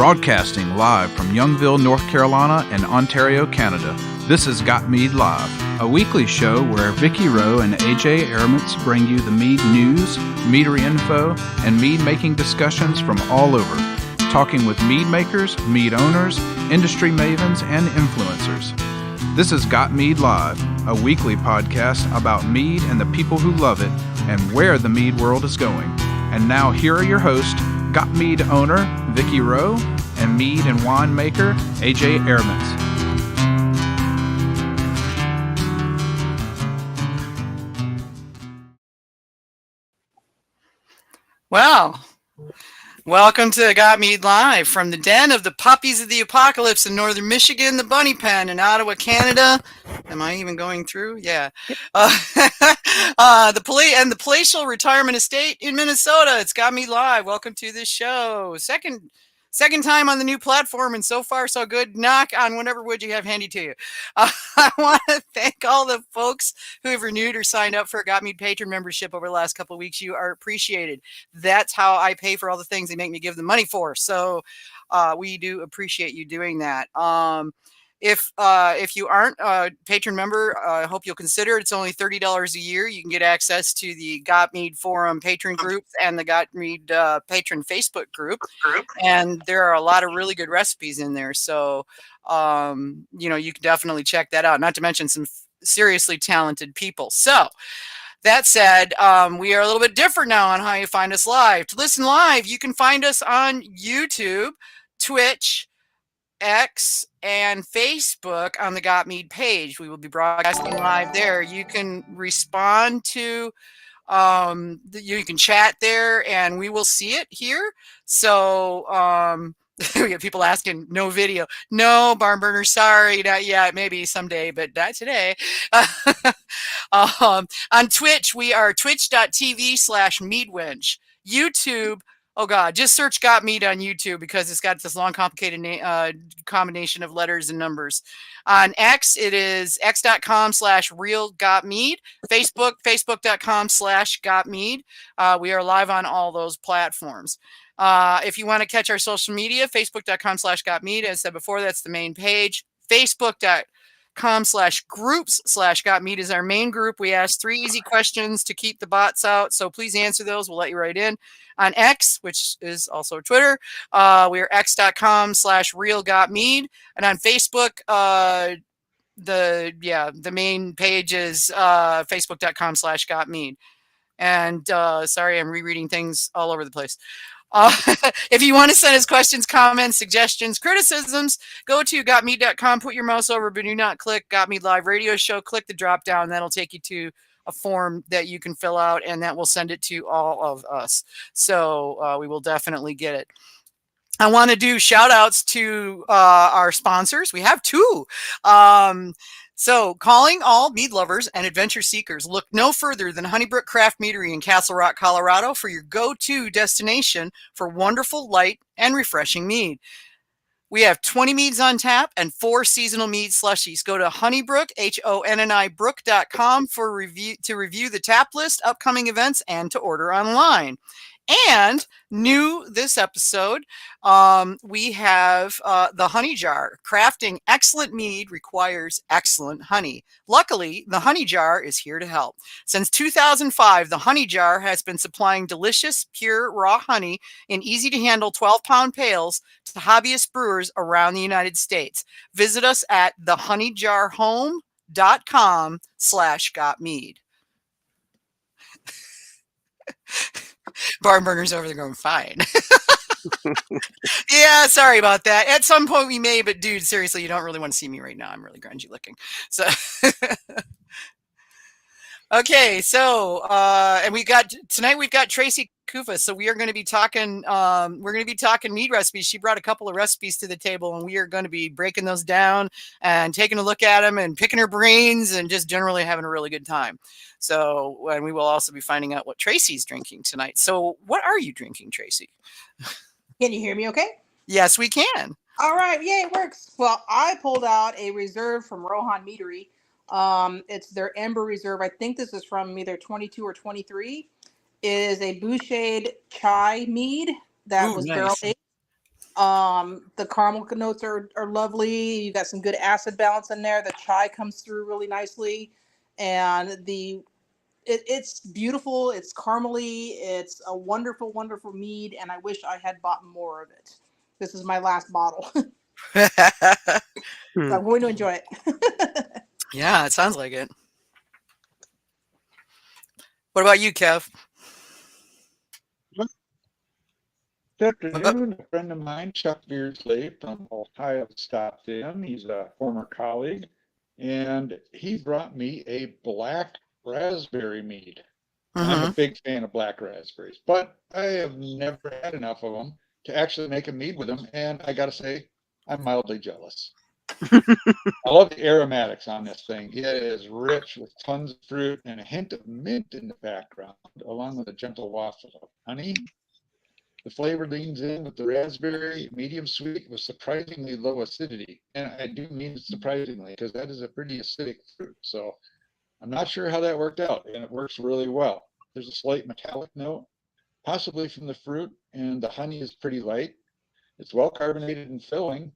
Broadcasting live from Youngville, North Carolina and Ontario, Canada. This is Got Mead Live, a weekly show where Vicky Rowe and AJ Aramutz bring you the Mead news, meadery info, and mead making discussions from all over, talking with mead makers, mead owners, industry mavens, and influencers. This is Got Mead Live, a weekly podcast about mead and the people who love it and where the mead world is going. And now here are your hosts, Got Mead owner Vicky Rowe and mead and wine maker AJ Aramutz. Well, welcome to Got Mead Live from the den of the puppies of the apocalypse in northern Michigan, the Bunny Pen in Ottawa, Canada. Am I even going through? Yeah. The palatial retirement estate in Minnesota. It's Got Mead Live. Welcome to this show. Second time on the new platform, and so far so good. Knock on whatever wood you have handy to you. I want to thank all the folks who have renewed or signed up for a Got Mead patron membership over the last couple of weeks. You are appreciated. That's how I pay for all the things they make me give them money for. So we do appreciate you doing that. If you aren't a patron member, I hope you'll consider it. It's only $30 a year. You can get access to the Got Mead Forum patron group and the Got Mead patron Facebook group. And there are a lot of really good recipes in there. So, you can definitely check that out. Not to mention some seriously talented people. So that said, we are a little bit different now on how you find us live. To listen live, you can find us on YouTube, Twitch, X, and Facebook on the Got Mead page. We will be broadcasting live there. You can respond to, you can chat there, and we will see it here. So we have people asking, no video. No, Barn Burner, sorry, not yet. Maybe someday, but not today. On Twitch, we are twitch.tv/meadwench. YouTube, oh God, just search Got Mead on YouTube because it's got this long, complicated combination of letters and numbers. On X, it is x.com/realgotmead. Facebook, facebook.com/gotmead. We are live on all those platforms. If you want to catch our social media, facebook.com/gotmead. As I said before, that's the main page. Facebook.com/groups/gotmead is our main group. We ask 3 easy questions to keep the bots out, so please answer those. We'll let you right in. On X, which is also Twitter, we are x.com/realgotmead. And on Facebook, the main page is facebook.com/gotmead. And sorry, I'm rereading things all over the place. If you want to send us questions, comments, suggestions, criticisms, go to gotmead.com, put your mouse over, but do not click Got Mead Live Radio Show. Click the drop down. That'll take you to a form that you can fill out, and that will send it to all of us. So we will definitely get it. I want to do shout outs to our sponsors. We have 2. So, calling all mead lovers and adventure seekers, look no further than Honeybrook Craft Meadery in Castle Rock, Colorado for your go-to destination for wonderful, light, and refreshing mead. We have 20 meads on tap and 4 seasonal mead slushies. Go to Honeybrook, HONNIBrook.com to review the tap list, upcoming events, and to order online. And new this episode, we have the honey jar. Crafting excellent mead requires excellent honey. Luckily, the honey jar is here to help. Since 2005, the honey jar has been supplying delicious, pure, raw honey in easy-to-handle 12-pound pails to hobbyist brewers around the United States. Visit us at thehoneyjarhome.com/gotmead. Barn Burners over there going, fine. Yeah, sorry about that. At some point we may, but dude, seriously, you don't really want to see me right now. I'm really grungy looking. So okay, so and we've got Traci Kuhfuss. So we are going to be talking mead recipes. She brought a couple of recipes to the table, and we are going to be breaking those down and taking a look at them and picking her brains and just generally having a really good time. So, and we will also be finding out what Traci's drinking tonight. So what are you drinking, Traci? Can you hear me okay? Yes, we can. All right. Yeah, it works. Well, I pulled out a reserve from Rohan Meadery. It's their Ember Reserve. I think this is from either 22 or 23. It is a Bouchade chai mead that was nice. barrel aged. The caramel notes are lovely. You got some good acid balance in there. The chai comes through really nicely, and it's beautiful. It's caramely. It's a wonderful, wonderful mead, and I wish I had bought more of it. This is my last bottle, so I'm going to enjoy it. Yeah, it sounds like it. What about you, Kev? This afternoon, a friend of mine, Chuck Beardsley from Ohio, stopped in. He's a former colleague, and he brought me a black raspberry mead. I'm a Mm-hmm. big fan of black raspberries, but I have never had enough of them to actually make a mead with them, and I got to say, I'm mildly jealous. I love the aromatics on this thing. It is rich with tons of fruit and a hint of mint in the background, along with a gentle waft of honey. The flavor leans in with the raspberry, medium sweet with surprisingly low acidity. And I do mean surprisingly because that is a pretty acidic fruit. So I'm not sure how that worked out, and it works really well. There's a slight metallic note, possibly from the fruit, and the honey is pretty light. It's well carbonated and filling.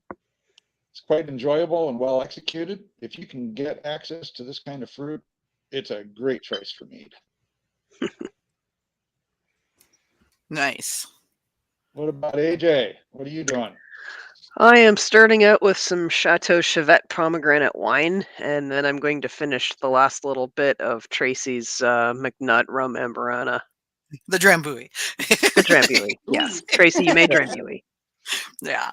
It's quite enjoyable and well executed. If you can get access to this kind of fruit, it's a great choice for mead. Nice. What about AJ? What are you doing? I am starting out with some Chateau Chevette pomegranate wine, and then I'm going to finish the last little bit of Tracy's McNutt rum Amberana. The Drambuie. The Drambuie. Yes. Tracy, you made Drambuie. Yeah.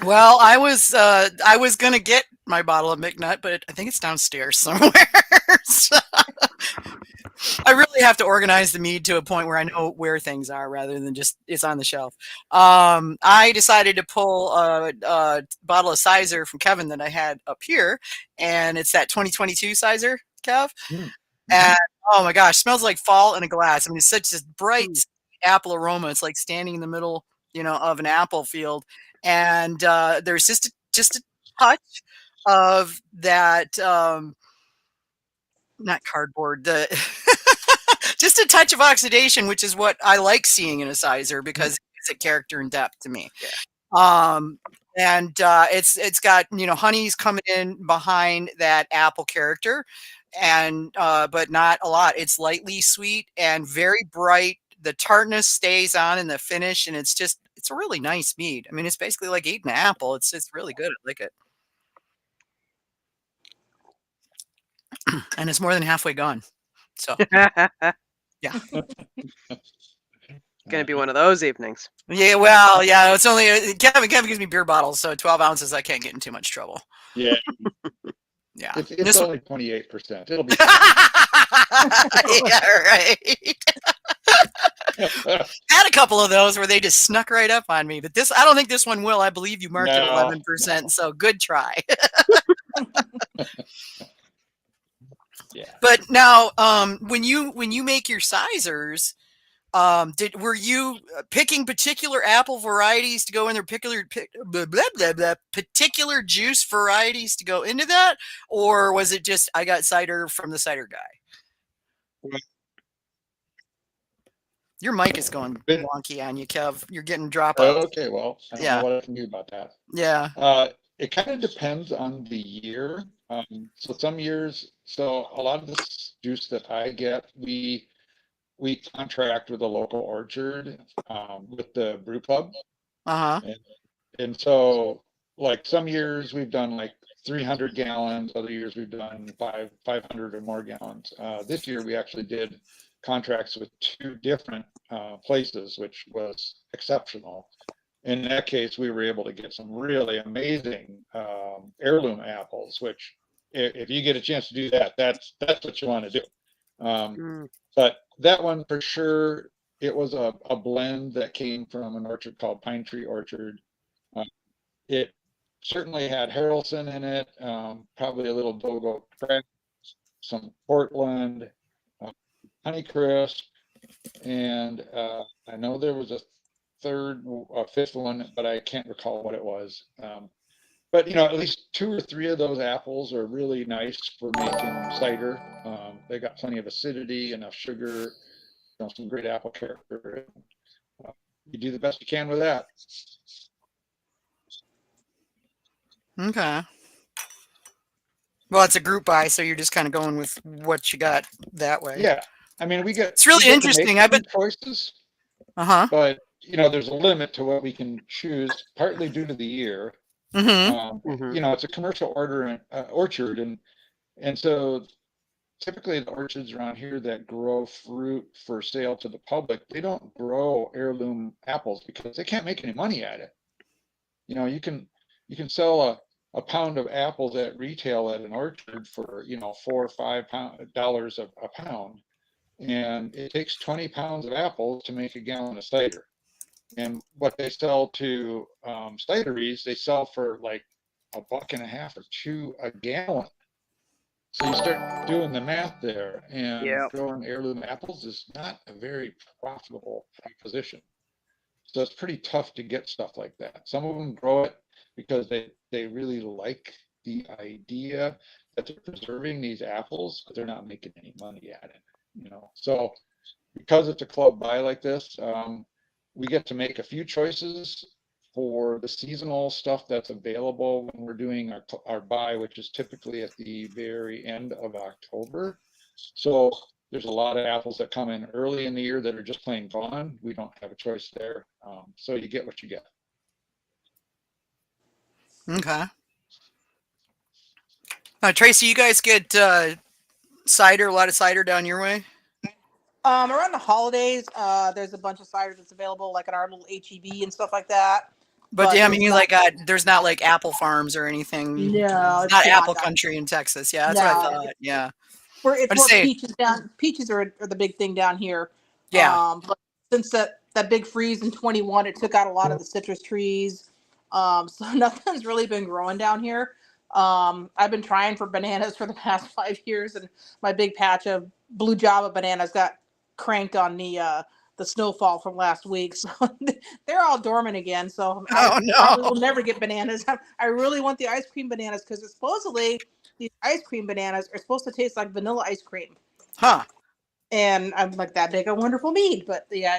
Well, I was gonna get my bottle of McNutt, but I think it's downstairs somewhere. So I really have to organize the mead to a point where I know where things are rather than just it's on the shelf. I decided to pull a bottle of Sizer from Kevin that I had up here, and it's that 2022 Sizer, Kev. And oh my gosh, smells like fall in a glass. I mean, it's such this bright apple aroma. It's like standing in the middle, of an apple field. And there's just a touch of that, not cardboard, the just a touch of oxidation, which is what I like seeing in a Sizer because it gives it character and depth to me. And it's got honey's coming in behind that apple character, and but not a lot. It's lightly sweet and very bright. The tartness stays on in the finish, and it's a really nice mead. I mean, it's basically like eating an apple. It's really good. I like it, and it's more than halfway gone. So yeah. Gonna be one of those evenings. Yeah, well, yeah, it's only Kevin gives me beer bottles, so 12 ounces I can't get in too much trouble. Yeah. Yeah. It's only 28%. It'll be Yeah, right. Had a couple of those where they just snuck right up on me, but I don't think this one will. I believe you marked it 11%, so good try. Yeah. But now, when you make your Sizers, were you picking particular apple varieties to go in there, particular juice varieties to go into that, or was it just I got cider from the cider guy? Your mic is going wonky on you, Kev. You're getting dropouts. Okay, well, I don't know what I can do about that. Yeah. It kind of depends on the year. So some years, a lot of this juice that I get, we contract with a local orchard with the brew club. And so like some years we've done like 300 gallons, other years we've done 500 or more gallons. This year we actually did contracts with 2 different places, which was exceptional. In that case, we were able to get some really amazing heirloom apples, which if you get a chance to do that, that's what you want to do. But that one for sure, it was a blend that came from an orchard called Pine Tree Orchard. It certainly had Harrelson in it, probably a little Dogo Crack, some Portland, Honeycrisp, and I know there was a fifth one, but I can't recall what it was. But at least 2 or 3 of those apples are really nice for making cider. They got plenty of acidity, enough sugar, some great apple character. you do the best you can with that. Okay. Well, it's a group buy, so you're just kind of going with what you got that way. Yeah, I mean, It's we really get to make interesting. I've some been. choices, Uh-huh. but there's a limit to what we can choose, partly due to the year. Mhm. It's a commercial orchard, and so typically the orchards around here that grow fruit for sale to the public, they don't grow heirloom apples because they can't make any money at it. You can sell a pound of apples at retail at an orchard for $4 or $5 a pound, and it takes 20 pounds of apples to make a gallon of cider. And what they sell to cideries, they sell for like $1.50 or $2 a gallon. So you start doing the math there, and Yeah. growing heirloom apples is not a very profitable proposition. So it's pretty tough to get stuff like that. Some of them grow it because they really like the idea that they're preserving these apples, but they're not making any money at it. So because it's a club buy like this, we get to make a few choices for the seasonal stuff that's available when we're doing our buy, which is typically at the very end of October. So there's a lot of apples that come in early in the year that are just plain gone. We don't have a choice there. So you get what you get. Okay. Tracy, you guys get cider, a lot of cider down your way? Around the holidays, there's a bunch of cider that's available, like at our little HEB and stuff like that. But But yeah, I there's mean, not. like, there's not like apple farms or anything. No, It's it's not not apple that. country in Texas. Yeah, that's what I No, thought. Yeah. it's I just more say, peaches down. Peaches are the big thing down here. yeah. But since that big freeze in 21, it took out a lot of the citrus trees. So nothing's really been growing down here. I've been trying for bananas for the past 5 years, and my big patch of blue Java bananas got cranked on the snowfall from last week. So they're all dormant again. So I Oh probably no. will never get bananas. I really want the ice cream bananas because supposedly these ice cream bananas are supposed to taste like vanilla ice cream. Huh. And I'm like, that big a wonderful Mead. But yeah,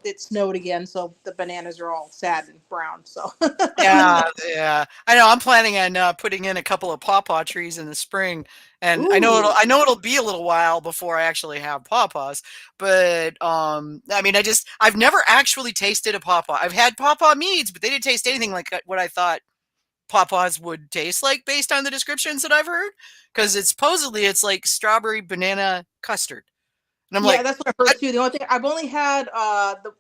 it snowed again, so the bananas are all sad and brown. So Yeah, yeah. I know. I'm planning on putting in a couple of pawpaw trees in the spring, and I know ooh, it'll be a little while before I actually have pawpaws. But I mean, I've never actually tasted a pawpaw. I've had pawpaw meads, but they didn't taste anything like what I thought pawpaws would taste like based on the descriptions that I've heard. Because it's like strawberry banana custard, and I'm yeah, like, that's what I heard too. The only thing I've only had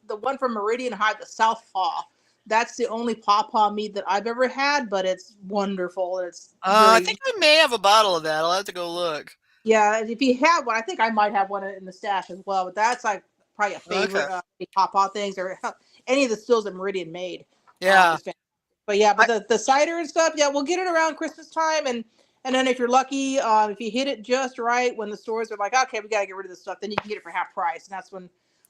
the one from Meridian High, the Southpaw. That's the only pawpaw mead that I've ever had, but it's wonderful. It's I very think I may have a bottle of that. I'll have to go look. yeah. If you have one, I think I might have one in the stash as well. But that's like probably a Okay. favorite pawpaw things or any of the stills that Meridian made. Yeah. Is fantastic. But yeah, I, but the cider and stuff, yeah, we'll get it around Christmas time, and then if you're lucky, if you hit it just right when the stores are like, okay, we gotta get rid of this stuff, then you can get it for half price, and that's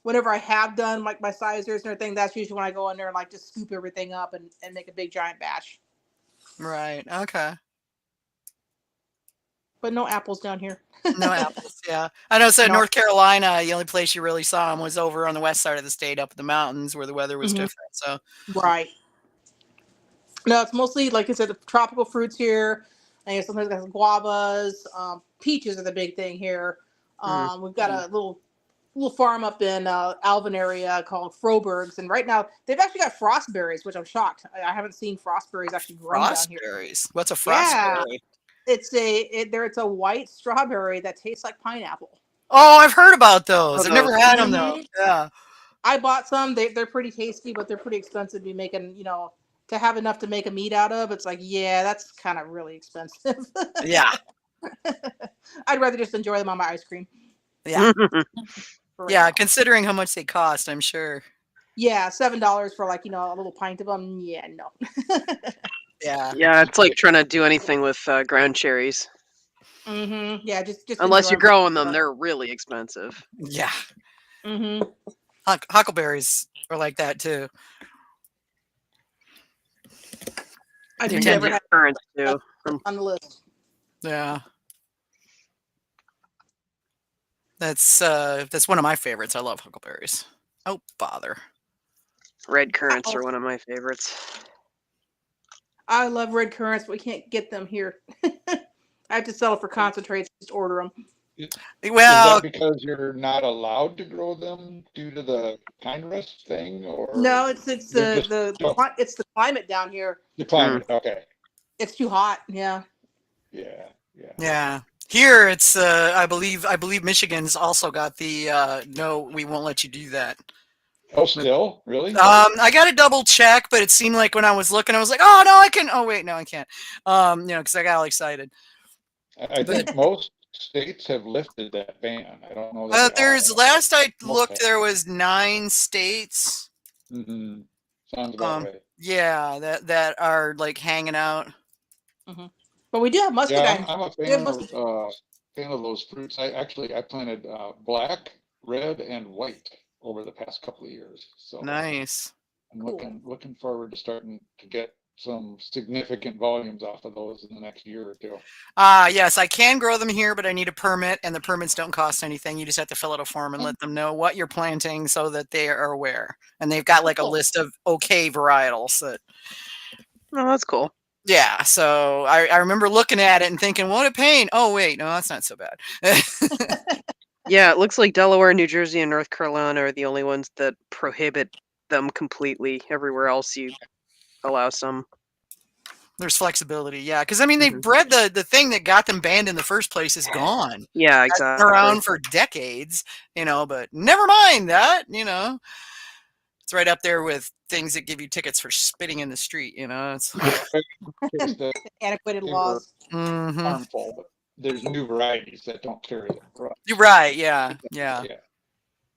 whenever I have done like my sizers and everything, that's usually when I go in there and like just scoop everything up and make a big giant batch. right. Okay. But no apples down here. No apples, yeah. I know, so No. North Carolina, the only place you really saw them was over on the west side of the state, up in the mountains where the weather was Mhm. different. So, Right. No, it's mostly like I said, the tropical fruits here. And sometimes got some guavas. Peaches are the big thing here. Mm. We've got a little farm up in Alvin area called Froberg's, and right now they've actually got frostberries, which I'm shocked. I haven't seen frostberries actually grown down here. frostberries. What's a Yeah, frostberry? it's a white strawberry that tastes like pineapple. Oh, I've heard about those. I've Oh, never had them though. hmm Yeah. I bought some. They're pretty tasty, but they're pretty expensive to be making. To have enough to make a meat out of. It's like, yeah, that's kind of really expensive. Yeah. I'd rather just enjoy them on my ice cream. Yeah. For right Yeah. now. Considering how much they cost, I'm sure. Yeah, $7 for like a little pint of them. Yeah, no. Yeah. Yeah, it's like trying to do anything with ground cherries. Yeah, just Unless enjoy you're growing them, they're really expensive. Yeah. Mm-hmm. Huckleberries are like that too. I've They're never tender. had Currants too. on the list. Yeah. That's one of my favorites. I love huckleberries. Oh, bother. Red currants are one of my favorites. I love red currants, but we can't get them here. I have to settle for concentrates. Just order them. Is Well, that because you're not allowed to grow them due to the pine rust thing, or No, it's they're just it's the climate down here. the climate? Okay. It's too hot. Yeah. Yeah. Yeah. yeah. Here it's I believe Michigan's also got the no, we won't let you do that. Oh, still? Really? I got to double check, but it seemed like when I was looking, I was like, oh no, I can. Oh wait, no, I can't. Because I got all excited. I But think most states have lifted that ban. I don't know that they there's all. last I Most looked, have. there was 9 states. Mm-hmm. Sounds about right. Yeah, that are like hanging out. Hmm. But we do have Yeah, muscadine. I'm a We have fan of those fruits. I planted black, red, and white over the past couple of years. So Nice. I'm Cool. looking forward to starting to get some significant volumes off of those in the next year or two. Yes, I can grow them here, but I need a permit, and the permits don't cost anything. You just have to fill out a form and let them know what you're planting so that they are aware. And they've got like a Cool. list of okay varietals that. Oh, that's cool. Yeah, so I remember looking at it and thinking, what a pain. Oh, wait, no, that's not so bad. Yeah, it looks like Delaware, New Jersey, and North Carolina are the only ones that prohibit them completely. Everywhere else, you allow some. There's flexibility, yeah. Because, I mean, they've Mhm. bred the thing that got them banned in the first place is gone. Yeah, That's been exactly. around for decades, but never mind that, It's right up there with things that give you tickets for spitting in the street, It's Case that Antiquated they were laws. harmful, but there's new varieties that don't carry the rust. You're right, yeah. Yeah,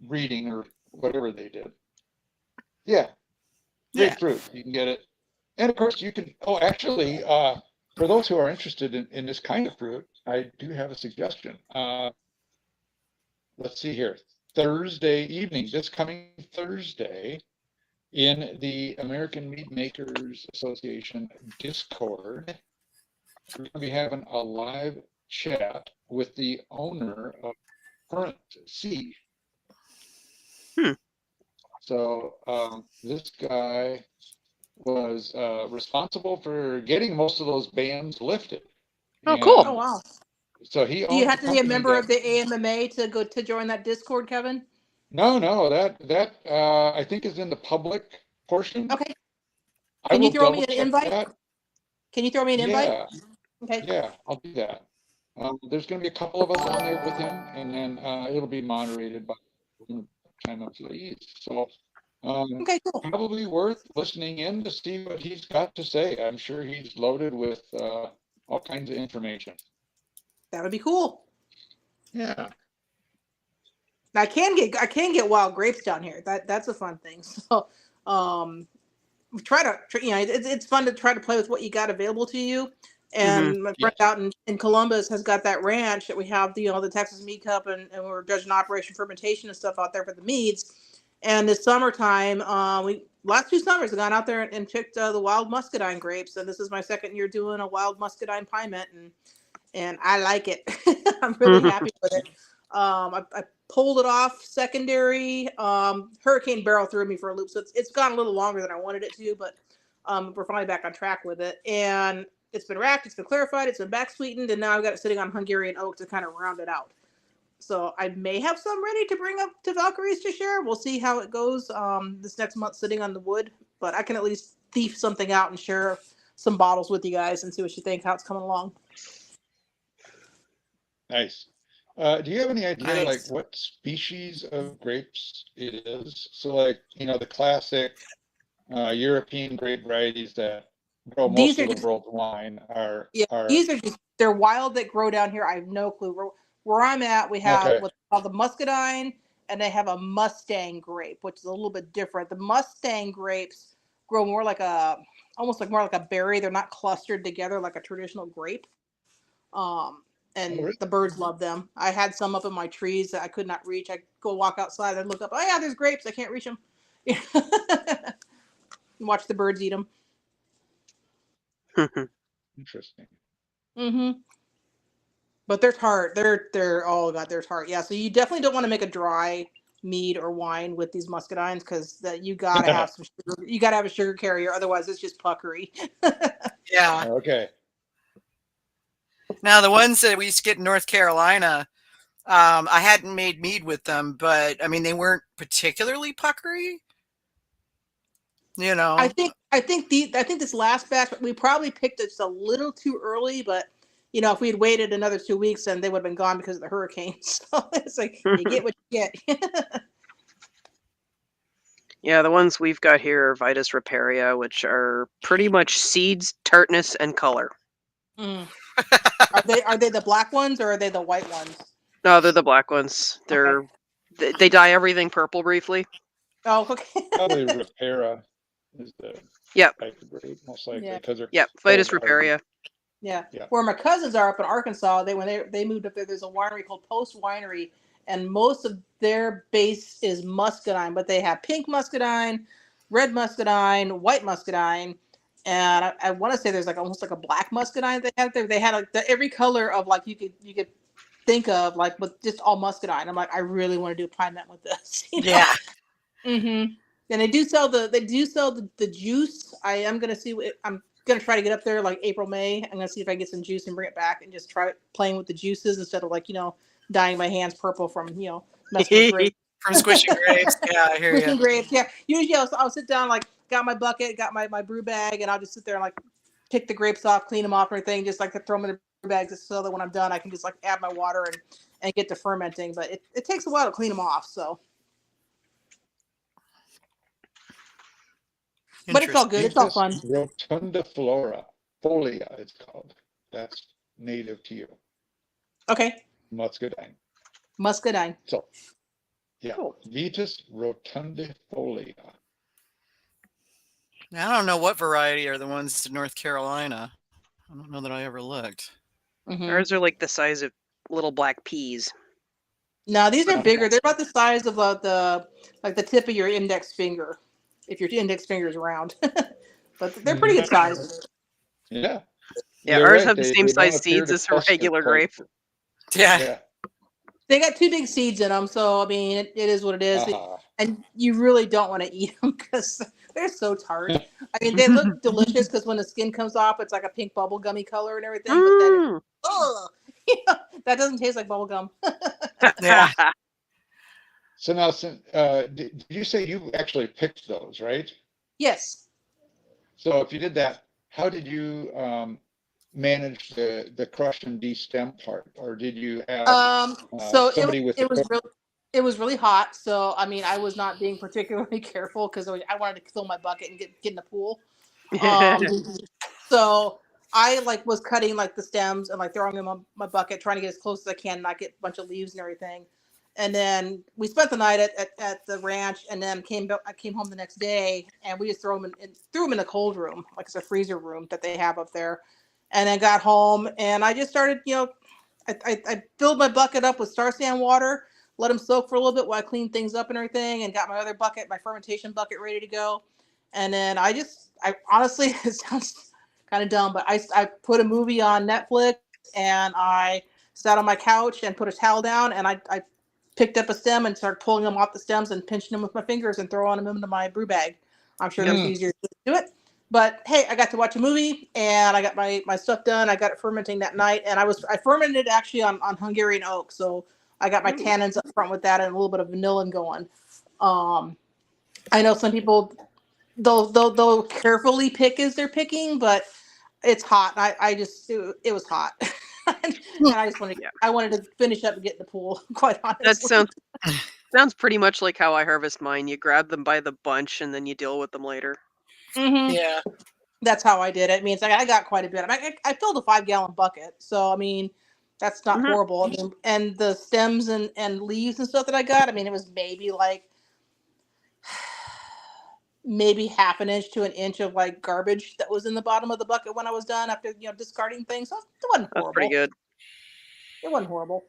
breeding or whatever they did. Yeah, Yeah. grapefruit, you can get it. And of course you can, oh, actually, for those who are interested in this kind of fruit, I do have a suggestion. Let's see here, Thursday evening, this coming Thursday, in the American Mead Makers Association Discord, we're going to be having a live chat with the owner of Current Seed. So this guy was responsible for getting most of those bans lifted. Oh, cool. Oh wow. So he Do you owns have a to be a company member that. of the AMMA to join that Discord, Kevin? No, that I think is in the public portion. Okay. I Can you will throw me double an check invite? that. Can you throw me an invite? Yeah, Okay. yeah, I'll do that. There's going to be a couple of us on there with him, and then it'll be moderated by time employees. So Okay, cool. probably worth listening in to see what he's got to say. I'm sure he's loaded with all kinds of information. That would be cool. Yeah. I can get wild grapes down here. That's a fun thing. So, we try to it's fun to try to play with what you got available to you. And my friend out in Columbus has got that ranch that we have the Texas Mead Cup, and we're judging Operation Fermentation and stuff out there for the meads. And this summertime, we last 2 summers have gone out there and picked the wild muscadine grapes. And this is my second year doing a wild muscadine piment, and I like it. I'm really happy with it. I pulled it off secondary. Hurricane Barrel threw me for a loop, so it's gone a little longer than I wanted it to, but we're finally back on track with it. And it's been racked, it's been clarified, it's been back sweetened, and now I've got it sitting on Hungarian oak to kind of round it out. So I may have some ready to bring up to Valkyries to share. We'll see how it goes this next month sitting on the wood, but I can at least thief something out and share some bottles with you guys and see what you think, how it's coming along. Nice. Do you have any idea like Nice. what species of grapes it is? So like, the classic European grape varieties that grow These most are of the just world's wine are these are just they're wild that grow down here. I have no clue. Where I'm at, we have okay. what's called the muscadine, and they have a Mustang grape, which is a little bit different. The Mustang grapes grow more like almost like more like a berry. They're not clustered together like a traditional grape. Um, Oh, and really? the birds love them. I had some up in my trees that I could not reach. I go walk outside and look up. Oh yeah, there's grapes. I can't reach them. Watch the birds eat them. Interesting. Mm-hmm. But there's heart. They're oh god, there's heart. Yeah, so you definitely don't want to make a dry mead or wine with these muscadines because you gotta have some sugar. You gotta have a sugar carrier, otherwise it's just puckery. Yeah. Okay. Now the ones that we used to get in North Carolina, I hadn't made mead with them, but I mean they weren't particularly puckery. You know. I think this last batch we probably picked it just a little too early, but if we had waited another 2 weeks, then they would have been gone because of the hurricane. So it's like you get what you get. Yeah, the ones we've got here are Vitis riparia, which are pretty much seeds, tartness, and color. Mm. Are they the black ones or are they the white ones? No, they're the black ones. They dye everything purple briefly. Oh, okay. Probably Ripara is the Yep. type of grape, most likely, Yeah. because they're Yep, so Vitis large. riparia. Yeah. Yeah. Where my cousins are up in Arkansas, when they moved up there, there's a winery called Post Winery, and most of their base is muscadine, but they have pink muscadine, red muscadine, white muscadine, and I want to say there's like almost like a black muscadine they have there. They had like every color of like you could think of, like, with just all muscadine. I'm like, I really want to do a pine nut with this. Yeah. Mm-hmm. And they do sell the juice. I am gonna see. I'm gonna try to get up there like April, May. I'm gonna see if I get some juice and bring it back and just try playing with the juices instead of like dyeing my hands purple from messing with grapes. From squishing grapes. Yeah, I hear you. Squishing grapes. Yeah. Usually I'll sit down, like, got my bucket, got my brew bag, and I'll just sit there and like pick the grapes off, clean them off, and everything. Just like to throw them in the brew bags so that when I'm done, I can just like add my water and get to fermenting. But it takes a while to clean them off. So. But it's all good. It's all fun. Rotundiflora folia, it's called. That's native to you. Okay. Muscadine. Muscadine. So, yeah, Cool. Vitis rotundifolia. I don't know what variety are the ones in North Carolina. I don't know that I ever looked. Mm-hmm. Ours are like the size of little black peas. No, these are bigger. They're about the size of the tip of your index finger, if your index finger is round. But they're pretty good size. Yeah. Yeah, You're ours right, have the same they don't size appear seeds to as a cluster regular quite- grape. Yeah. Yeah. They got 2 big seeds in them, so I mean, it is what it is. Ah. And you really don't want to eat them because they're so tart. I mean, they look delicious because when the skin comes off, it's like a pink bubble gummy color and everything. But then, that doesn't taste like bubble gum. Yeah. So now, did you say you actually picked those, right? Yes. So if you did that, how did you manage the crush and destem part, or did you have So somebody with it was really hot. So I mean, I was not being particularly careful because I wanted to fill my bucket and get in the pool. So I was cutting like the stems and like throwing them in my bucket, trying to get as close as I can, not get a bunch of leaves and everything. And then we spent the night at the ranch, and then I came home the next day, and we just threw them in a cold room, like it's a freezer room that they have up there. And then got home, and I just started, I filled my bucket up with Star San water, let them soak for a little bit while I cleaned things up and everything, and got my other bucket, my fermentation bucket, ready to go. And then I honestly, it sounds kind of dumb, but I put a movie on Netflix, and I sat on my couch and put a towel down, and I picked up a stem and started pulling them off the stems and pinching them with my fingers and throwing them into my brew bag. I'm sure there's easier to do it. But hey, I got to watch a movie, and I got my stuff done. I got it fermenting that night, and I fermented actually on Hungarian oak, so I got my tannins up front with that and a little bit of vanilla going. I know some people they'll carefully pick as they're picking, but it's hot. It was hot, and I just wanted to finish up and get in the pool. Quite honestly, That sounds pretty much like how I harvest mine. You grab them by the bunch and then you deal with them later. Mm-hmm. Yeah. That's how I did it. I mean, it's like I got quite a bit. I filled a 5-gallon bucket, so I mean, that's not horrible. I mean, and the stems and leaves and stuff that I got, I mean, it was maybe half an inch to an inch of like garbage that was in the bottom of the bucket when I was done after discarding things. So it wasn't horrible. That's pretty good. It wasn't horrible.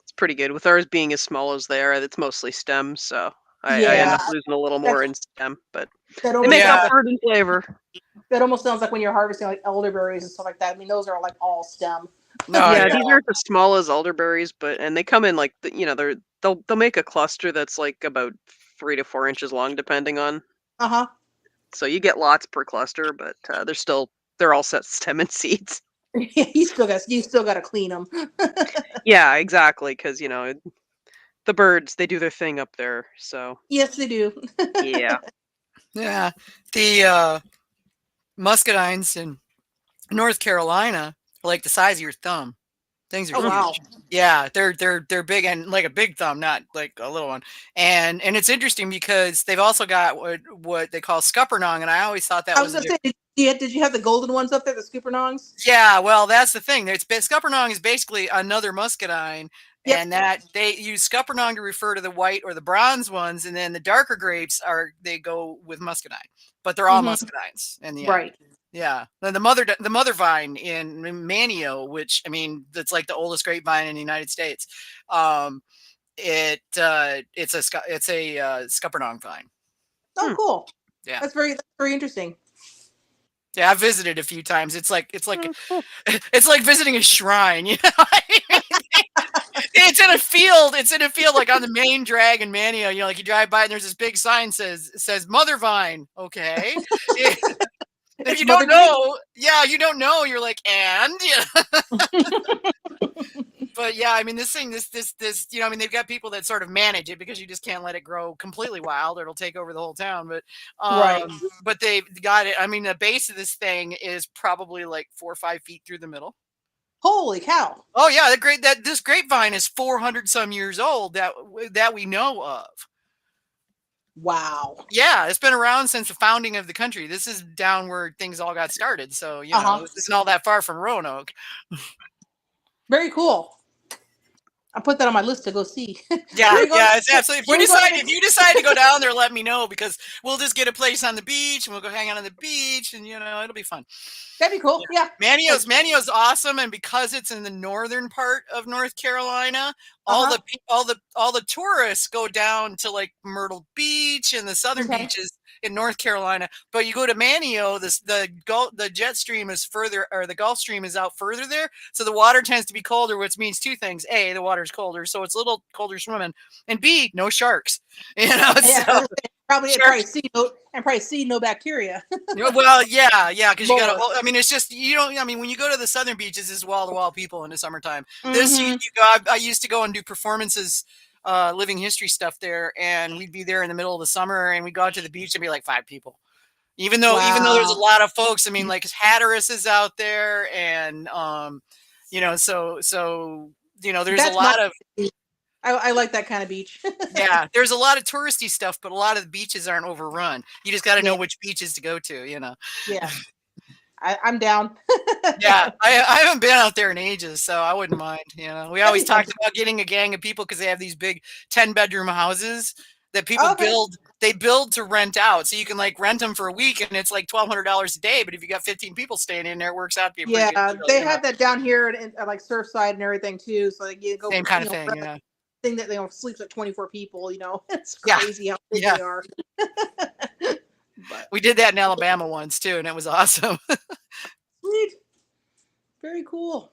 It's pretty good. With ours being as small as they are, it's mostly stems, so I end up losing a little more in stem, but That they make almost up for it in flavor. That almost sounds like when you're harvesting like elderberries and stuff like that. I mean, those are like all stem. No, Yeah, yeah. these aren't as small as elderberries, and they come in like they'll make a cluster that's like about 3 to 4 inches long, depending on. Uh-huh. So you get lots per cluster, but they're all set stem and seeds. Yeah, you still got to clean them. Yeah, exactly, because the birds, they do their thing up there. So Yes, they do. yeah. Yeah. The muscadines in North Carolina are like the size of your thumb. Things are Oh, wow. huge. Yeah, they're big, and like a big thumb, not like a little one. And it's interesting because they've also got what they call scuppernong, and I always thought that I was was a gonna say, did you have the golden ones up there, the Scoopernongs? yeah. Well, that's the thing. Scuppernong is basically another muscadine, Yep. and that they use scuppernong to refer to the white or the bronze ones, and then the darker grapes they go with muscadine, but they're all Mhm. muscadines in the end. Right. Yeah, the mother vine in Manio, which I mean, that's like the oldest grapevine in the United States. It's a scuppernong vine. Oh, cool. Yeah, That's very interesting. yeah, I've visited a few times. Oh, cool. It's like visiting a shrine. You know, what I mean? It's in a field. It's in a field like on the main drag in Manio. You know, like you drive by and there's this big sign says Mother Vine. Okay. If It's you Mother don't Grape. know, yeah, you don't know. You're like, and yeah. But yeah, I mean, this, you know, I mean, they've got people that sort of manage it because you just can't let it grow completely wild or it'll take over the whole town. Right. But they've got it. I mean, the base of this thing is probably like 4 or 5 feet through the middle. Holy cow. Oh yeah, this grapevine is 400 some years old that we know of. Wow. Yeah, it's been around since the founding of the country. This is down where things all got started. So, you know, Uh-huh. this isn't all that far from Roanoke. Very cool. I put that on my list to go see. Yeah, Where you going- yeah, it's absolutely. where you going- If you decide to go down there, let me know because we'll just get a place on the beach and we'll go hang out on the beach and you know it'll be fun. That'd be cool. Yeah. Manio's awesome, and because it's in the northern part of North Carolina, all the tourists go down to like Myrtle Beach and the southern Okay. beaches in North Carolina. But you go to Manio, the jet stream is further, or the Gulf Stream is out further there, so the water tends to be colder, which means two things: A, the water's colder, so it's a little colder swimming, and B, no sharks. You know, Yeah, so probably sharks. see no bacteria. Well, yeah, because you got Lord. to. I mean, it's just you don't. I mean, when you go to the southern beaches, it's wall to wall people in the summertime. This you Mhm. go. I used to go and do performances, living history stuff there, and we'd be there in the middle of the summer, and we'd go out to the beach and be like 5 people. Even though there's a Wow. lot of folks. I mean, like Hatteras is out there, and you know, so you know, there's a That's my lot of. I like that kind of beach. Yeah, there's a lot of touristy stuff, but a lot of the beaches aren't overrun. You just got to know Yeah. which beaches to go to, you know. Yeah. I'm down. Yeah, I haven't been out there in ages, so I wouldn't mind. You know, we always be fun. talked about getting a gang of people because they have these big 10-bedroom houses that people Okay. build. They build to rent out, so you can like rent them for a week, and it's like $1,200 a day. But if you got 15 people staying in there, it works out to be a pretty Yeah, good deal. they You know? have that down here at like Surfside and everything too. So like you go, Same kind of you know, thing. Yeah, thing that sleeps at 24 people. You know, it's Yeah. crazy how big Yeah. they are. But we did that in Alabama once too, and it was awesome. sweet, very cool.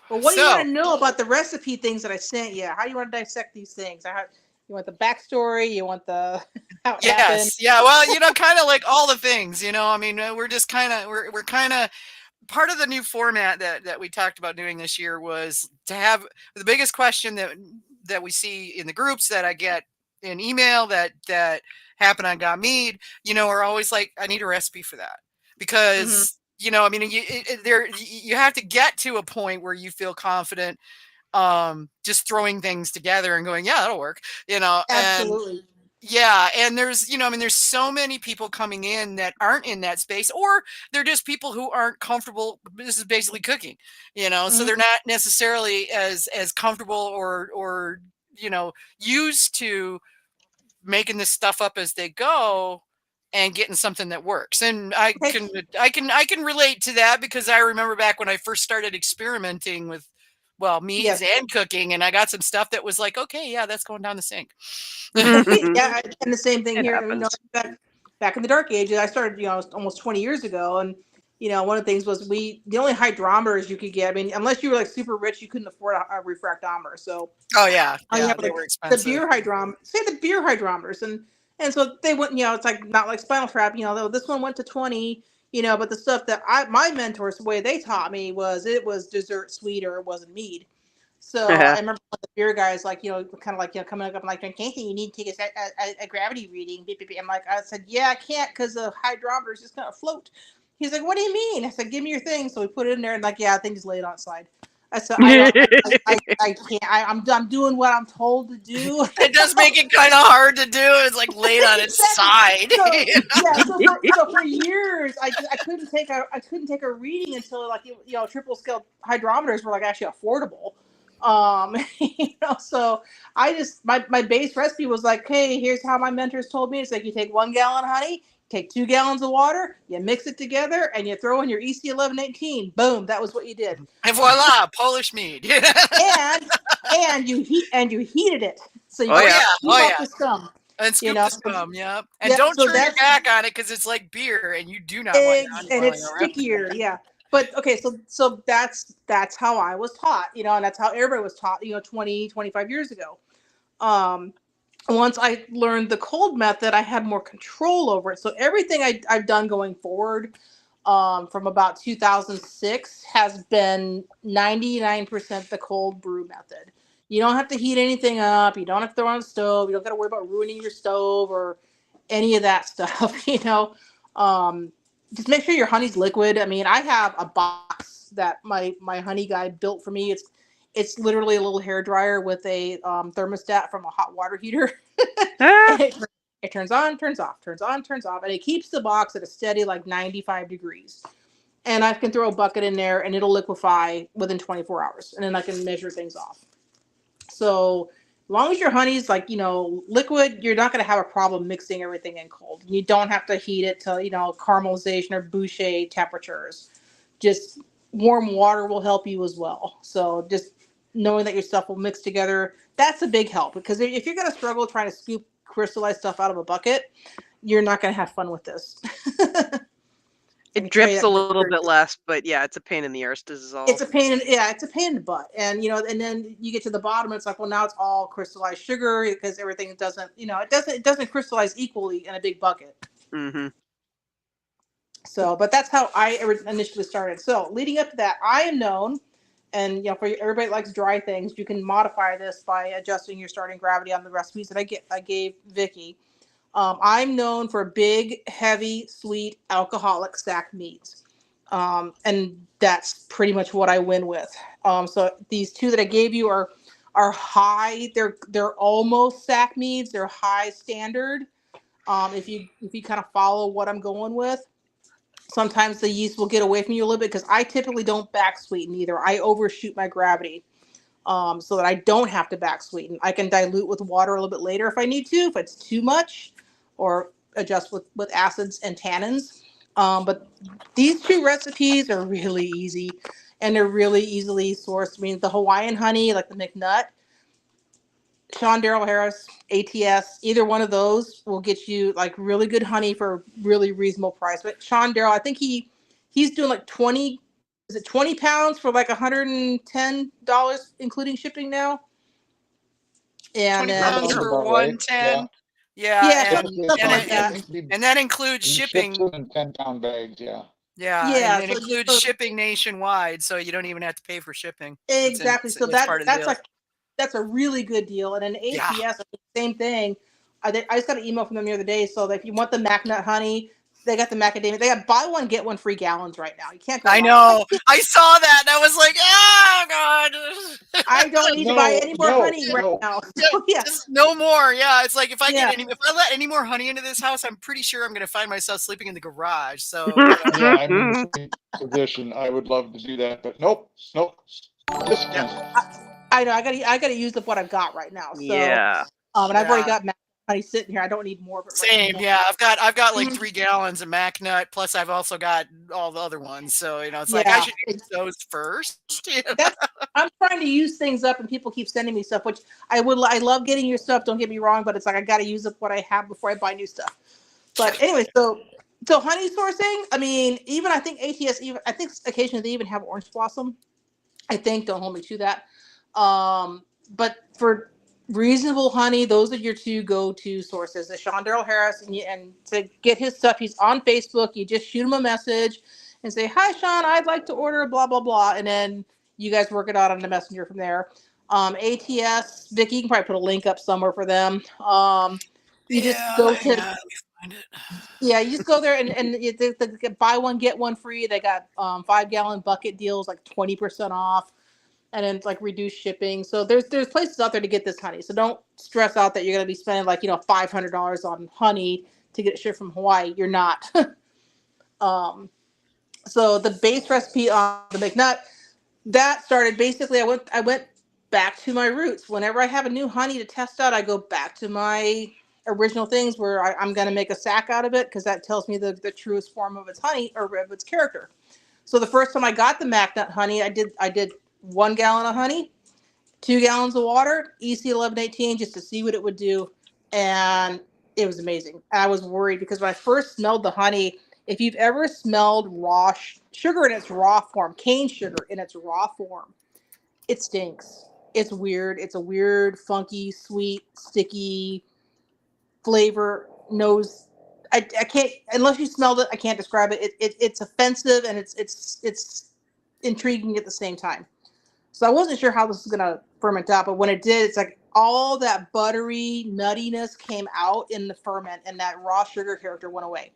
Well, what do you So- want to know about the recipe things that I sent you? How do you want to dissect these things? You want the backstory? You want the how it happened? Yes, yeah. Well, you know, kind of like all the things. You know, I mean, we're just kind of we're kind of part of the new format that we talked about doing this year was to have the biggest question that we see in the groups that I get in email that happen on Got Mead, you know, are always like, I need a recipe for that because you know, I mean, you have to get to a point where you feel confident just throwing things together and going, yeah, that'll work, you know. Absolutely. Yeah, and there's, you know, I mean, there's so many people coming in that aren't in that space, or they're just people who aren't comfortable. This is basically cooking, you know, so they're not necessarily as comfortable or you know, used to making this stuff up as they go and getting something that works. And I can relate to that because I remember back when I first started experimenting with meats and cooking, and I got some stuff that was like, okay, yeah, that's going down the sink. Yeah, and the same thing It here. You know, happens. back in the dark ages, I started, you know, almost 20 years ago, and one of the things was the only hydrometers you could get. I mean, unless you were like super rich, you couldn't afford a refractometer. So Oh yeah, all you yeah, have they like were the expensive. beer hydrometers, and so they went, it's like not like Spinal Trap, though this one went to 20, but the stuff that my mentors, the way they taught me was it was dessert sweet or it wasn't mead. So I remember one of the beer guys, like, kind of like, coming up and like, Casey, you need to take a gravity reading. Beep, beep, beep. I'm like, I said, yeah, I can't because the hydrometer is just going to float. He's like, what do you mean? I said, give me your thing. So we put it in there and like, yeah, I think just lay it on its side. I said, I can't. I'm doing what I'm told to do. It does make it kind of hard to do. It's like laid on its side. So, yeah. So for years, I couldn't take a reading until like triple scale hydrometers were like actually affordable. So I just my base recipe was like, hey, here's how my mentors told me. It's like you take 1 gallon of honey, take 2 gallons of water, you mix it together, and you throw in your EC 1118. Boom, that was what you did. And voila, Polish mead. and you heated it, so you off the scum. And scoop the scum, yep. And Yeah, don't so turn your back on it because it's like beer, and you do not want your honey and boiling it's around. stickier, yeah. But okay, so that's how I was taught, and that's how everybody was taught, 20, 25 years ago. Once I learned the cold method, I had more control over it. So everything I've done going forward, from about 2006 has been 99% the cold brew method. You don't have to heat anything up. You don't have to throw it on the stove. You don't got to worry about ruining your stove or any of that stuff. Just make sure your honey's liquid. I mean, I have a box that my honey guy built for me. It's literally a little hair dryer with a thermostat from a hot water heater. It turns on, turns off, turns on, turns off, and it keeps the box at a steady like 95 degrees. And I can throw a bucket in there and it'll liquefy within 24 hours, and then I can measure things off. So as long as your honey's like, liquid, you're not going to have a problem mixing everything in cold. You don't have to heat it to, caramelization or boucher temperatures. Just warm water will help you as well. So just knowing that your stuff will mix together, that's a big help, because if you're going to struggle trying to scoop crystallized stuff out of a bucket, you're not going to have fun with this. It drips a little bit less, but yeah, it's a pain in the arse to dissolve. It's a pain in the butt. And and then you get to the bottom, and it's like, well, now it's all crystallized sugar because everything doesn't, it doesn't crystallize equally in a big bucket. Mm-hmm. So, but that's how I initially started. So leading up to that, I am known, and for everybody that likes dry things, you can modify this by adjusting your starting gravity on the recipes that I gave Vicky. I'm known for big, heavy, sweet, alcoholic stacked meads. And that's pretty much what I win with. So these two that I gave you are high. They're almost stack meads. They're high standard. If you kind of follow what I'm going with, sometimes the yeast will get away from you a little bit, because I typically don't back sweeten either. I overshoot my gravity, so that I don't have to back sweeten. I can dilute with water a little bit later if I need to, if it's too much, or adjust with acids and tannins. But these two recipes are really easy, and they're really easily sourced. I mean, the Hawaiian honey, like the McNutt, Sean Darrell Harris, ATS, either one of those will get you like really good honey for a really reasonable price. But Sean Darrell, I think he's doing like 20 pounds for like $110, including shipping now. And 20 pounds for 110. Yeah, and that includes shipping. In 10-pound bags, yeah. Yeah, and it includes shipping nationwide, so you don't even have to pay for shipping. Exactly. So that's a really good deal. And an ATS, same thing. I just got an email from them the other day. So that if you want the MacNut honey, they got the macadamia. They got buy one get one free gallons right now. You can't go. I know. I saw that, and I was like, oh god. I don't need to buy any more honey right now. So, just no more. Yeah, it's like if I let any more honey into this house, I'm pretty sure I'm going to find myself sleeping in the garage. So yeah, I'm in the same position. I would love to do that, but nope. I know. I gotta use up what I've got right now. So, yeah. And I've already got honey sitting here. I don't need more of it. Same. Yeah, I've got like 3 gallons of MacNut. Plus, I've also got all the other ones. So it's like I should use those first. I'm trying to use things up, and people keep sending me stuff, which I love getting your stuff. Don't get me wrong, but it's like I got to use up what I have before I buy new stuff. But anyway, so So honey sourcing, I mean, even I think ATS, even I think occasionally they even have orange blossom. I think, don't hold me to that. But for reasonable honey, those are your two go-to sources. The Sean Darrell Harris, and to get his stuff, he's on Facebook. You just shoot him a message and say, "Hi, Sean, I'd like to order blah blah blah," and then you guys work it out on the messenger from there. ATS, Vicky, you can probably put a link up somewhere for them. You just Yeah, go hang on, to let me find it. yeah, you just go there and they buy one get one free. They got 5 gallon bucket deals like 20% off, and then like reduced shipping. So there's places out there to get this honey. So don't stress out that you're gonna be spending like $500 on honey to get it shipped from Hawaii. You're not. So the base recipe on the McNutt, that started basically. I went back to my roots. Whenever I have a new honey to test out, I go back to my original things where I'm going to make a sack out of it because that tells me the truest form of its honey or of its character. So the first time I got the McNutt honey, I did 1 gallon of honey, 2 gallons of water, EC 1118, just to see what it would do, and it was amazing. I was worried because when I first smelled the honey, if you've ever smelled raw sugar in its raw form, cane sugar in its raw form, it stinks. It's weird. It's a weird, funky, sweet, sticky flavor. Nose. I can't unless you smelled it. I can't describe it. It's offensive and it's intriguing at the same time. So I wasn't sure how this was gonna ferment out, but when it did, it's like all that buttery nuttiness came out in the ferment, and that raw sugar character went away.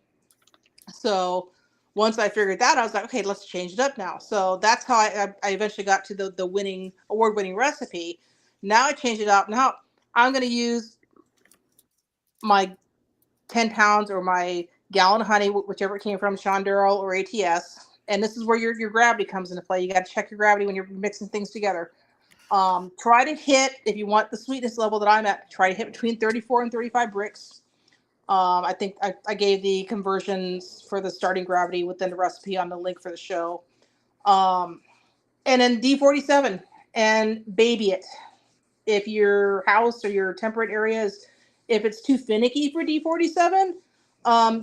So once I figured that, I was like, okay, let's change it up now. So that's how I eventually got to the winning award winning recipe. Now I changed it up. Now I'm going to use my 10 pounds or my gallon of honey, whichever it came from, Sean Darrell or ATS. And this is where your gravity comes into play. You got to check your gravity when you're mixing things together. Try to hit, if you want the sweetness level that I'm at, try to hit between 34 and 35 bricks. I think I gave the conversions for the starting gravity within the recipe on the link for the show. Um, and then D47 and baby it. If your house or your temperate areas, if it's too finicky for D47,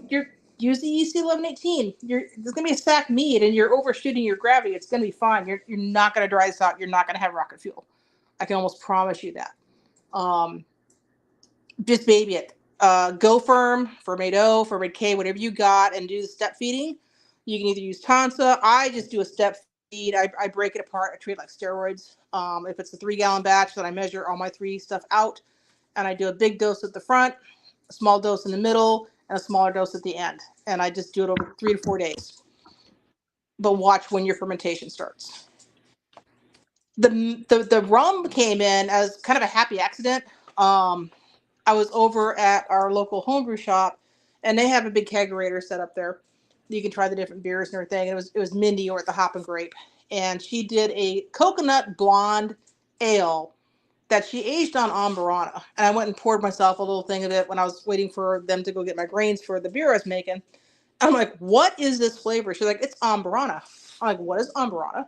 you're use the EC 1118. There's gonna be a stack mead and you're overshooting your gravity. It's gonna be fine. You're not gonna dry this out. You're not gonna have rocket fuel. I can almost promise you that. Um, just baby it. Go firm, ferment O, ferment K, whatever you got, and do the step feeding. You can either use Tansa. I just do a step feed. I break it apart. I treat it like steroids. If it's a 3 gallon batch, then I measure all my 3 stuff out, and I do a big dose at the front, a small dose in the middle, and a smaller dose at the end. And I just do it over 3 to 4 days. But watch when your fermentation starts. The rum came in as kind of a happy accident. I was over at our local homebrew shop, and they have a big kegerator set up there. You can try the different beers and everything. And it was Mindy over at the Hop and Grape, and she did a coconut blonde ale that she aged on Amburana. And I went and poured myself a little thing of it when I was waiting for them to go get my grains for the beer I was making. I'm like, what is this flavor? She's like, it's Amburana. I'm like, what is Amburana?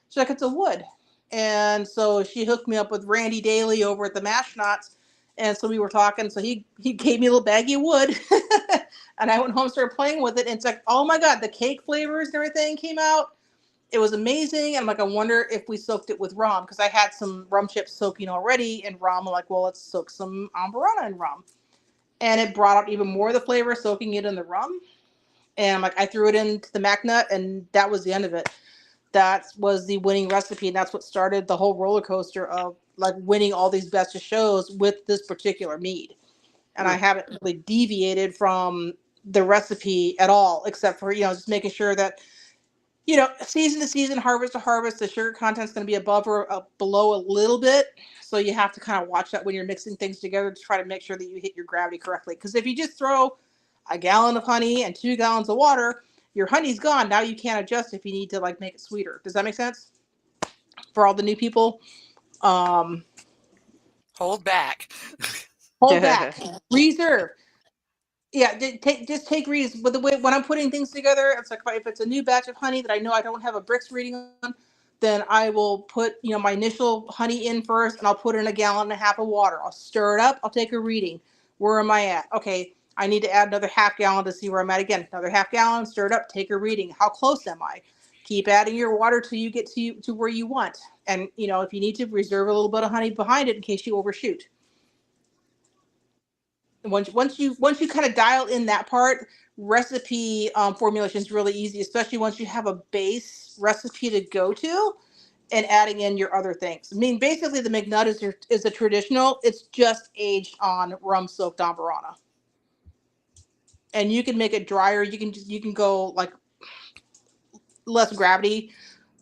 She's like, it's a wood. And so she hooked me up with Randy Daly over at the Mash Knots. And so we were talking. So he gave me a little baggie of wood. And I went home and started playing with it. And it's like, oh my God, the cake flavors and everything came out. It was amazing. And I'm like, I wonder if we soaked it with rum, because I had some rum chips soaking already in rum. I'm like, well, let's soak some Amburana in rum. And it brought out even more of the flavor soaking it in the rum. And like I threw it into the McNutt, and that was the end of it. That was the winning recipe, and that's what started the whole roller coaster of like winning all these best of shows with this particular mead. And I haven't really deviated from the recipe at all, except for just making sure that season to season, harvest to harvest, the sugar content's going to be above or below a little bit. So you have to kind of watch that when you're mixing things together to try to make sure that you hit your gravity correctly. Because if you just throw a gallon of honey and 2 gallons of water, your honey's gone. Now you can't adjust if you need to like make it sweeter. Does that make sense for all the new people? Hold back. Hold back, reserve. Yeah, just take reads. But the way when I'm putting things together, it's like if it's a new batch of honey that I know I don't have a bricks reading on, then I will put my initial honey in first, and I'll put in a gallon and a half of water. I'll stir it up. I'll take a reading. Where am I at? Okay, I need to add another half gallon to see where I'm at again. Another half gallon, stir it up, take a reading. How close am I? Keep adding your water till you get to where you want. And, if you need to, reserve a little bit of honey behind it in case you overshoot. Once you kind of dial in that part, recipe formulation is really easy, especially once you have a base recipe to go to and adding in your other things. I mean, basically the McNutt is a traditional. It's just aged on rum soaked Amburana. And you can make it drier. You can go like less gravity.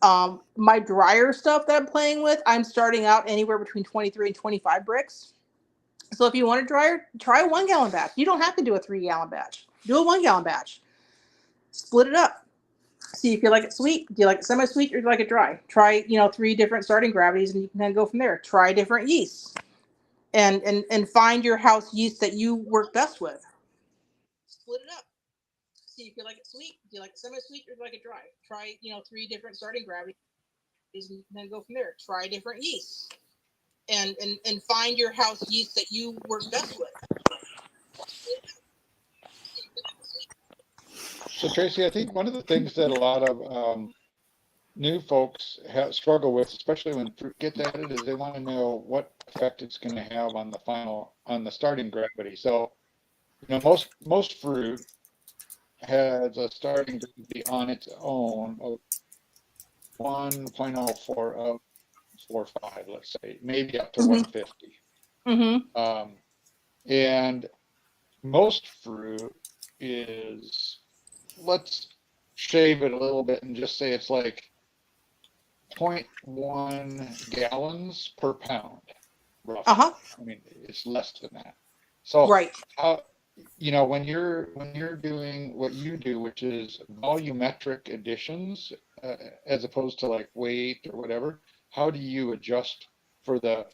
My drier stuff that I'm playing with, I'm starting out anywhere between 23 and 25 bricks. So if you want it drier, try a 1 gallon batch. You don't have to do a 3 gallon batch. Do a 1 gallon batch. Split it up. See if you like it sweet. Do you like it semi-sweet or do you like it dry? Try, 3 different starting gravities and you can kind of go from there. Try different yeasts and find your house yeast that you work best with. Split it up. See if you like it sweet. Do you like it semi-sweet or do you like it dry? Try, 3 different starting gravities and then go from there. Try different yeasts and find your house yeast that you work best with. So Traci, I think one of the things that a lot of new folks struggle with, especially when fruit gets added, is they want to know what effect it's going to have on the starting gravity. So, most fruit has a starting gravity on its own of 1.04 of 45, let's say, maybe up to 150. Mm-hmm. And most fruit is, let's shave it a little bit and just say it's like 0.1 gallons per pound, roughly. Uh-huh. I mean, it's less than that. So, right. When you're doing what you do, which is volumetric additions, as opposed to like weight or whatever, how do you adjust for the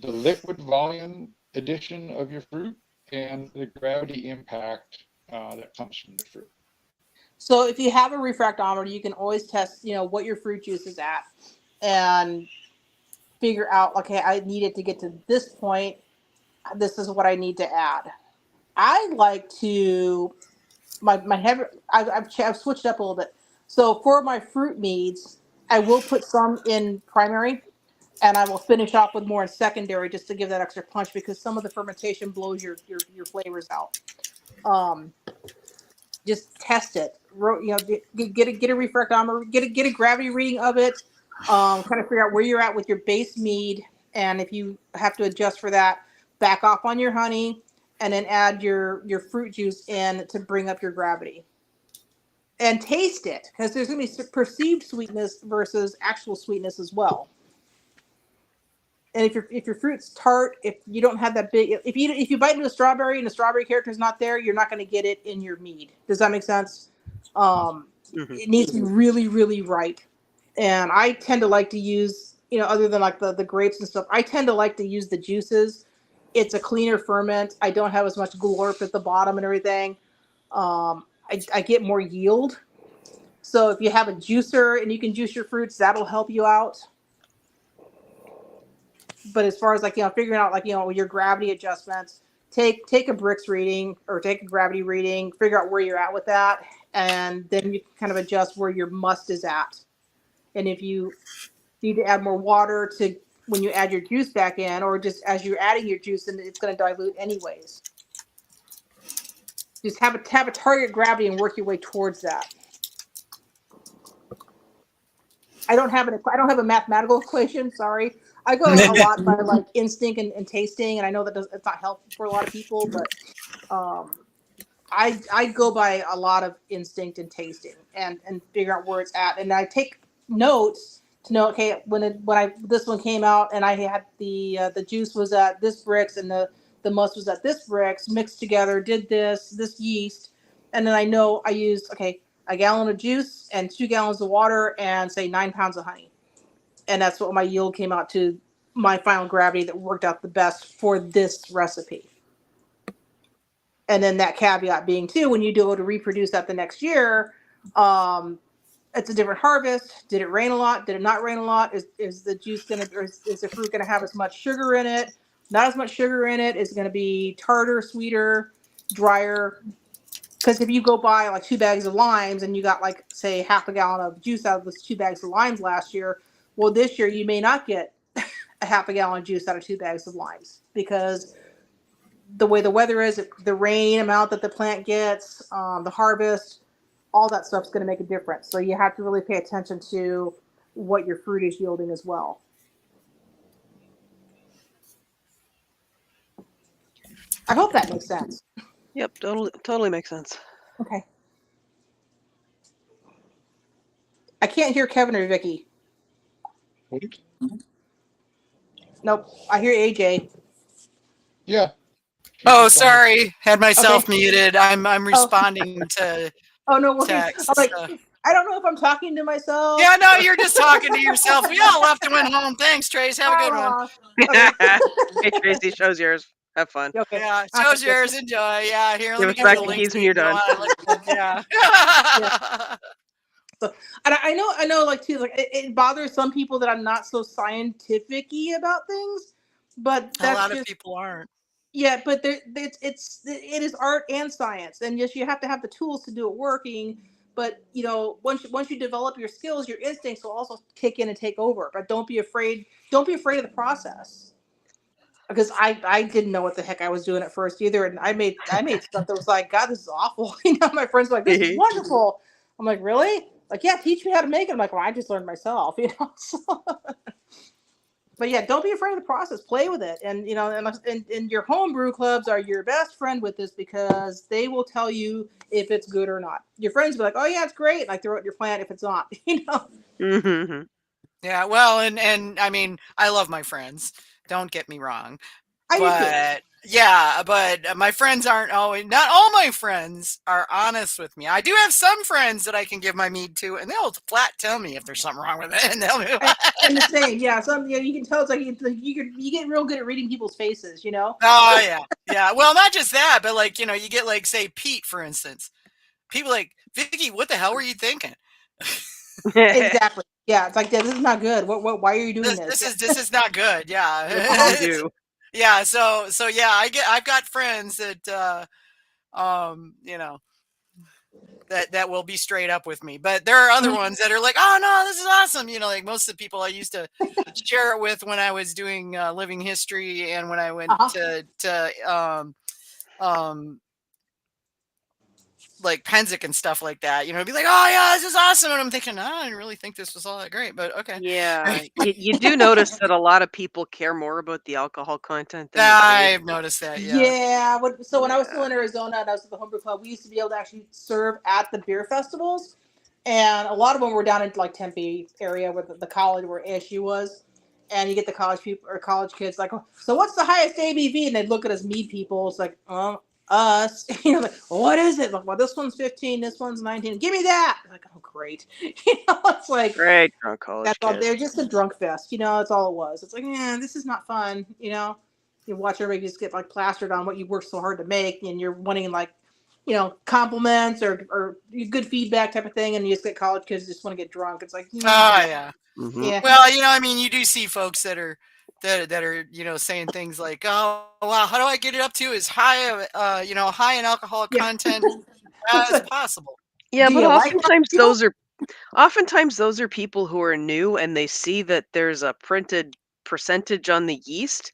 liquid volume addition of your fruit and the gravity impact that comes from the fruit? So if you have a refractometer, you can always test, what your fruit juice is at and figure out, okay, I need it to get to this point. This is what I need to add. I like to, I've switched up a little bit. So for my fruit meads, I will put some in primary and I will finish off with more in secondary just to give that extra punch because some of the fermentation blows your flavors out. Just test it. Get a refractometer, get a gravity reading of it. Kind of figure out where you're at with your base mead, and if you have to adjust for that, back off on your honey, and then add your fruit juice in to bring up your gravity. And taste it because there's going to be perceived sweetness versus actual sweetness as well. And if your fruit's tart, if you don't have that big, if you bite into a strawberry and the strawberry character is not there, you're not going to get it in your mead. Does that make sense? It needs to be really, really ripe. And I tend to like to use, other than like the grapes and stuff, I tend to like to use the juices. It's a cleaner ferment. I don't have as much glorp at the bottom and everything. I get more yield. So if you have a juicer and you can juice your fruits, that'll help you out. But as far as figuring out your gravity adjustments, take a bricks reading or take a gravity reading, figure out where you're at with that, and then you can kind of adjust where your must is at. And if you need to add more water to when you add your juice back in, or just as you're adding your juice, then it's going to dilute anyways. Just have a target gravity and work your way towards that. I don't have a mathematical equation. Sorry. I go a lot by instinct and tasting, and I know it's not helpful for a lot of people, but I go by a lot of instinct and tasting and figure out where it's at, and I take notes to know, okay, when this one came out and I had the juice was at this bricks and the must was at this bricks, mixed together, did this yeast, and then I know I used a gallon of juice and 2 gallons of water and say 9 pounds of honey. And that's what my yield came out to, my final gravity that worked out the best for this recipe. And then that caveat being too, when you go to reproduce that the next year, it's a different harvest. Did it rain a lot? Did it not rain a lot? Is the juice is the fruit gonna have as much sugar in it? not as much sugar in it. It's going to be tartar, sweeter, drier. Because if you go buy like 2 bags of limes and you got like, say, half a gallon of juice out of those 2 bags of limes last year, well, this year you may not get a half a gallon of juice out of 2 bags of limes because the way the weather is, the rain amount that the plant gets, the harvest, all that stuff's going to make a difference. So you have to really pay attention to what your fruit is yielding as well. I hope that makes sense. Yep, totally makes sense. Okay. I can't hear Kevin or Vicky. Nope. I hear AJ. Yeah. Oh, sorry. Had myself Okay. muted. I'm responding to Oh, no worries. text. I'm like, I don't know if I'm talking to myself. Yeah, no, you're just talking to yourself. We all left and went home. Thanks, Trace. Have a good one. Okay. Hey, Tracy, show's yours. Have fun. Okay. Yeah, Okay, show's good. yours. Enjoy. Yeah, here, let Give me us give back you the the link keys so when you you're can go done. on and look. Yeah. So, and I know, like too, like it bothers some people that I'm not so scientific-y about things, but A that's lot of just people aren't. yeah. But it is art and science, and yes, you have to have the tools to do it working. But you know, once you develop your skills, your instincts will also kick in and take over. But don't be afraid. Don't be afraid of the process. Because I didn't know what the heck I was doing at first either, and I made stuff that was like, God, this is awful. You know, my friends were like, this is wonderful. I'm like, really? Like, yeah, teach me how to make it. I'm like, well, I just learned myself, you know. So, but yeah, don't be afraid of the process. Play with it, and you know, and your home brew clubs are your best friend with this because they will tell you if it's good or not. Your friends will be like, oh yeah, it's great. Like throw it in your plant if it's not, you know. Mm-hmm. Yeah, well, and I mean, I love my friends. Don't get me wrong. I do too. But yeah, but my friends aren't always, not all my friends are honest with me. I do have some friends that I can give my mead to, and they'll flat tell me if there's something wrong with it, and they'll be And the same, yeah. Some you can tell it's like you get real good at reading people's faces, you know. oh yeah, yeah. Well, not just that, but like you get like say Pete, for instance. People like Vicky, what the hell were you thinking? Exactly. Yeah, it's like this is not good. What? Why are you doing this? This is not good. Yeah. What did you do? Yeah. So yeah, I've got friends that you know, that will be straight up with me. But there are other ones that are like, oh no, this is awesome. You know, like most of the people I used to share it with when I was doing living history and when I went to like Penzic and stuff like that, you know, be like, oh yeah, this is awesome. And I'm thinking, oh, I didn't really think this was all that great, but okay. Yeah, you do notice that a lot of people care more about the alcohol content than the taste. I've noticed that, yeah. Yeah. When I was still in Arizona and I was at the homebrew club, we used to be able to actually serve at the beer festivals, and a lot of them were down in like Tempe area where the college where ASU was. And you get the college people or college kids like, oh, so what's the highest ABV? And they'd look at us mead people. It's like, us. You know, like, well, what is it? Like, well, this one's 15, this one's 19. Give me that. I'm like, oh, great. You know, it's like Great drunk college that's all. kids. They're just a drunk fest. You know, that's all it was. It's like, yeah, this is not fun. You know, you watch everybody just get like plastered on what you worked so hard to make, and you're wanting like, you know, compliments or good feedback type of thing, and you just get college kids just want to get drunk. It's like, Oh yeah. Mm-hmm. yeah. Well, you know, I mean, you do see folks that are you know, saying things like, oh wow, how do I get it up to as high you know, high in alcohol Yeah. content It's as like, possible. Yeah, do but you like oftentimes those are people who are new and they see that there's a printed percentage on the yeast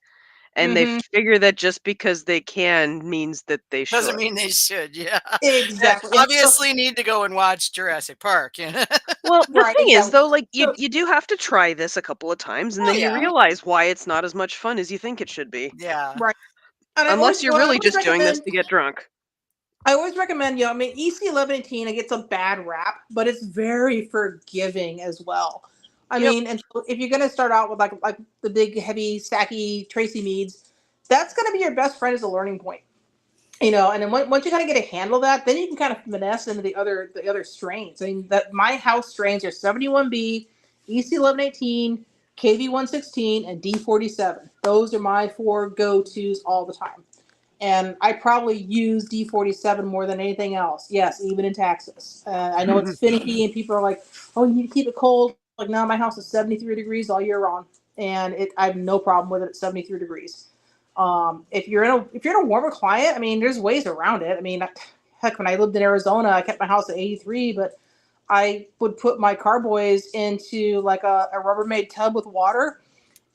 and they mm-hmm. figure that just because they can means that they Doesn't should. mean they should, yeah. Exactly. And so, Obviously need to go and watch Jurassic Park, you know. Well, the right, thing is exactly. though, like So, you do have to try this a couple of times and Oh then you yeah. realize why it's not as much fun as you think it should be. Yeah. right. And Unless you're I really always just doing this recommend to get drunk. you know, I mean, EC 1118, it gets a bad rap, but it's very forgiving as well. I Yep. mean, and so if you're gonna start out with like the big, heavy, stacky Tracy Meads, that's gonna be your best friend as a learning point. You know, and then once you kind of get a handle of that, then you can kind of finesse into the other strains. I mean, that my house strains are 71B, EC 1118, KV 116, and D47. Those are my 4 go-tos all the time. And I probably use D47 more than anything else. Yes, even in Texas. I know it's finicky, and people are like, "Oh, you need to keep it cold." Like, no, my house is 73 degrees all year round, and I have no problem with it at 73 degrees. If you're in a warmer climate, I mean, there's ways around it. I mean, heck, when I lived in Arizona, I kept my house at 83, but I would put my carboys into like a Rubbermaid tub with water,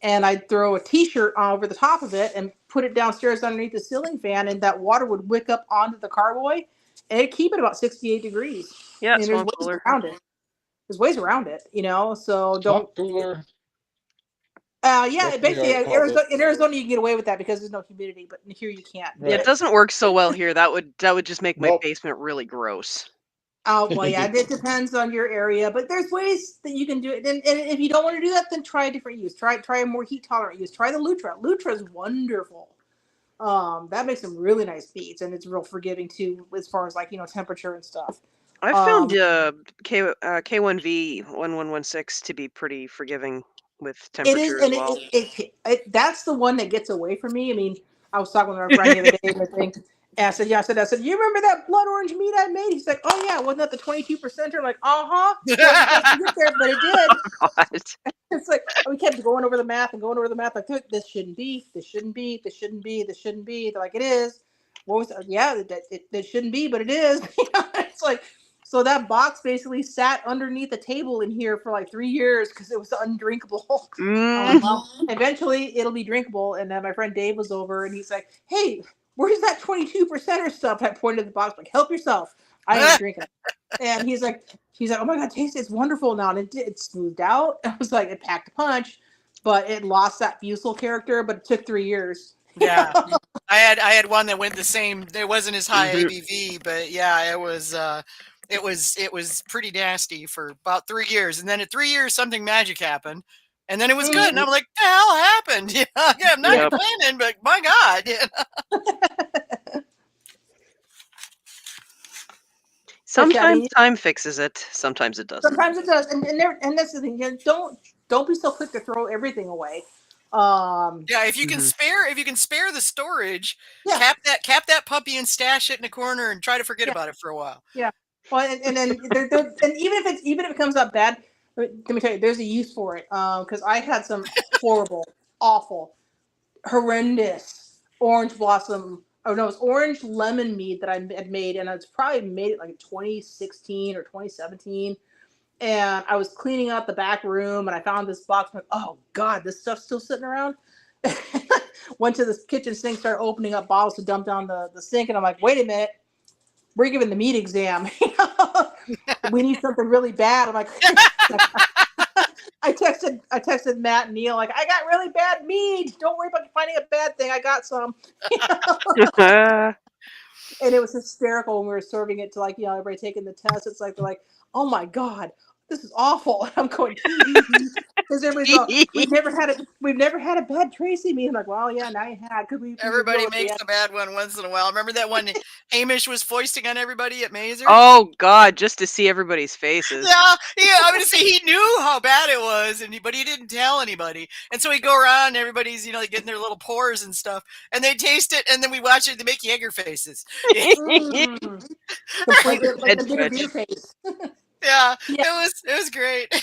and I'd throw a t-shirt over the top of it and put it downstairs underneath the ceiling fan, and that water would wick up onto the carboy, and it'd keep it about 68 degrees. Yeah, I mean, there's swamp ways cooler. around it. There's ways around it, so don't. Swamp cooler. Yeah, That's what we basically, always called it. in Arizona, you can get away with that because there's no humidity, but here you can't. Yeah, it Right. doesn't work so well here. That would just make my Nope. basement really gross. Oh, well, yeah, it depends on your area, but there's ways that you can do it. And if you don't want to do that, then try a different use. Try a more heat tolerant use. Try the Lutra. Lutra is wonderful. That makes some really nice beads, and it's real forgiving too, as far as temperature and stuff. I found K1V 1116 to be pretty forgiving with It is, temperature as and well. that's the one that gets away from me. I mean, I was talking with my friend the other day, and I said, you remember that blood orange meat I made? He's like, oh yeah, wasn't that the 22%? I'm like, well, it doesn't get there, but it did. God. It's like we kept going over the math and going over the math. Like, this shouldn't be, this shouldn't be, this shouldn't be, this shouldn't be. They're like, it is. What was? Yeah, it shouldn't be, but it is. It's like, so that box basically sat underneath the table in here for like 3 years because it was undrinkable. Well, eventually it'll be drinkable. And then my friend Dave was over, and he's like, hey, where's that 22% or stuff? I pointed at the box, like, help yourself. I ain't drinking it. And he's like, oh my God, taste it's wonderful now. And it smoothed out. I was like, it packed a punch, but it lost that fusel character, but it took 3 years. Yeah. I had one that went the same. It wasn't as high ABV, but yeah, it was pretty nasty for about 3 years. And then at 3 years, something magic happened. And then it was good. And I'm like, the hell happened? Yeah, I'm not complaining, but my God. Sometimes time fixes it. Sometimes it doesn't. Sometimes it does. And that's the thing. Don't be so quick to throw everything away. Yeah, if you can spare the storage, cap that puppy and stash it in a corner and try to forget about it for a while. Yeah. Well, and then and even if it comes up bad, let me tell you, there's a use for it. Because I had some horrible, awful, horrendous orange blossom. Oh no, it was orange lemon mead that I had made, and I was probably made it like 2016 or 2017. And I was cleaning out the back room, and I found this box. I'm like, oh God, this stuff's still sitting around. Went to the kitchen sink, started opening up bottles to dump down the sink, and I'm like, wait a minute, we're giving the meat exam. We need something really bad. I'm like, I texted Matt and Neil, like, I got really bad mead. Don't worry about finding a bad thing. I got some. And it was hysterical when we were serving it to everybody taking the test. It's like, they're like, oh my God, this is awful. I'm going, because everybody's like, we've never had a bad Traci mead. I'm like, well, yeah, now you had. Everybody makes a bad one once in a while. Remember that one Hamish was foisting on everybody at Mazer? Oh God, just to see everybody's faces. Yeah. I'm gonna say he knew how bad it was, but he didn't tell anybody. And so he'd go around, and everybody's getting their little pores and stuff, and they taste it, and then we watch it. They make Jaeger faces. Yeah, it was great.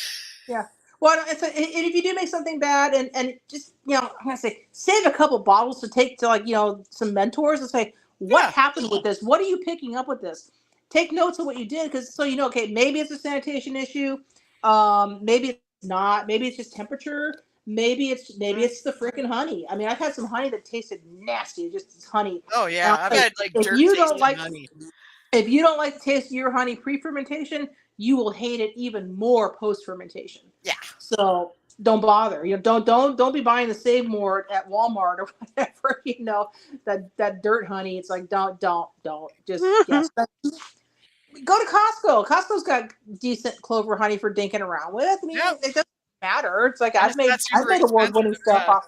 Yeah. Well, and if you do make something bad, and just I'm gonna say, save a couple bottles to take to some mentors and say, what happened with this? What are you picking up with this? Take notes of what you did, because okay, maybe it's a sanitation issue, maybe it's not, maybe it's just temperature, maybe it's the freaking honey. I mean, I've had some honey that tasted nasty, just honey. Oh yeah, I've had dirt honey. If you don't like the taste of your honey pre-fermentation, you will hate it even more post-fermentation. Yeah. So don't bother. Don't be buying the Save More at Walmart or whatever. That dirt honey. It's like don't just go to Costco. Costco's got decent clover honey for dinking around with. I mean, it doesn't matter. It's like I've made award-winning stuff.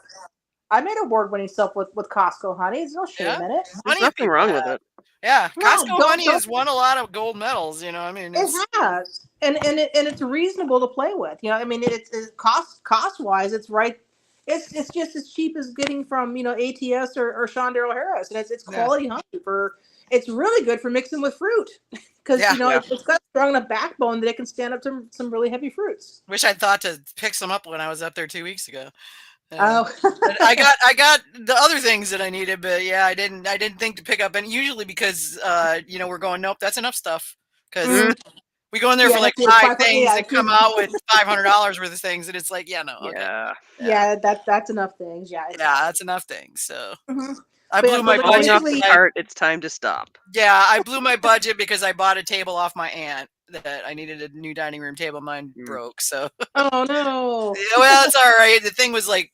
I made award-winning stuff with Costco honey. There's no shame in it. There's nothing wrong with it. Yeah, Costco honey has won a lot of gold medals. I mean, it has, and it's reasonable to play with. I mean, it's cost wise, it's right. It's just as cheap as getting from ATS or Shondero Harris, and it's quality honey for. It's really good for mixing with fruit because it's got strong enough backbone that it can stand up to some really heavy fruits. Wish I'd thought to pick some up when I was up there 2 weeks ago. Oh, But I got the other things that I needed, but yeah, I didn't think to pick up any. Usually because we're going, nope, that's enough stuff, because we go in there yeah, for like that's it. 5 5, things yeah, and come out with $500 worth of things, and it's like, yeah, no, okay, Yeah. yeah, that's enough things. Yeah, it's yeah, that's enough things. So Mhm. I But yeah, blew so my Falling budget. off the basically, cart, it's time to stop. Yeah, I blew my budget because I bought a table off my aunt that I needed a new dining room table. Mine broke, so oh no. yeah, well, it's all right. The thing was like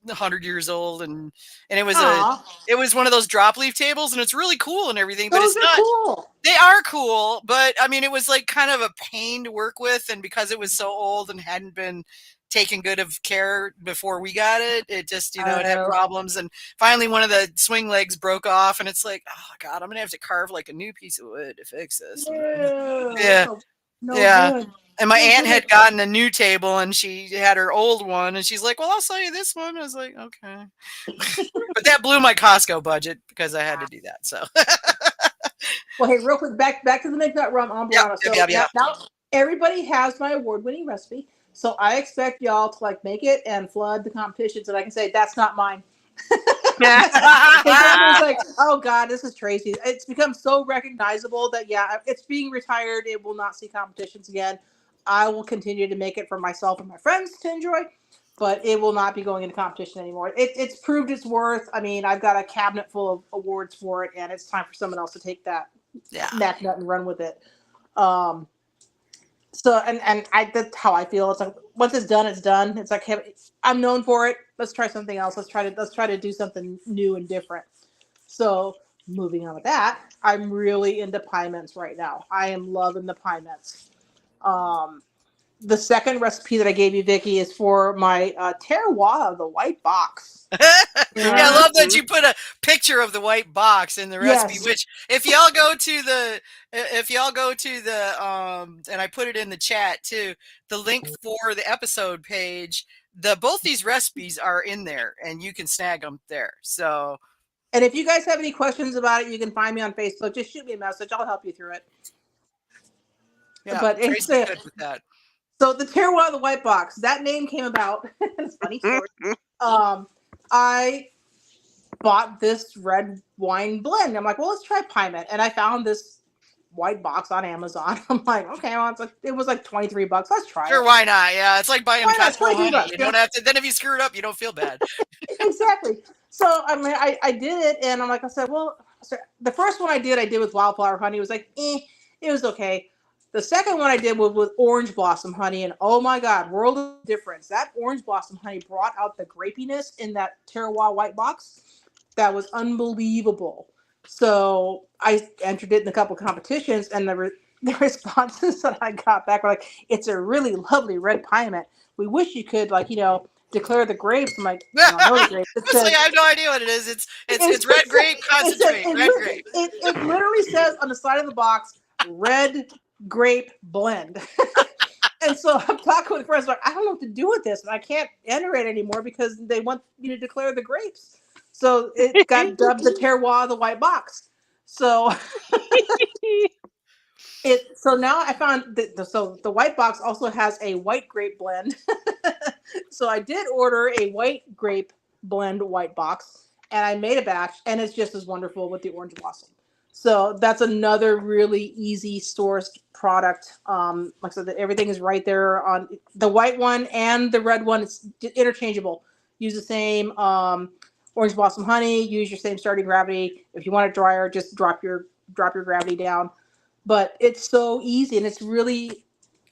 100 years old, and Aw, it was one of those drop leaf tables, and it's really cool and everything, but those it's are not. cool. They are cool, but I mean, it was like kind of a pain to work with, and because it was so old and hadn't been taken good of care before we got it, it just it had Oh, problems, and finally one of the swing legs broke off, and it's like, oh god, I'm gonna have to carve like a new piece of wood to fix this. no, Yeah, no yeah. good. And my No aunt good. had gotten a new table, and she had her old one, and she's like, well, I'll sell you this one. I was like, okay. But that blew my Costco budget because I had to do that. So Well, hey, real quick, back to the McNut rum yep, umbrella. yep, So yep, yep. now everybody has my award-winning recipe. So I expect y'all to like make it and flood the competitions, and I can say that's not mine. Because everybody's like, oh God, this is Tracy. It's become so recognizable that yeah, it's being retired. It will not see competitions again. I will continue to make it for myself and my friends to enjoy, but it will not be going into competition anymore. It's proved its worth. I mean, I've got a cabinet full of awards for it, and it's time for someone else to take that Yeah. Mac Nut and run with it. So and that's how I feel. It's like once it's done, it's done. It's like, hey, I'm known for it. Let's try something else. Let's try to do something new and different. So moving on with that, I'm really into pie mints right now. I am loving the pie mints. The second recipe that I gave you, Vicky, is for my terroir, the white box. Yeah, I love that you put a picture of the white box in the recipe. Yes. Which, if y'all go to the, and I put it in the chat too, the link for the episode page. Both these recipes are in there, and you can snag them there. So, And if you guys have any questions about it, you can find me on Facebook. Just shoot me a message. I'll help you through it. yeah, But it's Tracy's good with that. so the terroir of the white box. That name came about. It's a funny story. I bought this red wine blend. I'm like, well, let's try pie mint. And I found this white box on Amazon. I'm like, okay, well, it was like $23. Let's try Sure, it. why not? Yeah, it's like buying Why not? Costco honey. $23. You don't have to. Then if you screw it up, you don't feel bad. Exactly. So I mean, I did it, and I'm like, I said, well, the first one I did with wildflower honey. It was like, it was okay. The second one I did was with orange blossom honey, and oh my God, world of difference. That orange blossom honey brought out the grapiness in that terroir white box. That was unbelievable. So I entered it in a couple competitions, and the responses that I got back were like, "It's a really lovely red pie mint. We wish you could, like, declare the grapes." I'm like, I don't know the grapes. It It's says, like, I have no idea what it is. It's red grape concentrate. Red grape. it literally says on the side of the box, red grape blend. And so I'm talking with friends like, I don't know what to do with this, and I can't enter it anymore because they want you to declare the grapes. So it got dubbed the terroir of the white box. So so now I found that so the white box also has a white grape blend. So I did order a white grape blend white box, and I made a batch, and it's just as wonderful with the orange blossom. So that's another really easy sourced product. Like I said, everything is right there on the white one and the red one. It's interchangeable. Use the same orange blossom honey. Use your same starting gravity. If you want it drier, just drop your gravity down. But it's so easy, and it's really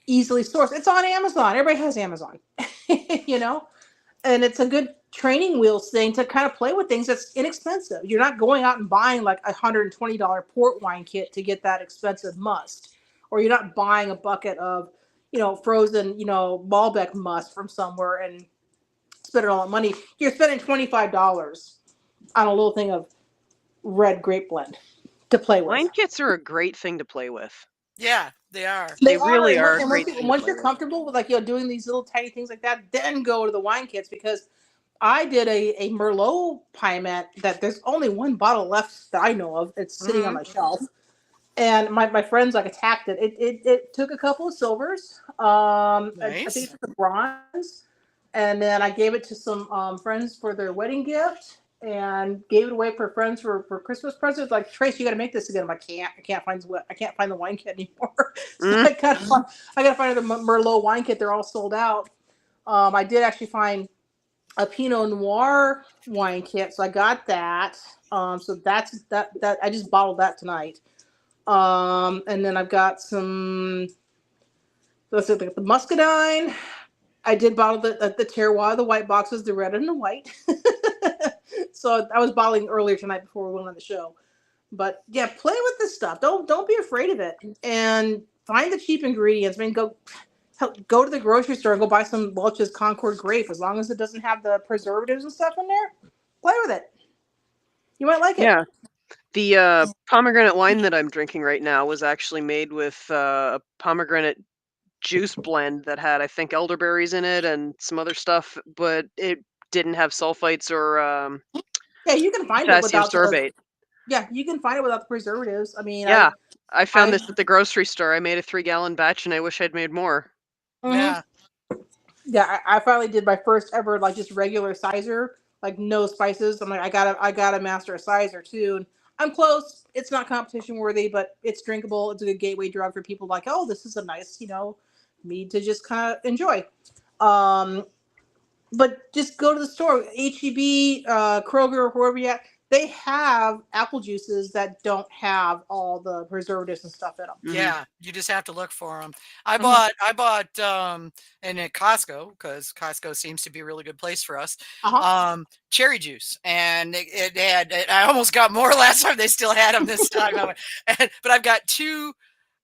easily sourced. It's on Amazon. Everybody has Amazon, and it's a good training wheels thing to kind of play with things that's inexpensive. You're not going out and buying like $120 port wine kit to get that expensive must, or you're not buying a bucket of, frozen, Malbec must from somewhere and spending all that money. You're spending $25 on a little thing of red grape blend to play with. Wine kits are a great thing to play with. Yeah, they are. They really and are once, great and thing to once play you're with. comfortable with doing these little tiny things like that, then go to the wine kits, because I did a Merlot pie mint that there's only one bottle left that I know of. It's sitting on my shelf. And my friends like attacked it. It took a couple of silvers. I think Nice. it took a bronze. and then I gave it to some friends for their wedding gift, and gave it away for friends for Christmas presents. Like, Trace, you got to make this again. I can't find the wine kit anymore. So Mm. I gotta find the Merlot wine kit. They're all sold out. I did actually find a Pinot Noir wine kit, so I got that. So that I just bottled that tonight. And then I've got some. Let's see, the muscadine. I did bottle the terroir, the white boxes, the red and the white. So I was bottling earlier tonight before we went on the show. But yeah, play with this stuff. Don't be afraid of it, and find the cheap ingredients. I mean, go to the grocery store and go buy some Welch's Concord grape. As long as it doesn't have the preservatives and stuff in there, play with it. You might like it. Yeah. The pomegranate wine that I'm drinking right now was actually made with a pomegranate juice blend that had, I think, elderberries in it and some other stuff, but it didn't have sulfites or Yeah, you can find it potassium without the. sorbate. Yeah, you can find it without the preservatives. I mean, Yeah, I found I. this at the grocery store. I made a 3-gallon batch, and I wish I'd made more. Mhm. Yeah. Yeah, I finally did my first ever like just regular sizer, like no spices. I'm like, I gotta master a sizer too. And I'm close. It's not competition worthy, but it's drinkable. It's a good gateway drug for people like, oh, this is a nice, mead to just kind of enjoy. Um, but just go to the store, HEB, Kroger, wherever you at. They have apple juices that don't have all the preservatives and stuff in them. Mhm. Yeah, you just have to look for them. I Mhm. bought and at Costco, because Costco seems to be a really good place for us. Uh-huh. Cherry juice, and I almost got more last time. They still had them this time. But I've got two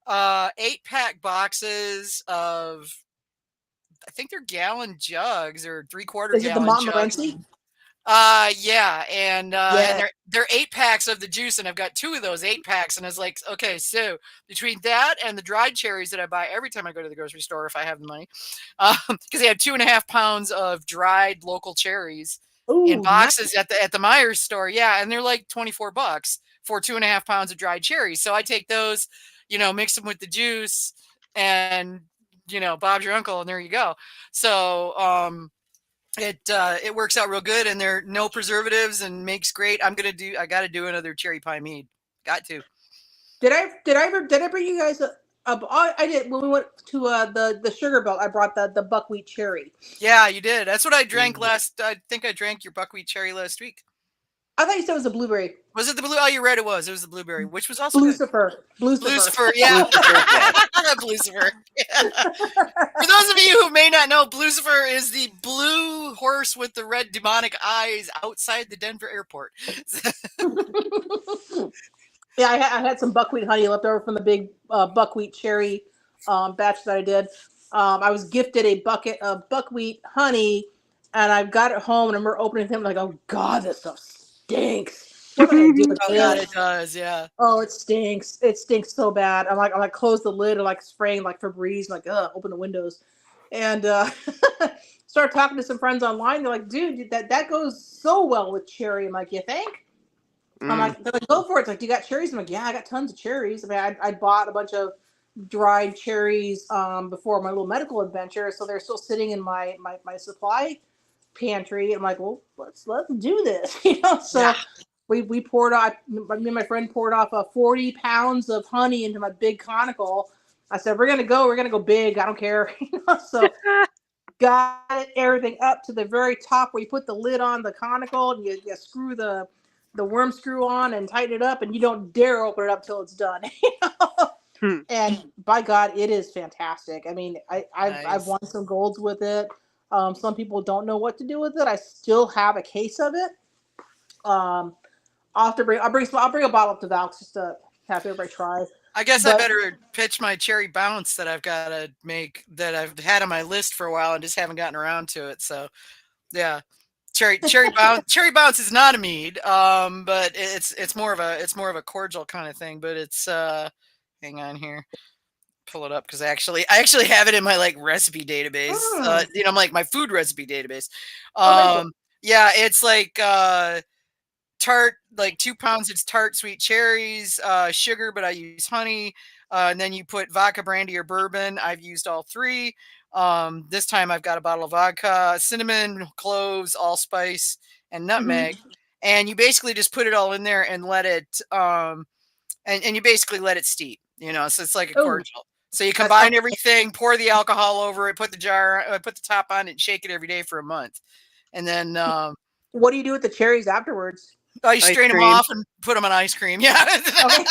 8-pack boxes of, I think they're gallon jugs or 3/4 Is it the gallon jugs. Montmorency? Yeah, and Yeah. they're 8-packs of the juice, and I've got 2 of those 8-packs, and I was like, okay, so between that and the dried cherries that I buy every time I go to the grocery store, if I have the money, because they have 2.5 pounds of dried local cherries in Ooh, nice. boxes at the Myers store. Yeah, and they're like $24 for 2.5 pounds of dried cherries. So I take those, mix them with the juice, and Bob's your uncle, and there you go. So it works out real good, and there are no preservatives, and makes great. I got to do another cherry pie mead. Got to. Did I bring you guys I did when we went to the Sugar Belt. I brought the buckwheat cherry. Yeah, you did. That's what I drank last. I think I drank your buckwheat cherry last week. I thought you said it was a blueberry. Was it the blue? Oh, you're right. It was. It was the blueberry, which was also good. Blucifer. Lucifer, yeah. Lucifer. Yeah. For those of you who may not know, Lucifer is the blue horse with the red demonic eyes outside the Denver airport. Yeah, I had some buckwheat honey left over from the big buckwheat cherry batch that I did. I was gifted a bucket of buckwheat honey, and I've got it home, and I remember opening it and I'm like, oh God, this stuff stinks. What am I gonna do with Oh this? God, it does. Yeah. Oh, it stinks. It stinks so bad. I'm like close the lid, or like spraying like Febreze, like open the windows, and start talking to some friends online. They're like, dude, that goes so well with cherry. I'm like, you think? I'm like, they're like, go for it. It's like, you got cherries? I'm like, yeah, I got tons of cherries. I mean, I bought a bunch of dried cherries before my little medical adventure, so they're still sitting in my supply pantry. I'm like, well, let's do this, So. Yeah. We poured off. Me and my friend poured off 40 pounds of honey into my big conical. I said, we're gonna go big. I don't care. So got everything up to the very top where you put the lid on the conical, and you screw the worm screw on and tighten it up, and you don't dare open it up till it's done. And by God, it is fantastic. I mean, I've won some golds with it. Some people don't know what to do with it. I still have a case of it. I'll bring a bottle up to Valks just to have everybody try. I guess I better pitch my cherry bounce that I've got to make, that I've had on my list for a while and just haven't gotten around to it. So, yeah, cherry bounce is not a mead, but it's more of a cordial kind of thing. But it's hang on here, pull it up, because I actually have it in my like recipe database. I'm like my food recipe database. Cool. Yeah, it's like tart, like 2 pounds of tart sweet cherries, sugar, but I use honey. And then you put vodka, brandy, or bourbon. I've used all 3. This time I've got a bottle of vodka, cinnamon, cloves, allspice, and nutmeg. And you basically just put it all in there and let it, and you basically let it steep, so it's like a cordial. So you combine everything, pour the alcohol over it, put the top on it, shake it every day for a month. And then, what do you do with the cherries afterwards? you strain them off and put them on ice cream. Yeah. Okay.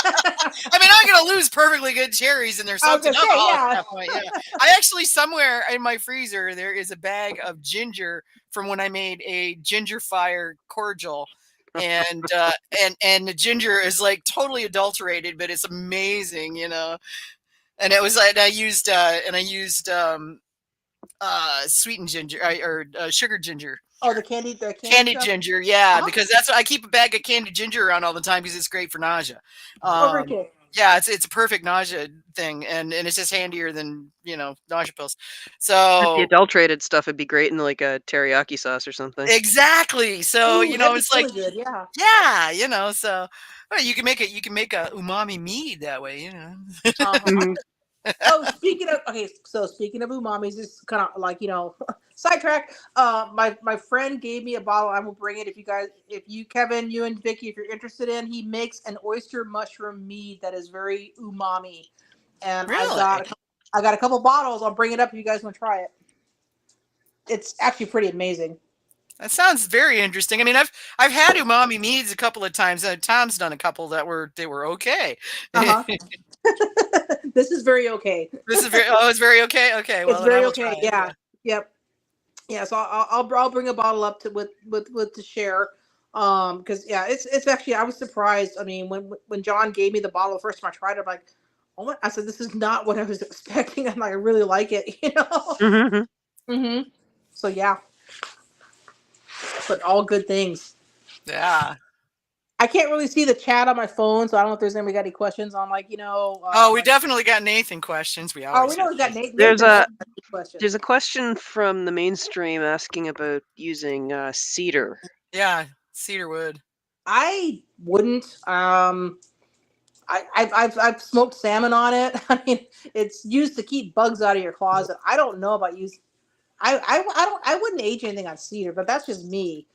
I mean, I'm going to lose perfectly good cherries and they're soaked in alcohol at that point. Yeah. I actually, somewhere in my freezer, there is a bag of ginger from when I made a ginger fire cordial. And the ginger is like totally adulterated, but it's amazing, And it was like I used sweetened ginger or sugar ginger. Oh, the candied ginger, yeah, because that's what I keep a bag of candied ginger around all the time because it's great for nausea. Very cool. Yeah, it's a perfect nausea thing, and it's just handier than nausea pills. So the adulterated stuff would be great in like a teriyaki sauce or something. Exactly. So it's really like good, yeah. Yeah, so you can make a umami mead that way, Oh, speaking of umamis, this is kind of like sidetrack. My friend gave me a bottle. I will bring it if you Kevin, you and Vicky, if you're interested in. He makes an oyster mushroom mead that is very umami, and really? I got a couple bottles. I'll bring it up if you guys want to try it. It's actually pretty amazing. That sounds very interesting. I mean, I've had umami meads a couple of times. Tom's done a couple that were okay. This is very okay. It's very okay. Okay, well, it's very okay. Yeah. Yep. Yeah. So I'll bring a bottle up to share. Because it's actually, I was surprised. I mean, when John gave me the bottle the first time I tried it, I'm like, oh my! I said, this is not what I was expecting. I'm like, I really like it. So yeah. But all good things. Yeah. I can't really see the chat on my phone, so I don't know if there's anybody got any questions on we definitely got Nathan questions. We always. We know we got Nathan. There's a question from the mainstream asking about using cedar. Yeah, cedar wood. I wouldn't. I've smoked salmon on it. I mean, it's used to keep bugs out of your closet. I don't know about using. I wouldn't age anything on cedar, but that's just me.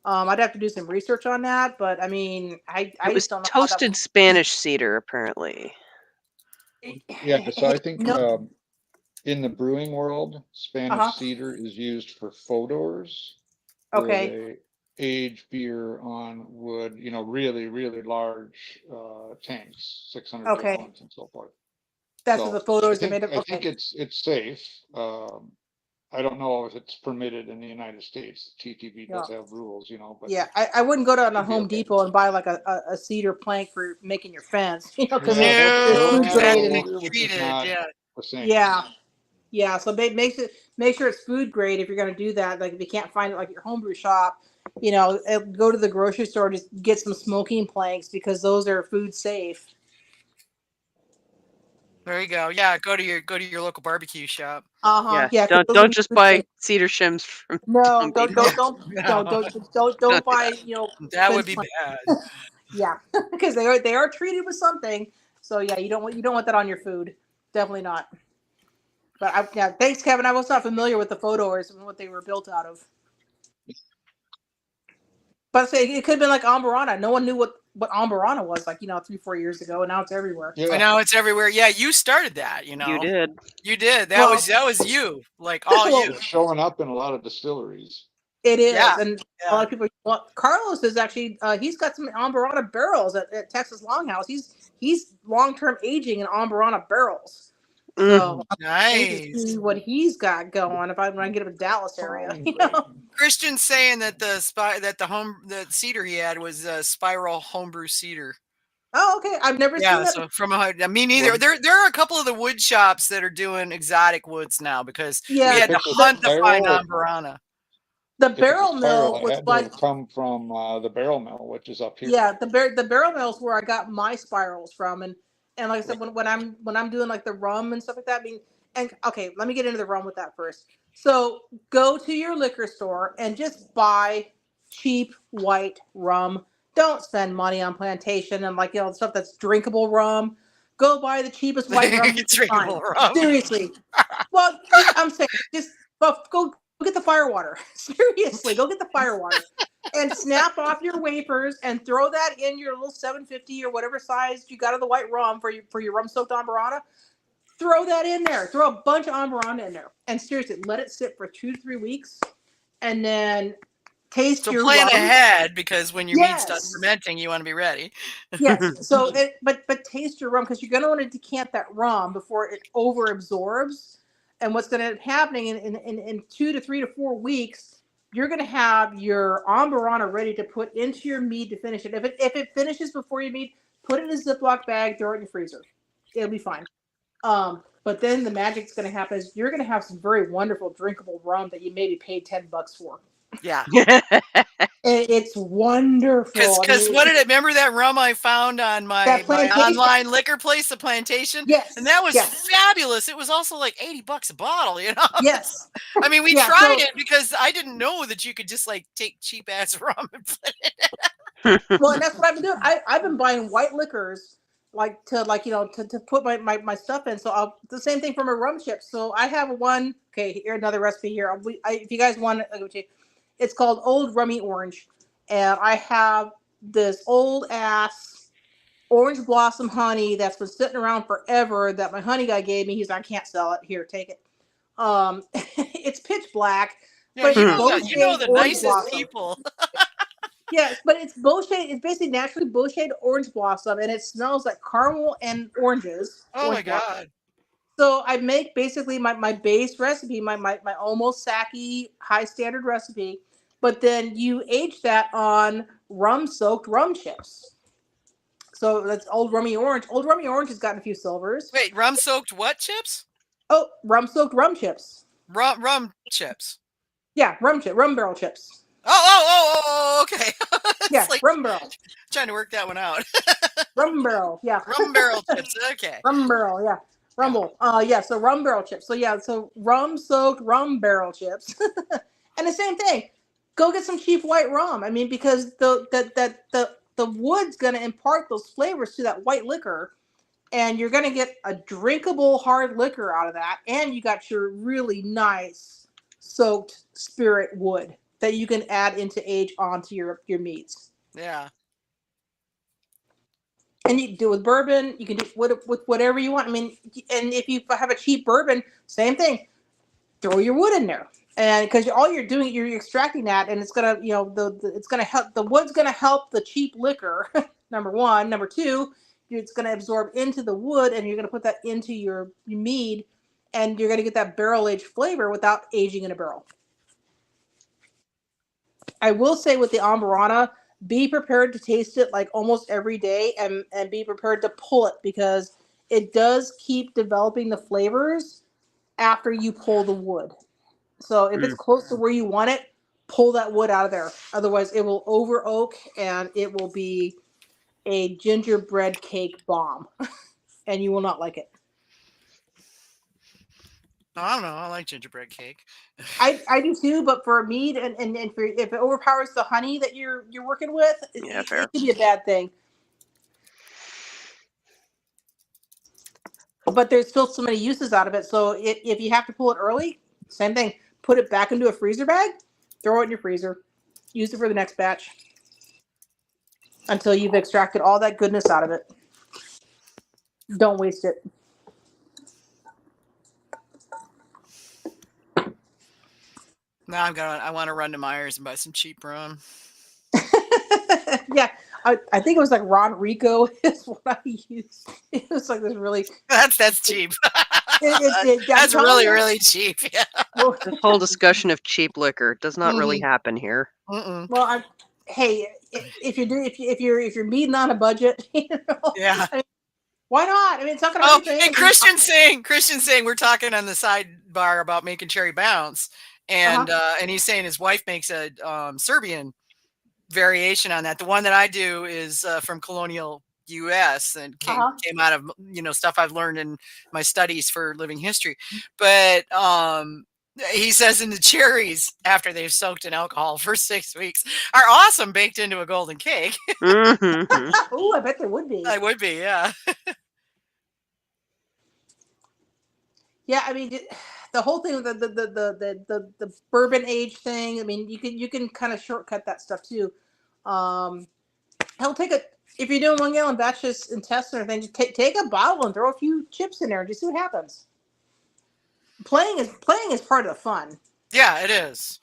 I'd have to do some research on that, but I mean, I just don't know. Toasted Spanish cedar, apparently. Yeah, so I think in the brewing world, Spanish cedar is used for fodors. Okay. Where they age beer on wood, really, really large tanks, 600 gallons and so forth. That's what the photos are made of. I think it's safe. I don't know if it's permitted in the United States. TTV does have rules, but yeah, I wouldn't go to Home Depot and buy like a cedar plank for making your fence, because it's yeah. So make sure it's food grade if you're going to do that. Like if you can't find it like your homebrew shop, go to the grocery store, just get some smoking planks because those are food safe. There you go. Yeah, go to your local barbecue shop. Yeah. Don't just buy cedar shims from. No, don't buy. That would be bad. Yeah, because they are treated with something. So yeah, you don't want that on your food. Definitely not. But thanks, Kevin. I was not familiar with the photos and what they were built out of. But it could have been like Amburana. No one knew what Amburana was 3-4 years ago, and now it's everywhere. Yeah. And now it's everywhere. Yeah, you started that. You did. You did. That was you. Like all you. It's showing up in a lot of distilleries. It is, and a lot of people. Well, Carlos is actually he's got some Amburana barrels at Texas Longhouse. He's long-term aging in Amburana barrels. So nice. See what he's got going. If I get up in Dallas area, Christian's saying that the cedar he had was spiral homebrew cedar. Oh, okay. I've never seen that. So me neither. There are a couple of the wood shops that are doing exotic woods now because we had to hunt to find Amburana. The barrel mill was come from the barrel mill, which is up here. Yeah, the barrel mill is where I got my spirals from, and like I said, when I'm doing like the rum and stuff like that, okay, let me get into the rum with that first. So go to your liquor store and just buy cheap white rum. Don't spend money on plantation and like stuff that's drinkable rum. Go buy the cheapest white rum you can find. Drinkable rum. Seriously. Well, I'm saying just go get the firewater. Seriously, go get the firewater and snap off your wafers and throw that in your little 750 or whatever size you got of the white rum for your rum soaked amburana. Throw that in there. Throw a bunch of amburana in there, and seriously, let it sit for 2 to 3 weeks, and then taste So your plan rum. ahead, because when your mead Yes. starts fermenting, you want to be ready. Yes. So, but taste your rum, because you're going to want to decant that rum before it over absorbs. And what's going to end up happening in 2 to 3 to 4 weeks, you're going to have your amburana ready to put into your mead to finish it. If it finishes before your mead, put it in a Ziploc bag, throw it in your freezer. It'll be fine. But then the magic's going to happen is you're going to have some very wonderful drinkable rum that you maybe paid $10 for. Yeah. It's wonderful. Because what did it? Remember that rum I found on my online liquor place, the Plantation? Yes. And that was fabulous. It was also like $80 a bottle, you know? Yes. I mean, we tried it because I didn't know that you could just like take cheap ass rum and put it in. Well, and that's what I've been doing. I've been buying white liquors to put my stuff in. So the same thing for my rum chips. So I have one. Okay, here another recipe here. If you guys want it, it's called Old Rummy Orange, and I have this old ass orange blossom honey that's been sitting around forever that my honey guy gave me. He's like, I can't sell it. Here, take it. It's pitch black. Yeah, but you know the nicest blossom. people. Yes, but it's Beauchade. It's basically naturally Beauchade orange blossom, and it smells like caramel and oranges. Oh my God! So I make basically my base recipe, my almost Sake high standard recipe, but then you age that on rum soaked rum chips. So that's Old Rummy Orange. Old Rummy Orange has gotten a few silvers. Wait, rum soaked what chips? Oh, rum soaked rum chips. Rum chips. Yeah, rum barrel chips. Oh, okay. Yeah, like rum barrel. Trying to work that one out. Rum barrel, yeah. Rum barrel chips, okay. Rum barrel, yeah. Rumble. So rum barrel chips. So rum soaked rum barrel chips. And the same thing. Go get some cheap white rum. I mean, because the wood's gonna impart those flavors to that white liquor, and you're gonna get a drinkable hard liquor out of that, and you got your really nice soaked spirit wood that you can add into age onto your meats. Yeah. And you can do it with bourbon. You can do it with whatever you want. I mean, and if you have a cheap bourbon, same thing. Throw your wood in there, and because all you're doing, you're extracting that, and it's gonna, it's gonna help. The wood's gonna help the cheap liquor. Number one. Number two, it's gonna absorb into the wood, and you're gonna put that into your mead, and you're gonna get that barrel aged flavor without aging in a barrel. I will say with the amburana, be prepared to taste it like almost every day, and be prepared to pull it, because it does keep developing the flavors after you pull the wood. So if it's close to where you want it, pull that wood out of there. Otherwise, it will over oak and it will be a gingerbread cake bomb, and you will not like it. I don't know. I like gingerbread cake. I do too, but for mead and for, if it overpowers the honey that you're working with, it could be a bad thing. But there's still so many uses out of it. So if you have to pull it early, same thing. Put it back into a freezer bag, throw it in your freezer, use it for the next batch until you've extracted all that goodness out of it. Don't waste it. Now I want to run to Myers and buy some cheap rum. Yeah, I think it was like Ron Rico is what I used. It was like this really. That's cheap. That's really cheap. Yeah. This whole discussion of cheap liquor does not really happen here. Well, hey, if you're meeting on a budget, yeah. I mean, why not? I mean, it's not going to. And Christian's saying we're talking on the sidebar about making cherry bounce, and he's saying his wife makes a Serbian variation on that. The one that I do is from colonial U.S. and came out of stuff I've learned in my studies for living history. But He says, in the cherries, after they've soaked in alcohol for 6 weeks, are awesome baked into a golden cake. Mhm. Oh, I bet there would be. I would be, yeah. Yeah, I mean, the whole thing with the bourbon age thing. I mean, you can kind of shortcut that stuff too. He'll take a if you're doing 1 gallon batches and tests or anything, just take a bottle and throw a few chips in there and just see what happens. Playing is part of the fun. Yeah, it is.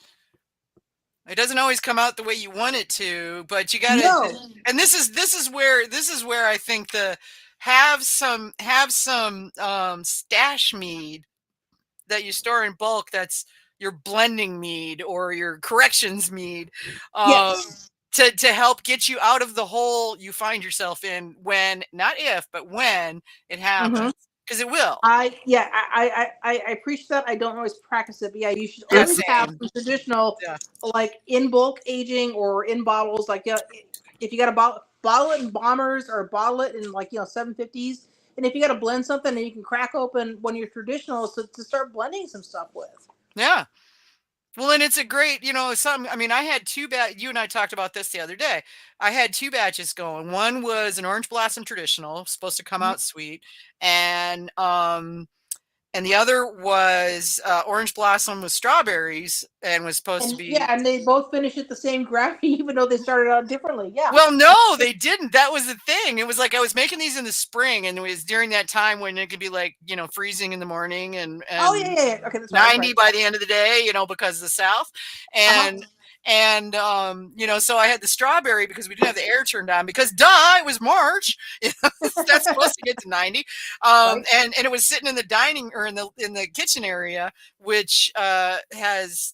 It doesn't always come out the way you want it to, but you gotta. No. And this is where I think the have some stash mead that you store in bulk. That's your blending mead or your corrections mead. Yes. To help get you out of the hole you find yourself in when, not if, but when it happens, because it will. I appreciate that. I don't always practice it, but yeah, you should Yeah, always have same. some traditional, Yeah. like in bulk aging or in bottles. Like if you got a bottle it in bombers or bottle it in 750s, and if you got to blend something, then you can crack open one of your traditionals to start blending some stuff with. Yeah. Well, and it's a great, I mean, I had you and I talked about this the other day. I had 2 batches going. One was an orange blossom traditional, supposed to come out sweet. And the other was orange blossom with strawberries and was supposed to And yeah, be. and they both finish at the same gravity, even though they started out differently. Yeah. Well, no, they didn't. That was the thing. It was like I was making these in the spring, and it was during that time when it could be like, freezing in the morning and Oh yeah. Okay, that's 90 right. by the end of the day, because of the South. And so I had the strawberry because we didn't have the air turned on because it was March. That's supposed to get to 90. Right. And it was sitting in the dining or in the kitchen area, which has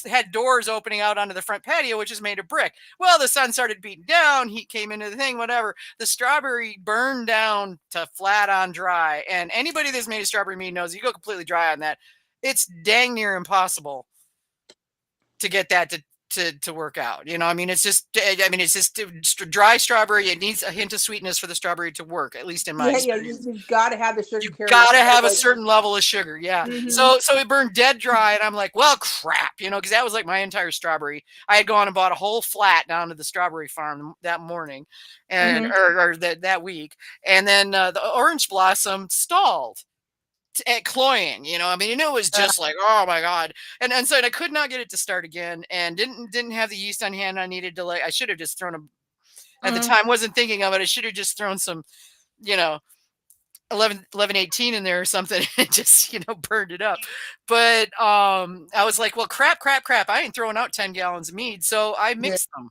had doors opening out onto the front patio, which is made of brick. Well, the sun started beating down, heat came into the thing, whatever. The strawberry burned down to flat on dry. And anybody that's made a strawberry mead knows you go completely dry on that, it's dang near impossible to get that to work out. I mean, it's just dry strawberry. It needs a hint of sweetness for the strawberry to work, at least in my experience. You've got to have the sugar. You carry got to have a like, certain level of sugar. Yeah. Mhm. So it burned dead dry. And I'm like, well, crap, because that was like my entire strawberry. I had gone and bought a whole flat down to the strawberry farm that morning and, or that week. And then the orange blossom stalled at cloying, I mean, it was just like, oh my God. And so I could not get it to start again and didn't have the yeast on hand. I needed to I should have just thrown at the time, wasn't thinking of it. I should have just thrown some, 1118 in there or something and just, burned it up. But I was like, well, crap. I ain't throwing out 10 gallons of mead. So I mixed them.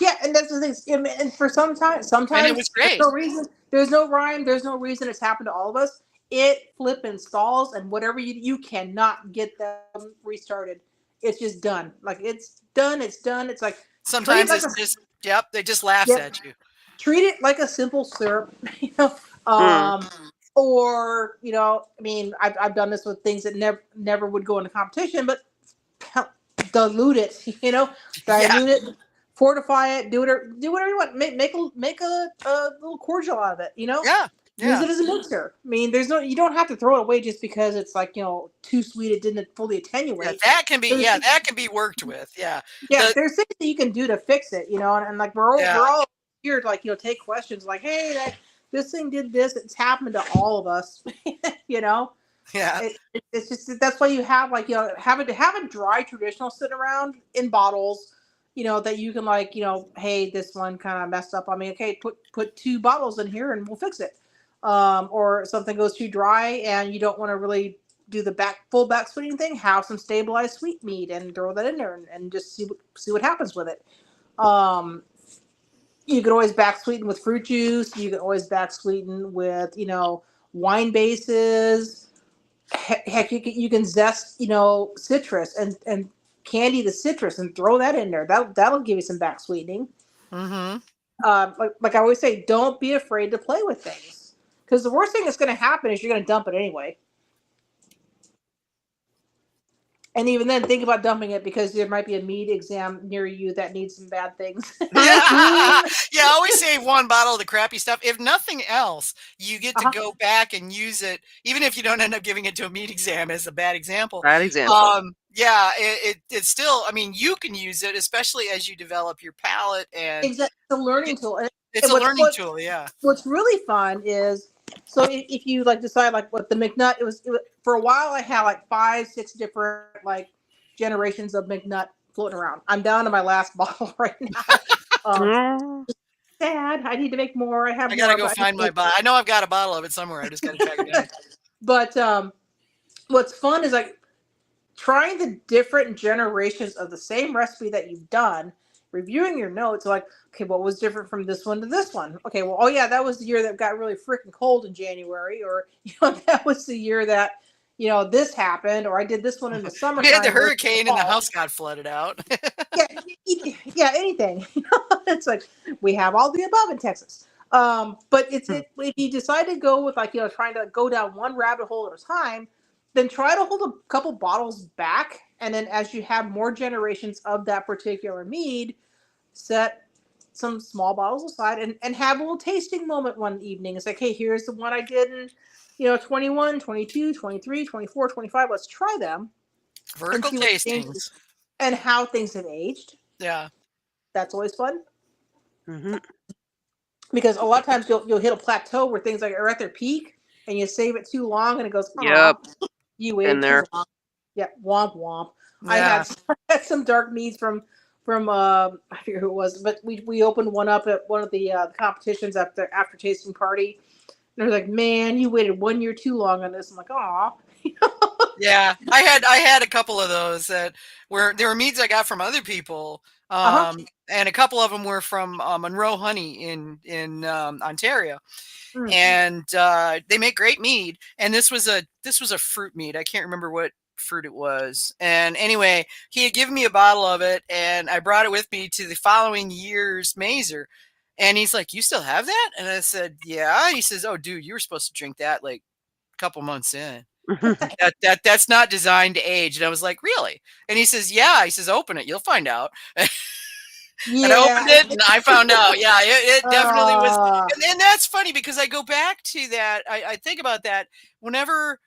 Yeah, and that's the thing. And for sometimes And it was great. There's no rhyme. There's no reason. It's happened to all of us. It flipping stalls, and whatever you cannot get them restarted. It's just done. Like it's done. It's done. It's like sometimes it's just they just laughs at you. Treat it like a simple syrup, or I mean, I've done this with things that never would go into competition, but dilute it, dilute it. Fortify it. Do whatever you want. Make a little cordial out of it. Yeah. Use it as a mixer. I mean, you don't have to throw it away just because it's like too sweet. It didn't fully attenuate. Yeah, that can be worked with. Yeah. There's things that you can do to fix it. And like we're all here to take questions like, hey, this thing did this. It's happened to all of us. Yeah. It's just that's why you have have a dry traditional sitting around in bottles. That you can hey, this one kind of messed up on me. Okay, put 2 bottles in here and we'll fix it. Or something goes too dry and you don't want to really do the full back sweetening thing. Have some stabilized sweet mead and throw that in there and just see what happens with it. You can always back sweeten with fruit juice. You can always back sweeten with wine bases. Heck, you can zest citrus and candy the citrus and throw that in there. That'll give you some back sweetening. Mm-hmm. Like I always say, don't be afraid to play with things, because the worst thing that's going to happen is you're going to dump it anyway. And even then, think about dumping it because there might be a mead exam near you that needs some bad things. Yeah, I always save one bottle of the crappy stuff. If nothing else, you get to go back and use it, even if you don't end up giving it to a meat exam as a bad example. Bad example. Yeah, it's still, I mean, you can use it, especially as you develop your palate, and Exactly, it's a learning tool. it's a learning tool, yeah. What's really fun is, so if you like decide like what the McNutt, it was for a while I had like 5-6 different like generations of McNutt floating around. I'm down to my last bottle right now. Sad. I need to make more. I gotta go find my bottle. I know I've got a bottle of it somewhere. I just gotta track it down. But what's fun is like trying the different generations of the same recipe that you've done, reviewing your notes, like, okay, what was different from this one to this one? Okay, well, oh yeah, that was the year that got really freaking cold in January, or that was the year that this happened, or I did this one in the summertime. We had the hurricane and the house got flooded out. yeah, anything. It's like we have all the above in Texas. But if you decide to go with like trying to go down one rabbit hole at a time, then try to hold a couple bottles back, and then as you have more generations of that particular mead, set some small bottles aside and have a little tasting moment one evening. It's like, hey, here's the one I did in 21, 22, 23, 24, 25. Let's try them. Vertical tastings. And how things have aged. Yeah. That's always fun. Because a lot of times you'll hit a plateau where things like are at their peak and you save it too long and it goes, you waited too long. Yeah, womp womp. Yeah. I had some dark meads from I forget who it was, but we opened one up at one of the competitions at the after tasting party. And they're like, man, you waited 1 year too long on this. I'm like, aw. Yeah, I had a couple of those that there were meads I got from other people, and a couple of them were from Monroe Honey in Ontario, and they make great mead. And this was a fruit mead. I can't remember what fruit it was. And anyway, he had given me a bottle of it, and I brought it with me to the following year's Mazer. And he's like, "You still have that?" And I said, "Yeah." He says, "Oh, dude, you were supposed to drink that like a couple months in." That's not designed to age. And I was like, "Really?" And he says, "Yeah." He says, "Open it, you'll find out." Yeah. And I opened it and I found out. Yeah, it definitely was. And that's funny because I go back to that. I think about that whenever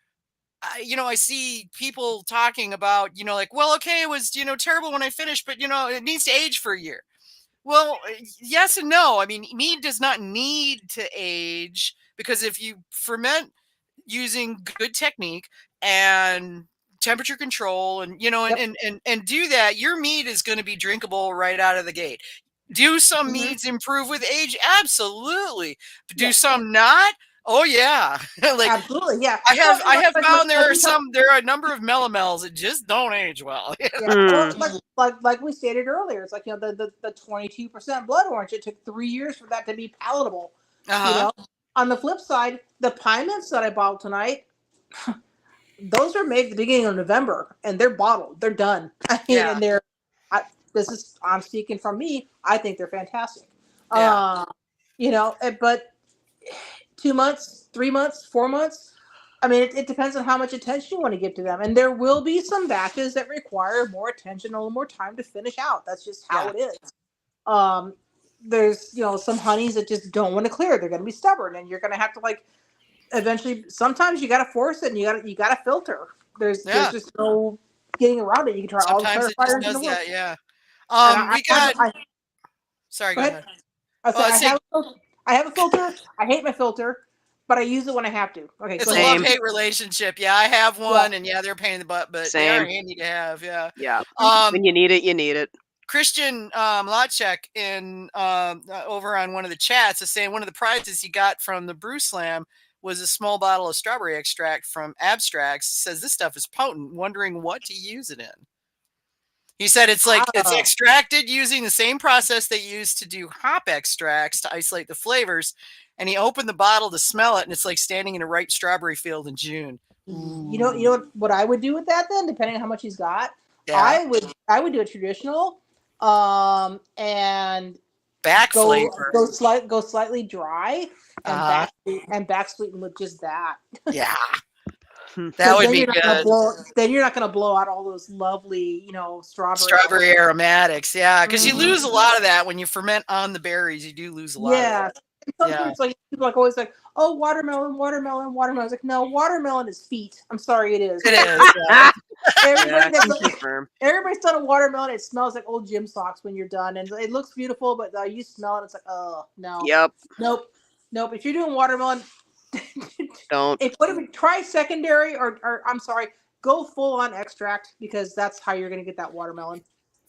I see people talking about, like, well, okay, it was, terrible when I finished, but it needs to age for a year. Well, yes and no. I mean, mead does not need to age, because if you ferment using good technique and temperature control and and do that, your mead is going to be drinkable right out of the gate. Do some meads improve with age? Absolutely. Do some not? Oh yeah. Like, absolutely, yeah. I have found there are a number of melomels that just don't age well. Yeah. Well, like we stated earlier, it's like the 22% blood orange. It took 3 years for that to be palatable. On the flip side, the pine mints that I bottled tonight, those are made at the beginning of November, and they're bottled. They're done. I mean, and I'm speaking from me. I think they're fantastic. But 2 months, 3 months, 4 months. I mean, it depends on how much attention you want to give to them. And there will be some batches that require more attention, a little more time to finish out. That's just how it is. There's, some honeys that just don't want to clear. They're going to be stubborn, and you're going to have to eventually, sometimes you got to force it, and you got to filter. There's just no getting around it. You can try all the clarifiers in the world. Yeah. Sorry, go ahead. I have a filter. I hate my filter, but I use it when I have to. Okay, it's a love-hate relationship. Yeah, I have one, and they're a pain in the butt, but they are handy to have. Yeah. Yeah. When you need it, you need it. Christian Lotchek over on one of the chats is saying one of the prizes he got from the Brew Slam was a small bottle of strawberry extract from Abstracts. Says this stuff is potent. Wondering what to use it in. He said it's extracted using the same process they use to do hop extracts to isolate the flavors. And he opened the bottle to smell it, and it's like standing in a ripe strawberry field in June. Ooh. You know what I would do with that then, depending on how much he's got. Yeah. I would do a traditional, and flavor. Go slightly dry, and back sweeten with just that. Yeah. That would then be you're not gonna good. blow. Then you're not gonna blow out all those lovely, strawberry. Strawberry aromatics, yeah, because you Mhm. lose a lot of that when you ferment on the berries. You do lose a lot of Yeah. that. And some Yeah. fruits, like people like always like, oh, watermelon, watermelon, watermelon. I was like, no, watermelon is feet. I'm sorry, it is. It is. Yeah. Everybody Yeah, I that's can confirm. everybody's done a watermelon. It smells like old gym socks when you're done, and it looks beautiful, but you smell it. It's like, oh no, Yep. nope. If you're doing watermelon, Don't. try secondary or I'm sorry, go full on extract because that's how you're gonna get that watermelon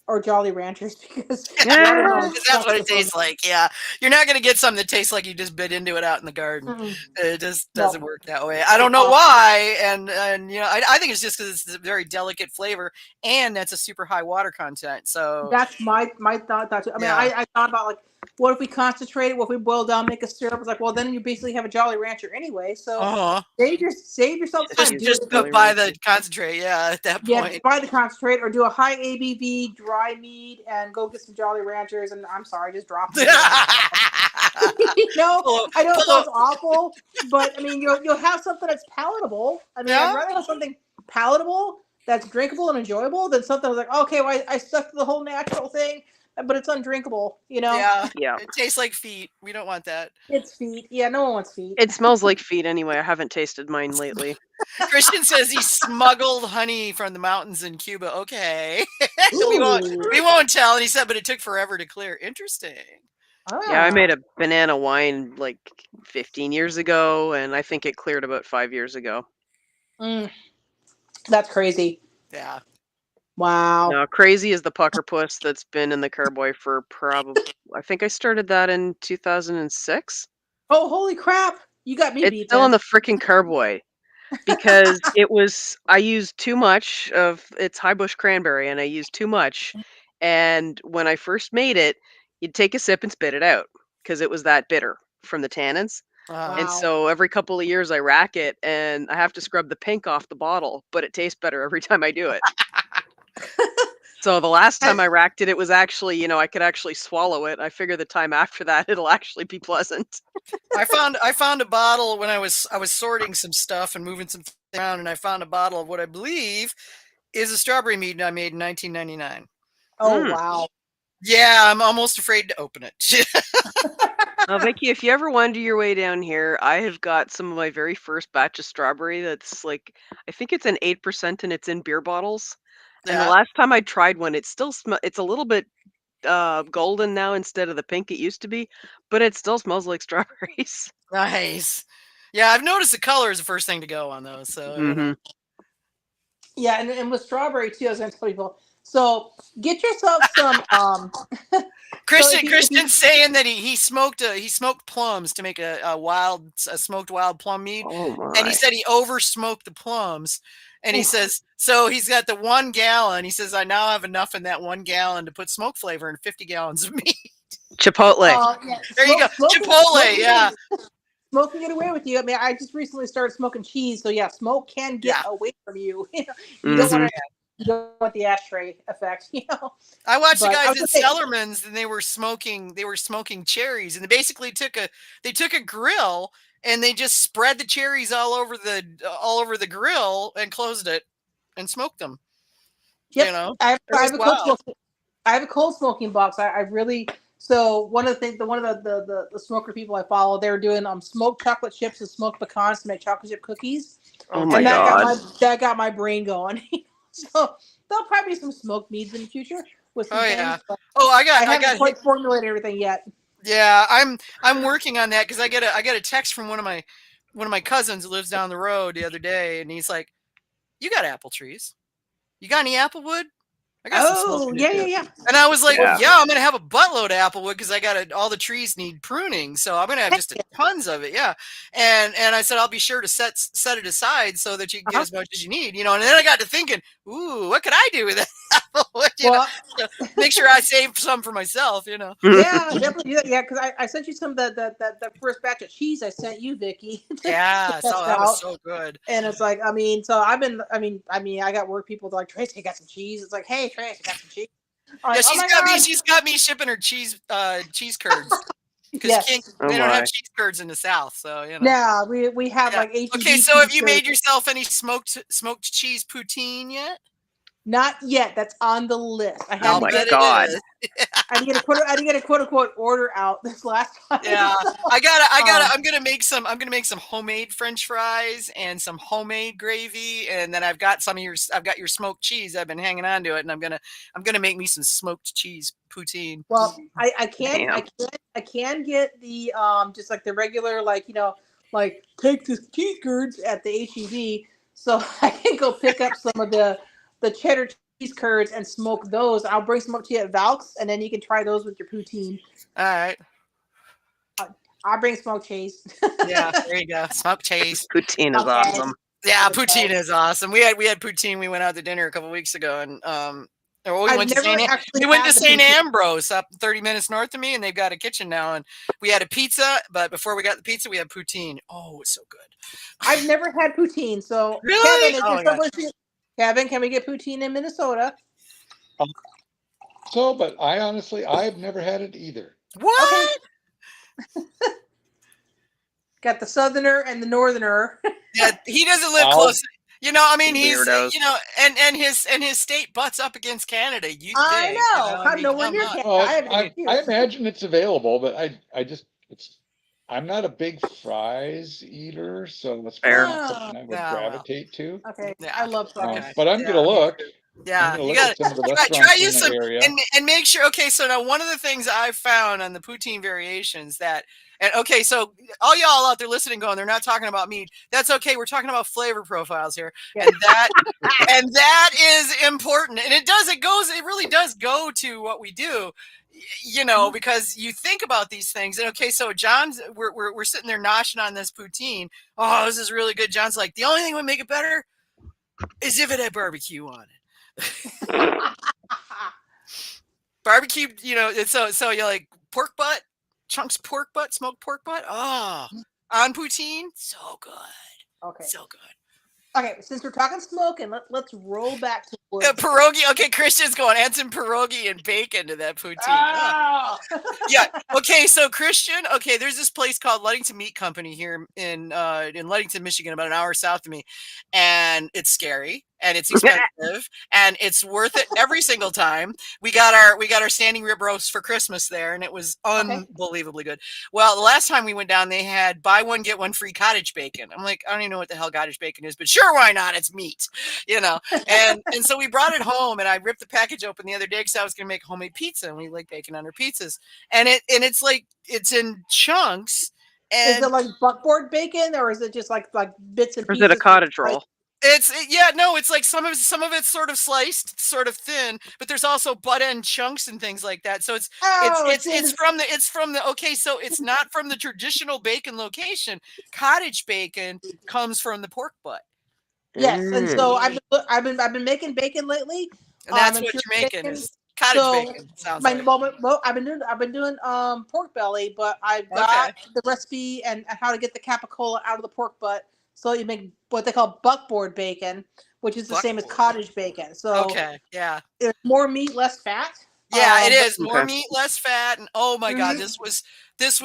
or Jolly Ranchers because watermelon. Because that's what it tastes like. Yeah, you're not gonna get something that tastes like you just bit into it out in the garden. It just doesn't work that way. I don't know why, and I think it's just because it's a very delicate flavor, and that's a super high water content. So That's my thought. I mean, Yeah. I thought about like, what if we concentrate it? What if we boil down, make a syrup? It's like, well, then you basically have a Jolly Rancher anyway. So save yourself time. just go buy the concentrate. Yeah, at that Yeah, point. buy the concentrate or do a high ABV dry mead and go get some Jolly Ranchers. And I'm sorry, just drop them. I know it sounds awful, but I mean, you'll have something that's palatable. I mean, I'd rather have something palatable that's drinkable and enjoyable than something that's like, okay, well, I stuck to the whole natural thing, but it's undrinkable. Yeah. Yeah. It tastes like feet. We don't want that. It's feet. Yeah, no one wants feet. It smells like feet anyway. I haven't tasted mine lately. Christian says he smuggled honey from the mountains in Cuba. Okay. we won't tell. And he said, but it took forever to clear. Interesting. Yeah, I made a banana wine like 15 years ago, and I think it cleared about 5 years ago. That's crazy. Yeah. Wow. Now, crazy is the pucker puss that's been in the carboy for probably, I think I started that in 2006. Oh, holy crap. You got me It's beat still then. in the freaking carboy because I used too much of its high bush cranberry and I used too much. And when I first made it, you'd take a sip and spit it out because it was that bitter from the tannins. And Wow. so every couple of years I rack it and I have to scrub the pink off the bottle, but it tastes better every time I do it. So the last time I racked it, it was actually, I could actually swallow it. I figure the time after that, it'll actually be pleasant. I found a bottle when I was sorting some stuff and moving some things around, and I found a bottle of what I believe is a strawberry mead I made in 1999. Oh, wow. Yeah, I'm almost afraid to open it. Now, Vicky, if you ever wander your way down here, I have got some of my very first batch of strawberry that's like, I think it's an 8% and it's in beer bottles. And the last time I tried one, it's a little bit golden now instead of the pink it used to be, but it still smells like strawberries. Nice. Yeah, I've noticed the color is the first thing to go on those. So Yeah, and with strawberry too, I was going to tell people. So get yourself some. Christian's saying that he smoked plums to make a smoked wild plum mead, and he said he over smoked the plums. And he says, so he's got the 1 gallon. He says, I now have enough in that 1 gallon to put smoke flavor in 50 gallons of meat. Chipotle. Yeah. There you go. Chipotle, yeah. Smoke can get away with you. I mean, I just recently started smoking cheese. So yeah, smoke can get away from you. You don't want the ashtray effect, I watched the guys at Sellerman's and they were smoking cherries, and they basically took a grill and they just spread the cherries all over the grill and closed it and smoked them. Yep. I have a cold smoking box. So one of the smoker people I follow, they were doing smoked chocolate chips and smoked pecans to make chocolate chip cookies. Oh my god. That got my brain going. So there'll probably be some smoked meads in the future with some things. I haven't quite formulated everything yet. Yeah, I'm working on that because I get a text from one of my cousins who lives down the road the other day, and he's like, "You got apple trees? You got any applewood?" I got some yeah. And I was like, yeah, I'm gonna have a buttload of applewood because I got all the trees need pruning, so I'm gonna have just tons of it. Yeah, and I said I'll be sure to set it aside so that you can get as much as you need. And then I got to thinking, ooh, what could I do with that applewood? Make sure I save some for myself. Yeah, definitely. Yeah, because I sent you some of the first batch of cheese I sent you, Vicky. Yeah, so that was so good. And it's like, I got work people that are like, Tracy, I got some cheese. It's like, hey, Tracy, I got some cheese. Yeah, she's got me shipping her cheese curds. Because you can't. Yes. Oh They don't have my. cheese curds in the South, so you know. Now we have Yeah. like Okay, H-E-B so have cheese you made curds. yourself any smoked cheese poutine yet? Not yet. That's on the list. I had Oh I'll to my bet get it God. is. I did a quote unquote order out this last time. Yeah, So, I gotta. um, I'm gonna make some. I'm gonna make some homemade French fries and some homemade gravy, and then I've got some of your. I've got your smoked cheese. I've been hanging on to it, and I'm gonna make me some smoked cheese poutine. well, I can Damn. I can get the just like the regular like like take the cheese curds at the HEB, so I can go pick up some of the cheddar cheese curds and smoke those. I'll bring some up to you at Valk's, and then you can try those with your poutine. All right. I'll bring smoked cheese. Yeah, there you go. Smoked cheese. Poutine is Okay. awesome. Yeah, Okay. poutine is awesome. We had poutine. We went out to dinner a couple weeks ago, and or we I've went to never St. actually We went to had the St. poutine. Ambrose up 30 minutes north of me, and they've got a kitchen now. And we had a pizza, but before we got the pizza, we had poutine. Oh, it's so good. I've never had poutine. So Really? Kevin, is Oh there my gosh. somewhere? Kevin, can we get poutine in Minnesota? So, but I honestly, I've never had it either. What? Okay. Got the southerner and the northerner. Yeah, he doesn't live I'll- close. You know, I mean, he's Weirdos. and his state butts up against Canada. You I think? know. You know, I I'm mean, nowhere come near on. Canada. Well, I have an I excuse. imagine it's available, but I'm not a big fries eater, so that's Fair. probably not something I would Yeah, well. gravitate to. Okay. Yeah. I love fries. Okay. But I'm Yeah. gonna look. Yeah, I'm gonna you look got at some of the try restaurants use in some the area. and make sure. Okay, so now one of the things I've found on the poutine variations and okay, so all y'all out there listening, going, they're not talking about meat. That's okay. We're talking about flavor profiles here, Yeah. and that is important. And it really does go to what we do. You know, because you think about these things. And okay, so John's, we're sitting there noshing on this poutine. Oh, this is really good. John's like, the only thing that would make it better is if it had barbecue on it. Barbecue, you know, it's so you're like pork butt, chunks pork butt, smoked pork butt. Oh, on poutine, so good, Okay. so good. Okay. Since we're talking smoking, let's roll back to woods. Pierogi. Okay, Christian's going, add some pierogi and bacon to that poutine. Oh. Yeah. Okay, so Christian. Okay, there's this place called Ludington Meat Company here in Ludington, Michigan, about an hour south of me, and it's scary and it's expensive and it's worth it every single time. We got our standing rib roast for Christmas there, and it was unbelievably good. Well, the last time we went down, they had buy one get one free cottage bacon. I'm like, I don't even know what the hell cottage bacon is, but sure, why not? It's meat, you know. And so we brought it home, and I ripped the package open the other day because I was going to make homemade pizza, and we like bacon on our pizzas. And it's like it's in chunks. Is And it like buckboard bacon, or is it just like bits and Or is pieces? it a cottage roll? it's like some of it's sort of sliced, sort of thin, but there's also butt end chunks and things like that. So it's from the okay, so it's not from the traditional bacon location. Cottage bacon comes from the pork butt. Yes, and so I've been making bacon lately. And that's and what pure you're making bacon. is cottage So bacon. Sounds like. well, I've been doing pork belly, but I've got the recipe and how to get the capicola out of the pork butt. So you make what they call buckboard bacon, which is the same as cottage bacon. So there's more meat, less fat. Yeah, it is more meat, less fat, and oh my god, this was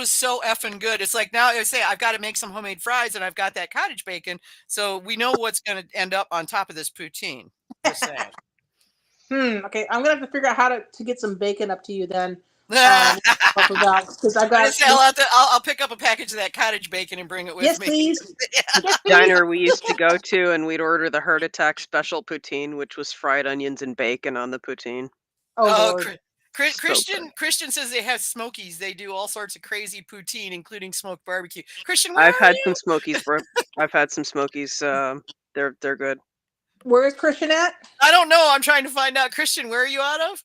so effing good. It's like now I say I've got to make some homemade fries, and I've got that cottage bacon, so we know what's going to end up on top of this poutine. Just saying. Okay, I'm gonna have to figure out how to get some bacon up to you then. Because I've got. I'll pick up a package of that cottage bacon and bring it with me. Please. Yes, please. Diner we used to go to, and we'd order the heart attack special poutine, which was fried onions and bacon on the poutine. Oh, Lord. Christian says they have Smokies. They do all sorts of crazy poutine, including smoked barbecue. Christian, I've had some Smokies, bro. I've had some Smokies. They're good. Where is Christian at? I don't know. I'm trying to find out. Christian, where are you out of?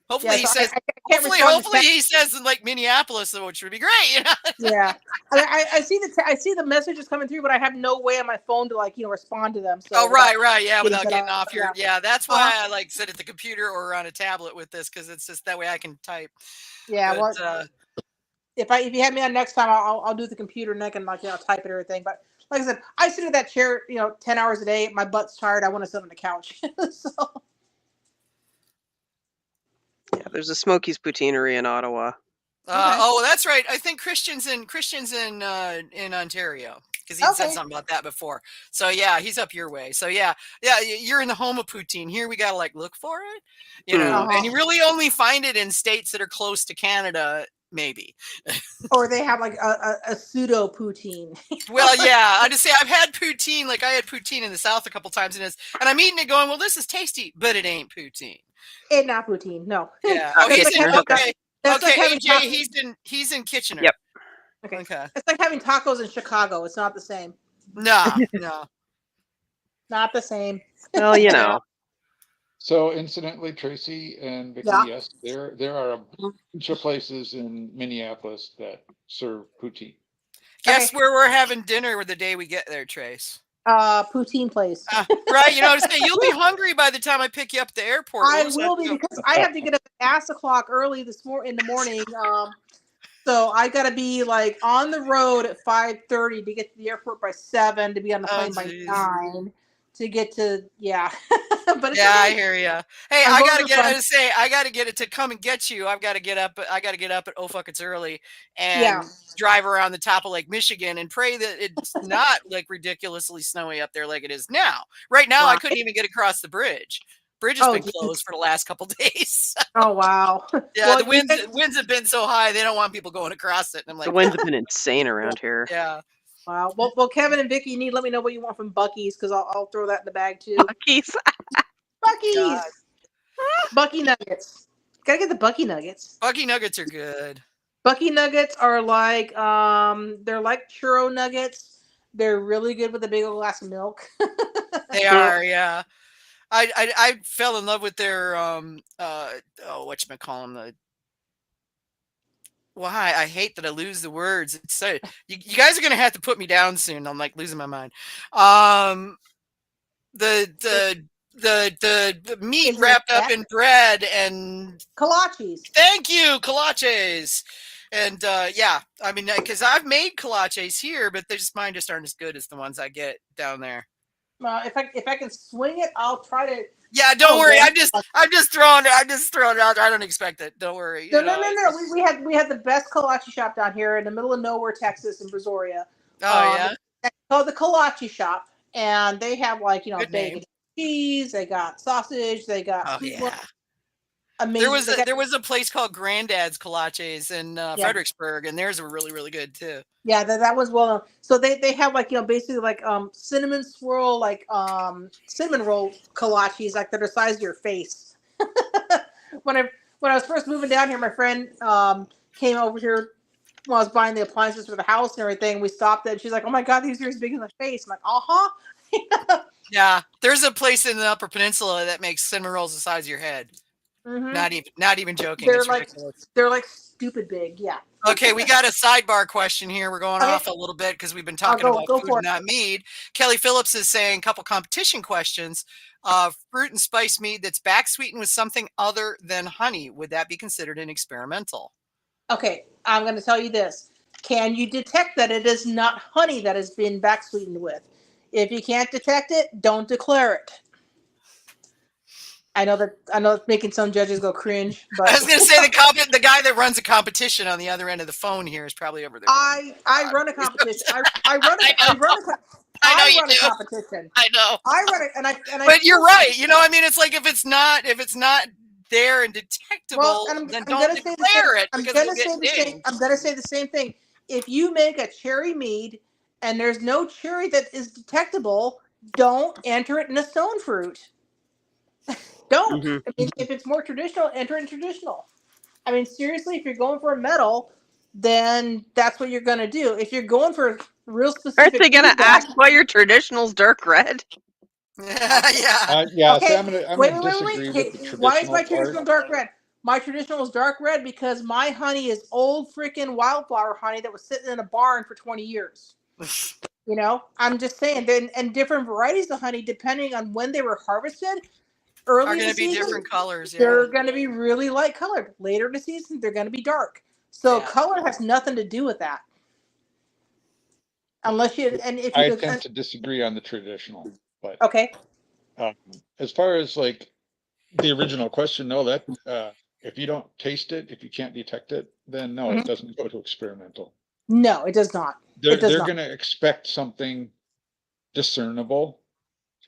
Hopefully he says. Hopefully he says in like Minneapolis, which would be great. You know? Yeah, I see the messages coming through, but I have no way on my phone to respond to them. So right, yeah, without getting off your that's why I like sit at the computer or on a tablet with this because it's just that way I can type. Yeah, well, if you have me on next time, I'll do the computer and I can type it or everything. But like I said, I sit in that chair 10 hours a day. My butt's tired. I want to sit on the couch. So. Yeah, there's a Smokies Poutineery in Ottawa. Oh, that's right. I think Christian's in Ontario because he said Okay. something about that before. So yeah, he's up your way. So yeah, you're in the home of poutine. Here we gotta like look for it, and you really only find it in states that are close to Canada, maybe. Or they have like a pseudo poutine. Well, yeah, I just say I've had poutine. Like I had poutine in the South a couple times, and I'm eating it, going, well, this is tasty, but it ain't poutine. It's not poutine, no. Yeah. Oh, Oh, he's in. Okay. That's like Okay, having AJ, he's in Kitchener. Yep. Okay. It's like having tacos in Chicago. It's not the same. No. Not the same. Well, you know. So incidentally, Tracy and Vicky, Yeah. yes, there are a bunch of places in Minneapolis that serve poutine. Guess where we're having dinner the day we get there, Trace? Poutine place. Right, you'll be hungry by the time I pick you up at the airport. I will be, because I have to get up at ass o'clock early in the morning. So I gotta be like on the road at 5:30 to get to the airport by 7 to be on the plane by 9 to get to But it's I hear you. Hey, I gotta get it to come and get you. I gotta get up at oh fuck it's early and drive around the top of Lake Michigan and pray that it's not like ridiculously snowy up there like it is now. Right now I couldn't even get across the bridge. Bridge has been closed for the last couple days. Oh wow. Yeah, well, the winds have been so high they don't want people going across it. And I'm like, the winds have been insane around here. Yeah. Wow. Well, Kevin and Vicky, you need to let me know what you want from Buc-ee's, because I'll throw that in the bag too. Buc-ee's. Buc-ee's. Bucky Nuggets. Gotta get the Bucky Nuggets. Bucky Nuggets are good. Bucky Nuggets are like they're like churro nuggets. They're really good with a big old glass of milk. They are, yeah. I fell in love with their whatchamacallem, why I hate that I lose the words. It's so you guys are gonna have to put me down soon. I'm like losing my mind. The meat wrapped up in bread and kolaches. Thank you, kolaches. And I mean, because I've made kolaches here, but mine just aren't as good as the ones I get down there. If I can swing it, I'll try to. Yeah, don't worry. I'm just throwing it out. I don't expect it. Don't worry. No. We had the best kolache shop down here in the middle of nowhere, Texas, in Brazoria. Oh yeah. It's called the Kolache Shop, and they have Good bacon, name. cheese. They got sausage. They got amazing. There was a place called Granddad's Kolaches in Fredericksburg, and theirs were really, really good too. Yeah, that was well known. So they have basically cinnamon swirl cinnamon roll kolaches that are the size of your face. When I was first moving down here, my friend came over here when I was buying the appliances for the house and everything. We stopped and she's like, "Oh my god, these are as big as my face." I'm like, Yeah, there's a place in the Upper Peninsula that makes cinnamon rolls the size of your head. Mm-hmm. Not even joking. They're like stupid big. Yeah. Okay, we got a sidebar question here. We're going off a little bit because we've been talking about food and not mead. Kelly Phillips is saying a couple competition questions. Fruit and spice mead that's back sweetened with something other than honey. Would that be considered an experimental? Okay, I'm going to tell you this. Can you detect that it is not honey that has been back sweetened with? If you can't detect it, don't declare it. I know it's making some judges go cringe, but I was going to say the guy that runs a competition on the other end of the phone here is probably over there. I run a competition. I run a competition. I know. I run it, and I. But you're right. I mean, it's like if it's not there and detectable, then don't declare it. I'm going to say the same thing. If you make a cherry mead and there's no cherry that is detectable, don't enter it in a stone fruit. Don't. Mm-hmm. I mean, if it's more traditional, enter in traditional. I mean, seriously, if you're going for a metal, then that's what you're going to do. If you're going for real specific, aren't they going to ask why your traditional's dark red? Yeah. Okay. So I'm gonna disagree with the traditional. Why is my traditional dark red? My traditional is dark red because my honey is old freaking wildflower honey that was sitting in a barn for 20 years. I'm just saying. And different varieties of honey, depending on when they were harvested, early are going to be season, different colors. Yeah. They're going to be really light colored. Later in the season, they're going to be dark. So color has nothing to do with that. Unless you I tend to disagree on the traditional, but okay. As far as the original question, no, that if you don't taste it, if you can't detect it, then no, Mhm. it doesn't go to experimental. No, it does not. It does They're not. going to expect something discernible,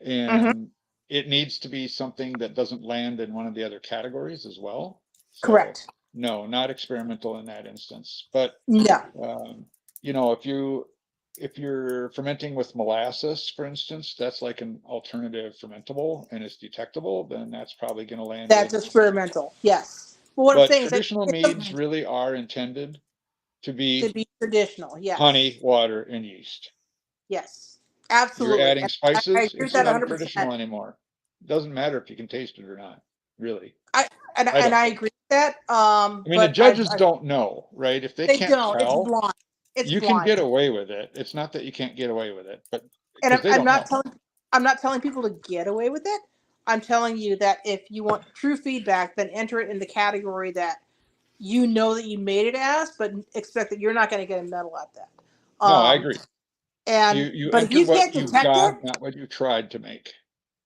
Mhm. and it needs to be something that doesn't land in one of the other categories as well. So Correct. no, not experimental in that instance. But Yeah. you know, if you're fermenting with molasses, for instance, that's like an alternative fermentable and it's detectable, then that's probably going to land That's in. experimental. Yes. But what I'm But saying is that traditional it's meads something really are intended to to be be traditional. Yes. honey, water, and yeast. Yes. You're Absolutely. adding And I spices, agree with it's that not 100%. traditional anymore. It doesn't matter if you can taste it or not, really. I I don't I think. agree with that. I mean, the But judges don't know, right? If they they can't don't. It's tell, blind. It's you can blind. get away with it. It's not that you can't get away with it, but And because they don't know. I'm not telling people to get away with it. I'm telling you that if you want true feedback, then enter it in the category that you know that you made it as, but expect that you're not going to get a medal at that. No, I agree. You But if enter you what can't you detect it, got, not what you tried to make.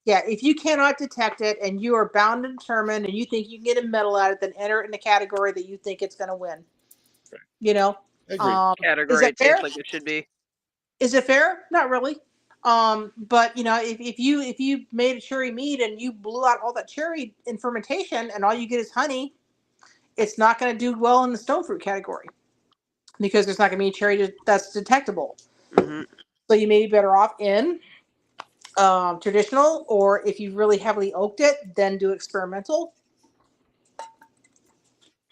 yeah, if you cannot detect it and you are bound and determined and you think you can get a medal at it, then enter it in the category that you think it's going to win. Right. You know, Agreed. is Category that it tastes fair? like it should be. Is it fair? Not really. But you know, if you made a cherry mead and you blew out all that cherry in fermentation and all you get is honey, it's not going to do well in the stone fruit category because there's not going to be cherry that's detectable. Hmm. So you may be better off in traditional, or if you really heavily oaked it, then do experimental.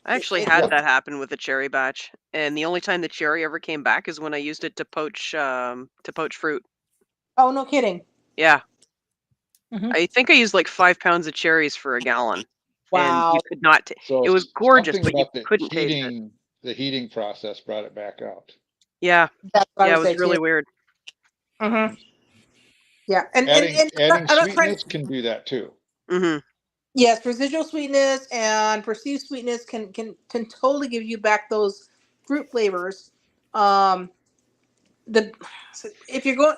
I actually It, had that happen with a cherry batch, and the only time the cherry ever came back is when I used it to poach fruit. oh, no kidding. Yeah, Hmm. I think I used like 5 pounds of cherries for a gallon, and you Wow. could not. So It was gorgeous, something but you about couldn't taste it. the heating process brought it back out. Yeah, That's what I yeah, would it was say too. really weird. Hmm. Yeah, and Adding I'm not trying sweetness can do that too. Hmm. yes, residual sweetness and perceived sweetness can totally give you back those fruit flavors. Um, the if you're going,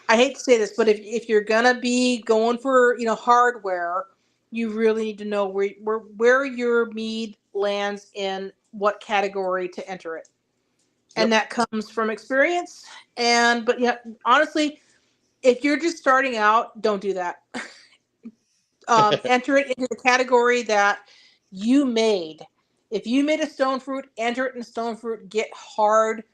I hate to say this, but if you're gonna be going for hardware, you really need to know where your mead lands in what category to enter it, and Yep. that comes from experience. But yeah, honestly, if you're just starting out, don't do that. Enter it into the category that you made. If you made a stone fruit, enter it in stone fruit. Get hard,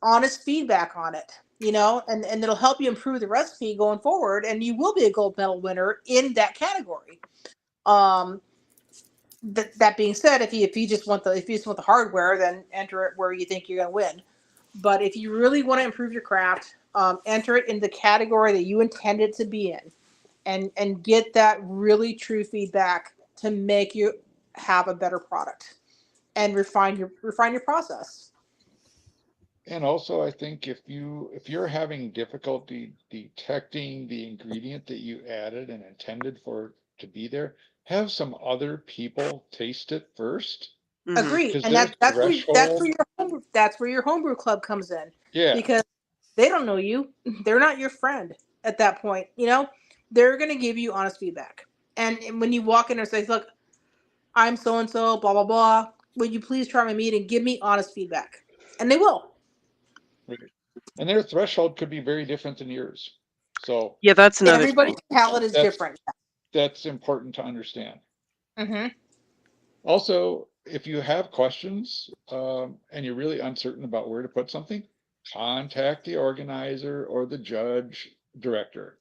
honest feedback on it. And it'll help you improve the recipe going forward, and you will be a gold medal winner in that category. Um, that being said, if you just want the hardware, then enter it where you think you're going to win. But if you really want to improve your craft, enter it in the category that you intended to be in, and get that really true feedback to make you have a better product and refine your process. And also, I think if you're having difficulty detecting the ingredient that you added and intended for it to be there, have some other people taste it first, Hmm. Agreed, because and their that's where threshold. your homebrew club comes in, Yeah, because they don't know you. They're not your friend at that point. They're going to give you honest feedback, and when you walk in and say, "Look, I'm so and so, blah blah blah. Would you please try my meat and give me honest feedback?" And they will. right. And their threshold could be very different than yours. So Yeah, that's another Everybody's thing. palate is that's different. that's important to understand. Mm-hmm. Also, if you have questions and you're really uncertain about where to put something, contact the organizer or the judge director.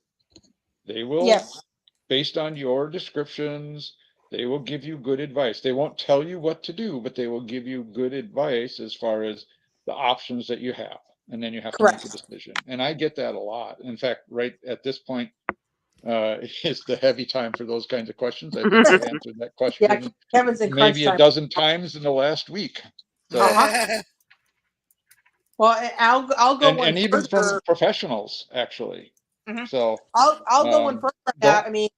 They will, Yes. based on your descriptions, they will give you good advice. They won't tell you what to do, but they will give you good advice as far as the options that you have. And then you have to make a Correct. decision. And I get that a lot. In fact, right at this point, is the heavy time for those kinds of questions. I think I've answered that Yeah, question Kevin's in crunch maybe a time. dozen times in the last week. So, Well, I'll go one and even from further. professionals, actually. Hmm. So, I'll go one um, further on that. don't, I mean,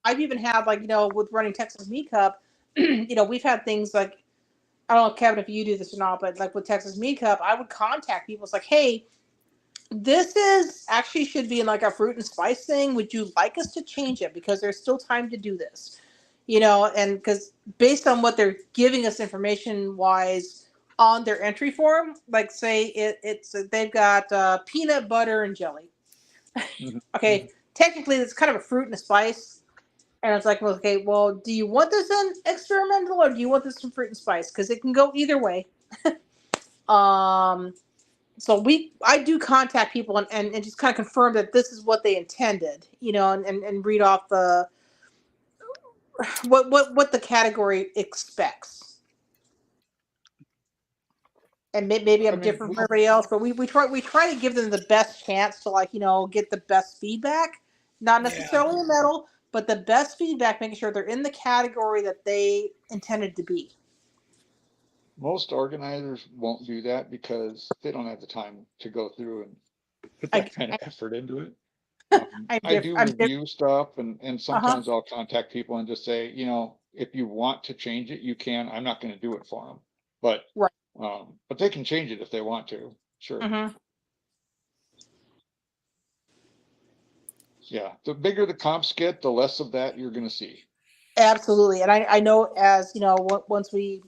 I've even had, like, with running Texas Meat Cup, we've had things like, I don't know, Kevin, if you do this or not, but like with Texas Meat Cup, I would contact people. It's like, hey, this is actually should be in like a fruit and spice thing. Would you like us to change it? Because there's still time to do this. and because based on what they're giving us information wise on their entry form, like say it's they've got peanut butter and jelly. Mhm. Okay, technically it's kind of a fruit and a spice, and it's like, well, okay, well, do you want this in experimental or do you want this in fruit and spice? Because it can go either way. um, so I do contact people and just kind of confirm that this is what they intended, and read off the what the category expects. And maybe I I'm mean, different from everybody else, but we try to give them the best chance to get the best feedback, not Yeah. necessarily a medal, but the best feedback, making sure they're in the category that they intended to be. most organizers won't do that because they don't have the time to go through and put I, that kind of I effort into it. I'm I different. do review stuff and Uh huh. sometimes I'll contact people and just say, if you want to change it, you can. I'm not going to do it for them, but, Right. but they can change it if they want to. Sure. Mm-hmm. Yeah. The bigger the comps get, the less of that you're going to see. Absolutely, and I know, as once we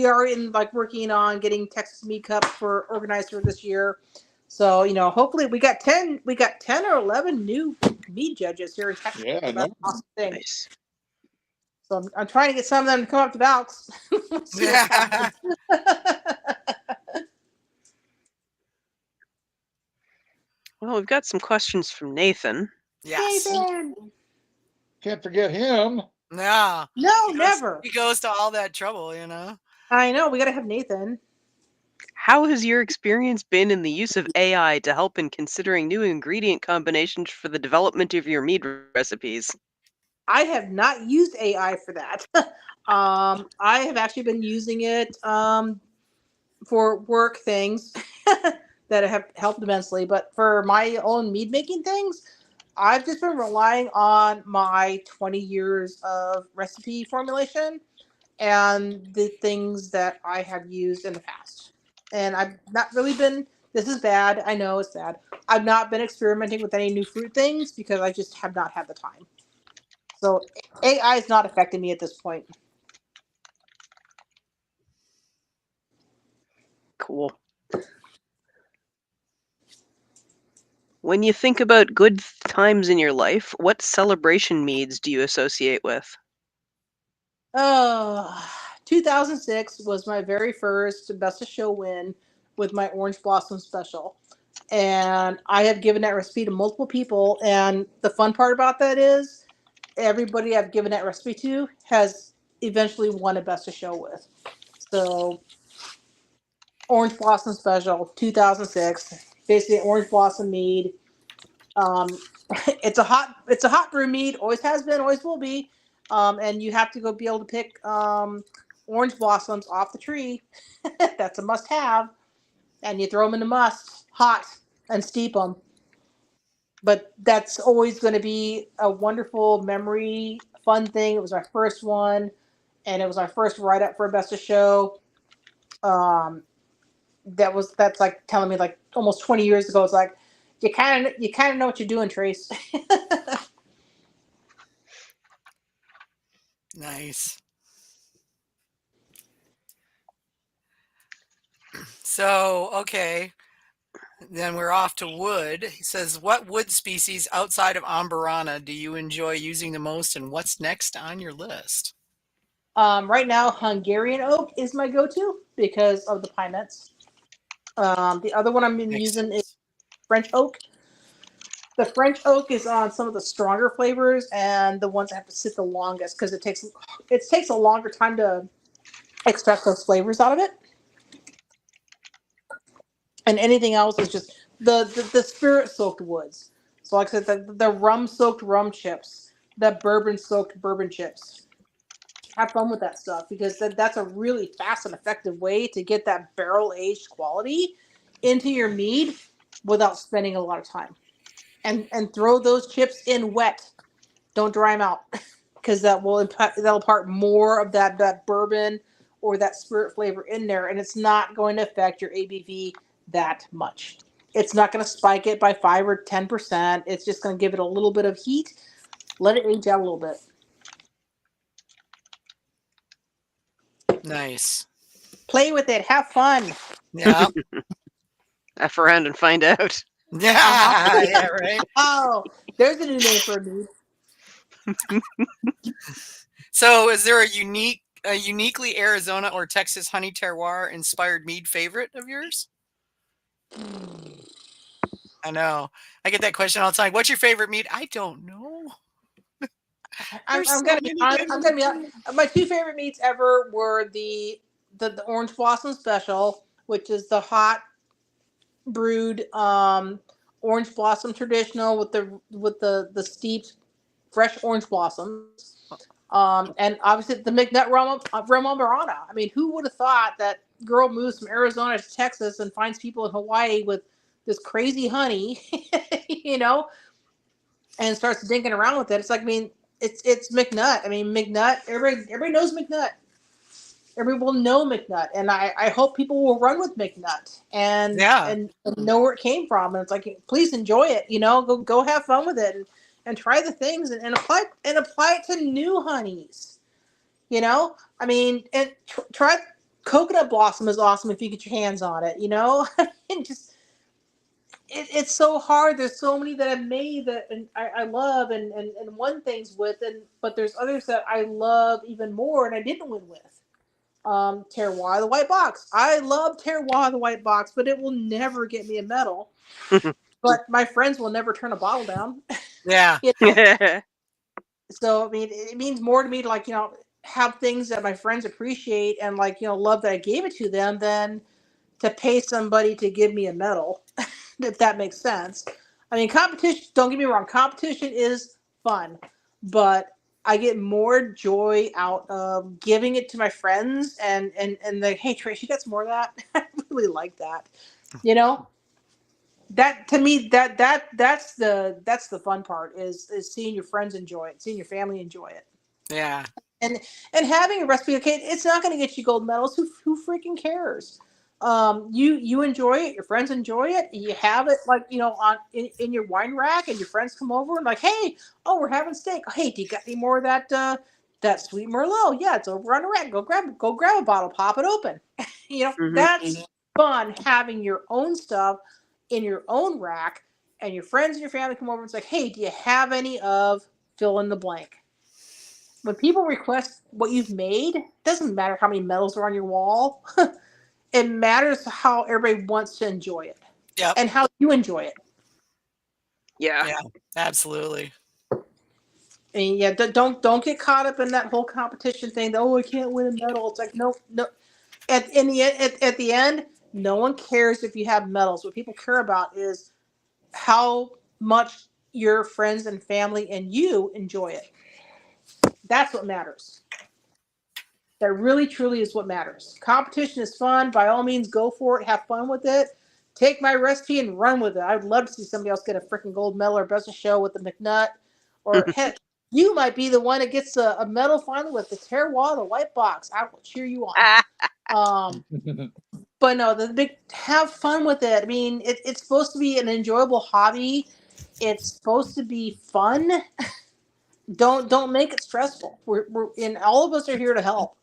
are in working on getting Texas Mead Cup for organized for this year. So hopefully we got 10 or 11 new mead judges here in Texas. Yeah, So I that's know. an awesome thing. Nice. So I'm trying to get some of them to come up to Valks. We'll see what happens. Well, we've got some questions from Nathan. Yes. Nathan! Can't forget him. Yeah. No, never. He goes to all that trouble, I know we got to have Nathan. How has your experience been in the use of AI to help in considering new ingredient combinations for the development of your mead recipes? I have not used AI for that. I have actually been using it for work things that have helped immensely. But for my own mead making things, I've just been relying on my 20 years of recipe formulation and the things that I have used in the past. And I've not really been, this is bad. I know it's bad. I've not been experimenting with any new fruit things because I just have not had the time. So AI is not affecting me at this point. Cool. When you think about good times in your life, what celebration meads do you associate with? 2006 was my very first Best of Show win with my Orange Blossom special. And I have given that recipe to multiple people. And the fun part about that is everybody I've given that recipe to has eventually won a Best of Show with. So, Orange Blossom special, 2006, basically Orange Blossom mead. Um, it's a hot brew mead. Always has been. Always will be. And you have to go be able to pick orange blossoms off the tree. That's a must-have. And you throw them in the must hot and steep them. But that's always going to be a wonderful memory, fun thing. It was my first one, and it was my first write-up for a Best of Show. Um, that's like telling me like almost 20 years ago. It's like you kind of know what you're doing, Trace. Nice. So, okay. Then we're off to wood. He says, what wood species outside of Amburana do you enjoy using the most, and what's next on your list? Right now, Hungarian oak is my go-to because of the pine nuts. The other one I've been Makes using is sense. French oak. The French oak is on some of the stronger flavors and the ones that have to sit the longest because it takes a longer time to extract those flavors out of it. And anything else is just the spirit soaked woods. So like I said, the rum soaked rum chips, the bourbon soaked bourbon chips. Have fun with that stuff because that's a really fast and effective way to get that barrel aged quality into your mead without spending a lot of time. And throw those chips in wet. Don't dry them out because that'll impart more of that bourbon or that spirit flavor in there, and it's not going to affect your ABV that much. It's not going to spike it by 5 or 10%. It's just going to give it a little bit of heat. Let it age out a little bit. Nice. Play with it. Have fun. Yeah. F around and find out. Yeah. Yeah. Right. Oh, there's a new name for a mead. So, is there a uniquely Arizona or Texas honey terroir inspired mead favorite of yours? I know. I get that question all the time. What's your favorite mead? I don't know. There's I'm so gonna be many I'm, good I'm gonna be ones. my two favorite meats ever were the orange blossom special, which is the hot brewed orange blossom traditional with the steeped fresh orange blossoms. And obviously the McNutt Roma Burana. I mean, who would have thought that girl moves from Arizona to Texas and finds people in Hawaii with this crazy honey, you know, and starts dinking around with it? It's like, I mean, it's McNutt. I mean, McNutt. Everybody knows McNutt. Everybody will know McNutt, and I hope people will run with McNutt Yeah. and know where it came from. And it's like, please enjoy it. You know, go have fun with it and try the things and apply it to new honeys. You know, I mean, and try coconut blossom is awesome if you get your hands on it. You know, and just it's so hard. There's so many that I've made that and I love and won things with, but there's others that I love even more and I didn't win with. Terroir the White Box. I love Terroir the White Box, but it will never get me a medal. But my friends will never turn a bottle down. Yeah. You know? So I mean, it means more to me to, like, you know, have things that my friends appreciate and, like, you know, love that I gave it to them than to pay somebody to give me a medal. If that makes sense. I mean, competition. Don't get me wrong. Competition is fun, but I get more joy out of giving it to my friends and like, hey Trace, you got some more of that? I really like that. You know, that to me that's the fun part is seeing your friends enjoy it, seeing your family enjoy it, Yeah. and having a recipe. Okay, it's not going to get you gold medals. Who freaking cares? You enjoy it, your friends enjoy it, you have it, like, you know, on in your wine rack, and your friends come over and like, hey, oh, we're having steak. Oh, hey, do you got any more of that sweet Merlot? Yeah, it's over on the rack. Go grab a bottle, pop it open. You know, Mhm. that's fun, having your own stuff in your own rack, and your friends and your family come over and it's like, hey, do you have any of fill in the blank? When people request what you've made, it doesn't matter how many medals are on your wall. It matters how everybody wants to enjoy it Yep. and how you enjoy it. Yeah. Yeah. Absolutely. And yeah, don't get caught up in that whole competition thing. Oh, I can't win a medal. It's like, no, no. At the end, no one cares if you have medals. What people care about is how much your friends and family and you enjoy it. That's what matters. That really, truly is what matters. Competition is fun. By all means, go for it. Have fun with it. Take my recipe and run with it. I'd love to see somebody else get a freaking gold medal or best of show with the McNutt. Or heck, you might be the one that gets a medal finally with the Terroir, the White Box. I will cheer you on. But no, the big have fun with it. I mean, it's supposed to be an enjoyable hobby. It's supposed to be fun. Don't make it stressful. We're and all of us are here to help.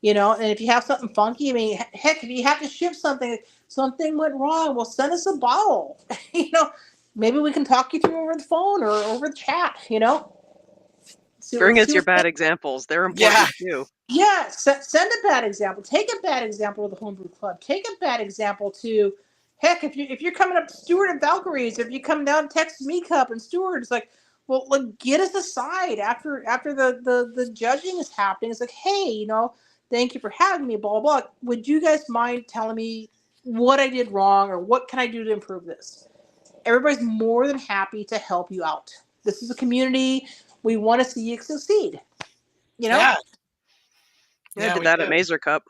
You know, and if you have something funky, I mean, heck, if you have to ship something went wrong, well, send us a bottle. You know, maybe we can talk you through over the phone or over the chat. You know, Bring us see your what. bad examples. They're Yeah. important too. Yeah, send a bad example. Take a bad example to the homebrew club. Take a bad example to, heck, if you're coming up to Stewart and Valkyries, if you come down to Texas Me Cup and Stewart, it's like, well, like, get us aside after the judging is happening. It's like, hey, you know, thank you for having me. Blah blah blah. Would you guys mind telling me what I did wrong or what can I do to improve this? Everybody's more than happy to help you out. This is a community. We want to see you succeed. You know. Yeah. Yeah, I Yeah. did We that at do. Mazer Cup.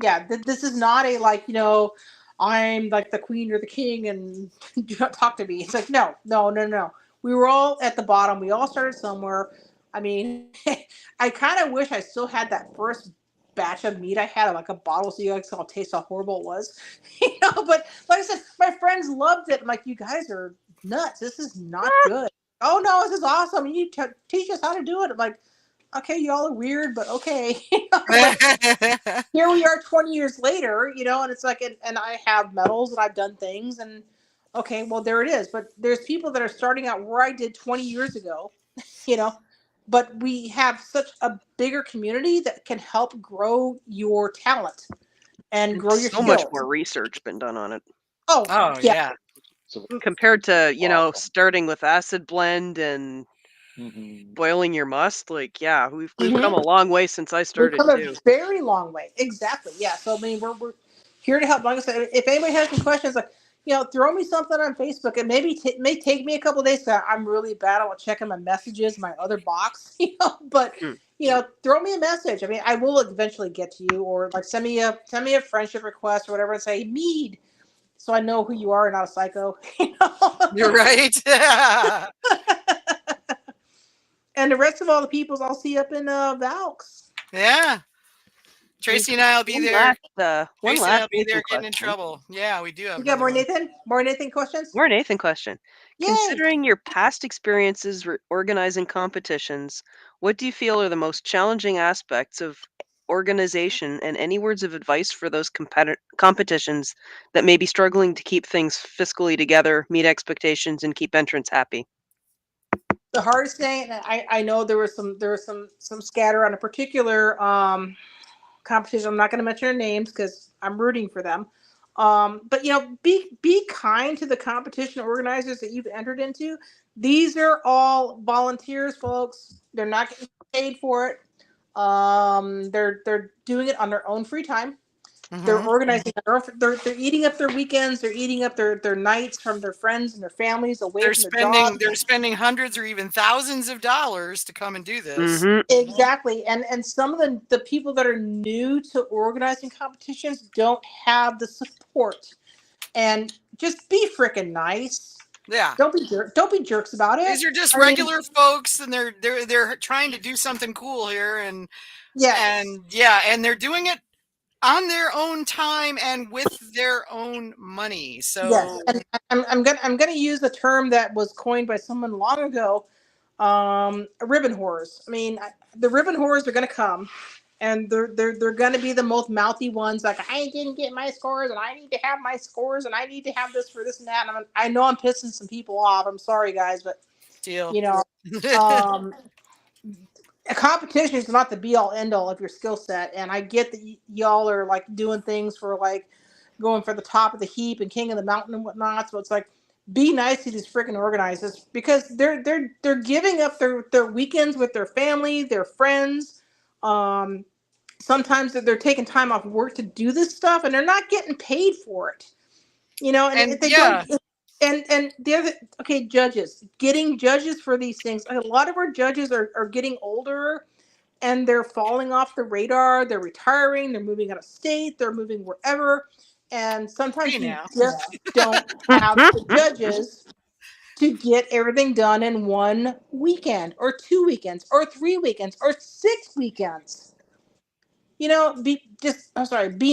Yeah, this is not a, like, you know, I'm like the queen or the king and do not talk to me. It's like, no. We were all at the bottom. We all started somewhere. I mean, I kind of wish I still had that first batch of meat I had, like a bottle, so you guys can all taste how horrible it was. You know, but like I said, my friends loved it. I'm like, you guys are nuts. This is not good. Oh no, this is awesome. You need to teach us how to do it. I'm like, okay, y'all are weird, but okay. Here we are 20 years later, and it's like, and I have medals and I've done things, and okay, well, there it is. But there's people that are starting out where I did 20 years ago, you know, but we have such a bigger community that can help grow your talent and grow your So much skills. more research been done on it. Oh, Oh yeah. yeah. So, Compared to, awesome. starting with acid blend and Mhm. boiling your must, like, yeah, we've Mhm. come a long way since I We've started come a too. very long way. Exactly. Yeah. So I mean, we're here to help. Like I said, if anybody has some questions, like throw me something on Facebook. It maybe may take me a couple of days. Cause I'm really bad at checking my messages, my other box. But Hmm. throw me a message. I mean, I will eventually get to you, or like send me a friendship request or whatever, and say Mead, so I know who you are and not a psycho. You're right. And the rest of all the peoples I'll see up in Valks. Yeah. Tracy and I'll be One there. one Tracy and I'll last be there Nathan getting in question. trouble. Yeah, we do have You got another more one. Nathan? More Nathan questions? More Nathan question. Yay! Considering your past experiences organizing competitions, what do you feel are the most challenging aspects of organization, and any words of advice for those competitions that may be struggling to keep things fiscally together, meet expectations, and keep entrants happy? The hardest thing, and I know there was some scatter on a particular competition. I'm not going to mention their names because I'm rooting for them. But be kind to the competition organizers that you've entered into. These are all volunteers, folks. They're not getting paid for it. They're doing it on their own free time. They're Mhm. organizing. They're eating up their weekends. They're eating up their nights from their friends and their families away They're from their spending jobs. they're spending hundreds or even thousands of dollars to come and do this. Mm-hmm. Exactly. And some of the people that are new to organizing competitions don't have the support. And just be freaking nice. Yeah. Don't be jerks about it. These are just I mean, regular folks, and they're trying to do something cool here, and yes. yeah, and they're doing it on their own time and with their own money. Yes. So And I'm gonna use a term that was coined by someone long ago, ribbon whores. I mean, the ribbon whores are gonna come, and they're gonna be the most mouthy ones. Like, I didn't get my scores, and I need to have my scores, and I need to have this for this and that. And I know I'm pissing some people off. I'm sorry, guys, but deal. you know, um, a competition is not the be all end all of your skill set. And I get that y'all are like doing things for like going for the top of the heap and king of the mountain and whatnot. So it's like, be nice to these freaking organizers, because they're giving up their weekends with their family, their friends. Sometimes they're taking time off work to do this stuff, and they're not getting paid for it. And And if they yeah, don't, and the other, okay, judges, getting judges for these things. A lot of our judges are getting older, and they're falling off the radar. They're retiring. They're moving out of state. They're moving wherever. And sometimes hey we now. just don't have the judges to get everything done in one weekend, or 2 weekends, or 3 weekends, or 6 weekends. Be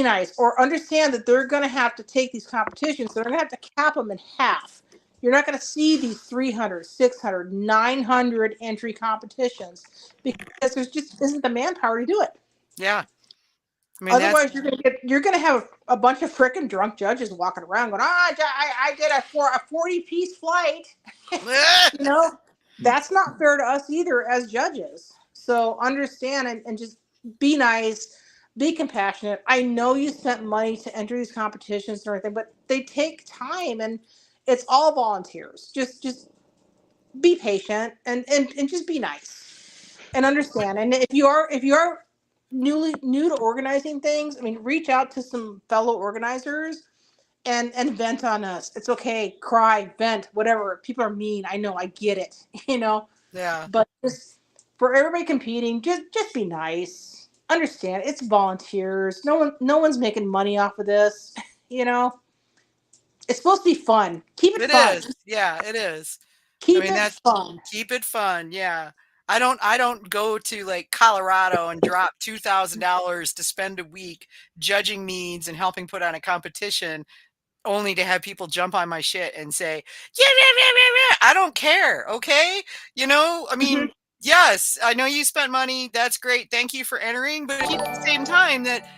nice, or understand that they're going to have to take these competitions. So they're going to have to cap them in half. You're not going to see these 300, 600, 900 entry competitions, because there's just isn't the manpower to do it. Yeah. I mean, that's Otherwise, you're gonna have a bunch of frickin' drunk judges walking around going, I did a 40-piece flight. You know, that's not fair to us either as judges. So understand, and just be nice, be compassionate. I know you spent money to enter these competitions and everything, but they take time, and it's all volunteers. Just be patient, and just be nice and understand. And if you are new to organizing things, I mean, reach out to some fellow organizers and vent on us. It's okay, cry, vent, whatever. People are mean. I know, I get it, yeah. but just for everybody competing, just be nice. Understand, it's volunteers. No one's making money off of this. you know it's supposed to be fun. Keep it It fun. is. Yeah, it is. I Keep mean, it that's fun. keep it fun. Yeah. I don't go to like Colorado and drop $2,000 to spend a week judging meads and helping put on a competition, only to have people jump on my shit and say, yeah, yeah, yeah, yeah, yeah. I don't care. Okay. I mean, Mhm. Yes, I know you spent money. That's great. Thank you for entering. But keep at the same time that,